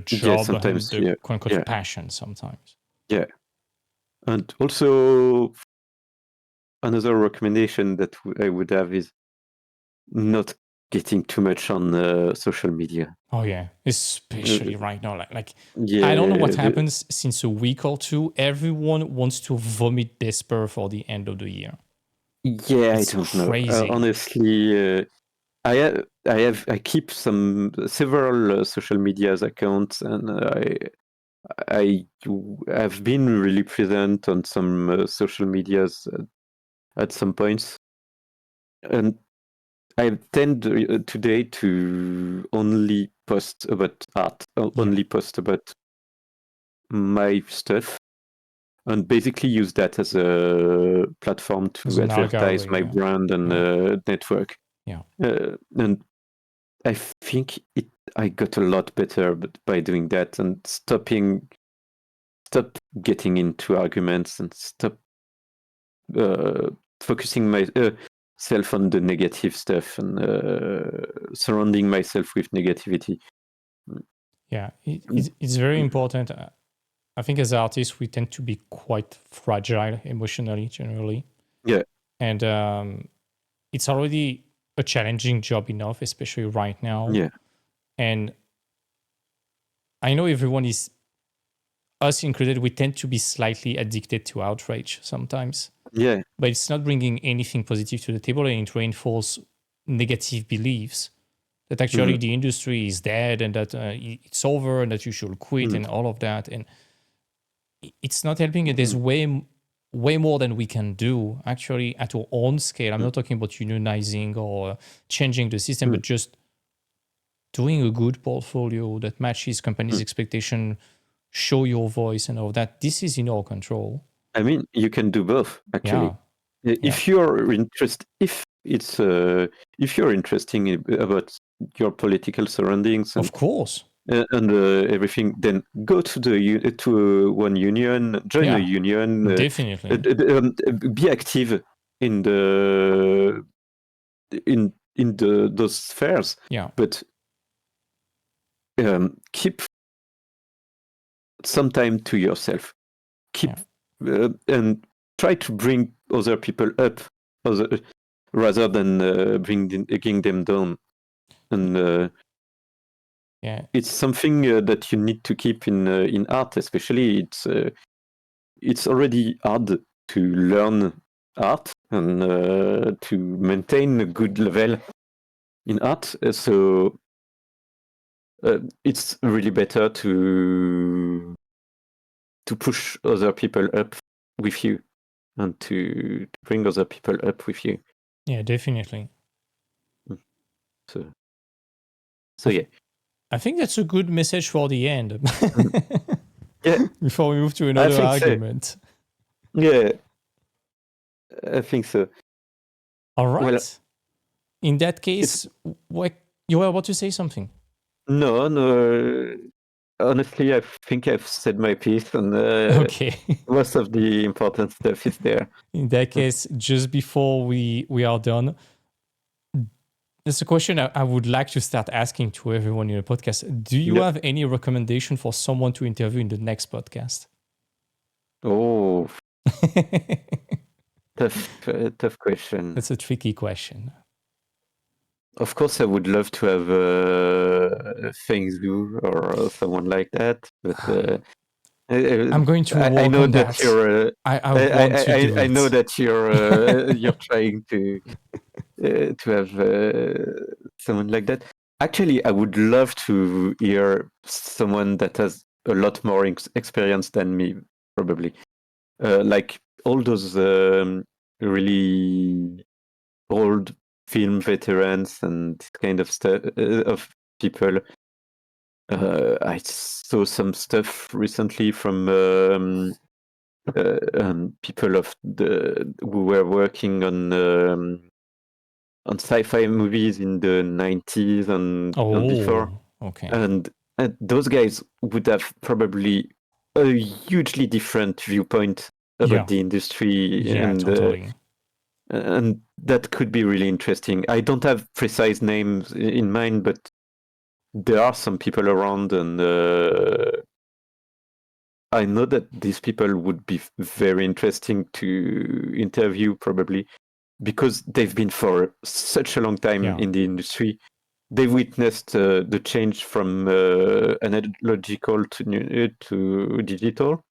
Speaker 2: job and
Speaker 1: sometimes
Speaker 2: the quote unquote
Speaker 1: yeah
Speaker 2: passion sometimes.
Speaker 1: yeah. And also another recommendation that I would have is not getting too much on social media.
Speaker 2: Oh yeah,
Speaker 1: Uh,
Speaker 2: especially right now. Like I don't know
Speaker 1: yeah,
Speaker 2: what happens since a week or two. Everyone wants to vomit despair for the end of the year.
Speaker 1: yeah, I
Speaker 2: It's
Speaker 1: don't know.
Speaker 2: crazy.
Speaker 1: Honestly, I keep several social medias accounts, and I have been really present on some social medias at some points, and I tend today to only post about art,
Speaker 2: Yeah,
Speaker 1: only post about my stuff, and basically use that as a platform
Speaker 2: as
Speaker 1: to
Speaker 2: an
Speaker 1: advertise my
Speaker 2: algorithm.
Speaker 1: brand and
Speaker 2: Yeah,
Speaker 1: network.
Speaker 2: yeah,
Speaker 1: And I think I got a lot better by doing that and stop getting into arguments and stop uh, focusing myself on the negative stuff and surrounding myself with negativity.
Speaker 2: yeah. It's very important. I think as artists, we tend to be quite fragile emotionally, generally,
Speaker 1: Yeah,
Speaker 2: and it's already a challenging job enough, especially right now.
Speaker 1: yeah,
Speaker 2: And I know everyone is, us included, we tend to be slightly addicted to outrage sometimes,
Speaker 1: yeah.
Speaker 2: but it's not bringing anything positive to the table, and it reinforces negative beliefs that actually
Speaker 1: Mm-hmm.
Speaker 2: the industry is dead and that it's over and that you should quit and all of that. And it's not helping. And there's
Speaker 1: Mm-hmm.
Speaker 2: way more than we can do actually at our own scale. I'm not talking about unionizing or changing the system,
Speaker 1: Mm-hmm.
Speaker 2: but just doing a good portfolio that matches companies'
Speaker 1: Mm-hmm.
Speaker 2: expectation, show your voice and all that. This is in our control.
Speaker 1: I mean, you can do both
Speaker 2: Yeah,
Speaker 1: actually.
Speaker 2: yeah,
Speaker 1: If you're interested about your political surroundings
Speaker 2: of course.
Speaker 1: and everything, then go to one union, join a
Speaker 2: Yeah,
Speaker 1: union,
Speaker 2: definitely.
Speaker 1: be active in those spheres,
Speaker 2: Yeah,
Speaker 1: but keep some time to yourself. Keep
Speaker 2: yeah,
Speaker 1: and try to bring other people up, other, rather than bringing them down. And
Speaker 2: yeah,
Speaker 1: it's something that you need to keep in art, especially. It's already hard to learn art and to maintain a good level in art. So it's really better to push other people up with you and to bring other people up with you.
Speaker 2: yeah, definitely.
Speaker 1: So,
Speaker 2: I,
Speaker 1: so
Speaker 2: th-
Speaker 1: yeah.
Speaker 2: I think that's a good message for the end.
Speaker 1: Mhm. Yeah,
Speaker 2: Before we move to
Speaker 1: I
Speaker 2: another
Speaker 1: think so.
Speaker 2: argument.
Speaker 1: Yeah, I think so.
Speaker 2: All
Speaker 1: Well,
Speaker 2: right. In that
Speaker 1: it's
Speaker 2: case, what you were about to say something?
Speaker 1: no. Honestly, I think I've said my piece, and
Speaker 2: Okay.
Speaker 1: most of the important stuff is there.
Speaker 2: In that case, just before we are done, There's a question I would like to start asking to everyone in the podcast. Do you have any recommendation for someone to interview in the next podcast?
Speaker 1: Oh, tough question.
Speaker 2: That's a tricky question.
Speaker 1: Of course, I would love to have Fengzu or someone like that, but
Speaker 2: I'm going to work
Speaker 1: I know
Speaker 2: on
Speaker 1: that
Speaker 2: that.
Speaker 1: you're.
Speaker 2: I want to do
Speaker 1: I know
Speaker 2: it.
Speaker 1: that you're trying to have someone like that. Actually, I would love to hear someone that has a lot more experience than me, probably. Like all those really old film veterans and kind of stuff of people. I saw some stuff recently from people who were working on sci-fi movies in the 90s and before.
Speaker 2: Okay.
Speaker 1: And those guys would have probably a hugely different viewpoint about the industry,
Speaker 2: Yeah, totally.
Speaker 1: and that could be really interesting. I don't have precise names in mind, but there are some people around, and I know that these people would be very interesting to interview, probably, because they've been for such a long time in the industry. They witnessed the change from analogical to digital,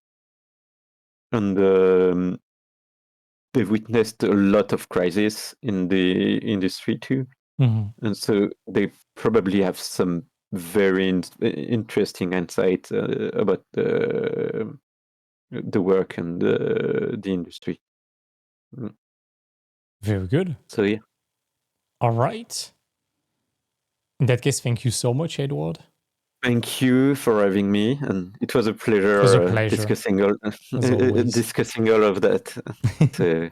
Speaker 1: and they witnessed a lot of crisis in the industry too.
Speaker 2: Mm-hmm.
Speaker 1: And so they probably have some very interesting insight about the work and the industry.
Speaker 2: Very good.
Speaker 1: So yeah.
Speaker 2: All right. In that case, thank you so much, Edouard.
Speaker 1: Thank you for having me, and it was a pleasure,
Speaker 2: It was a pleasure,
Speaker 1: discussing all
Speaker 2: as always.
Speaker 1: discussing all of that. So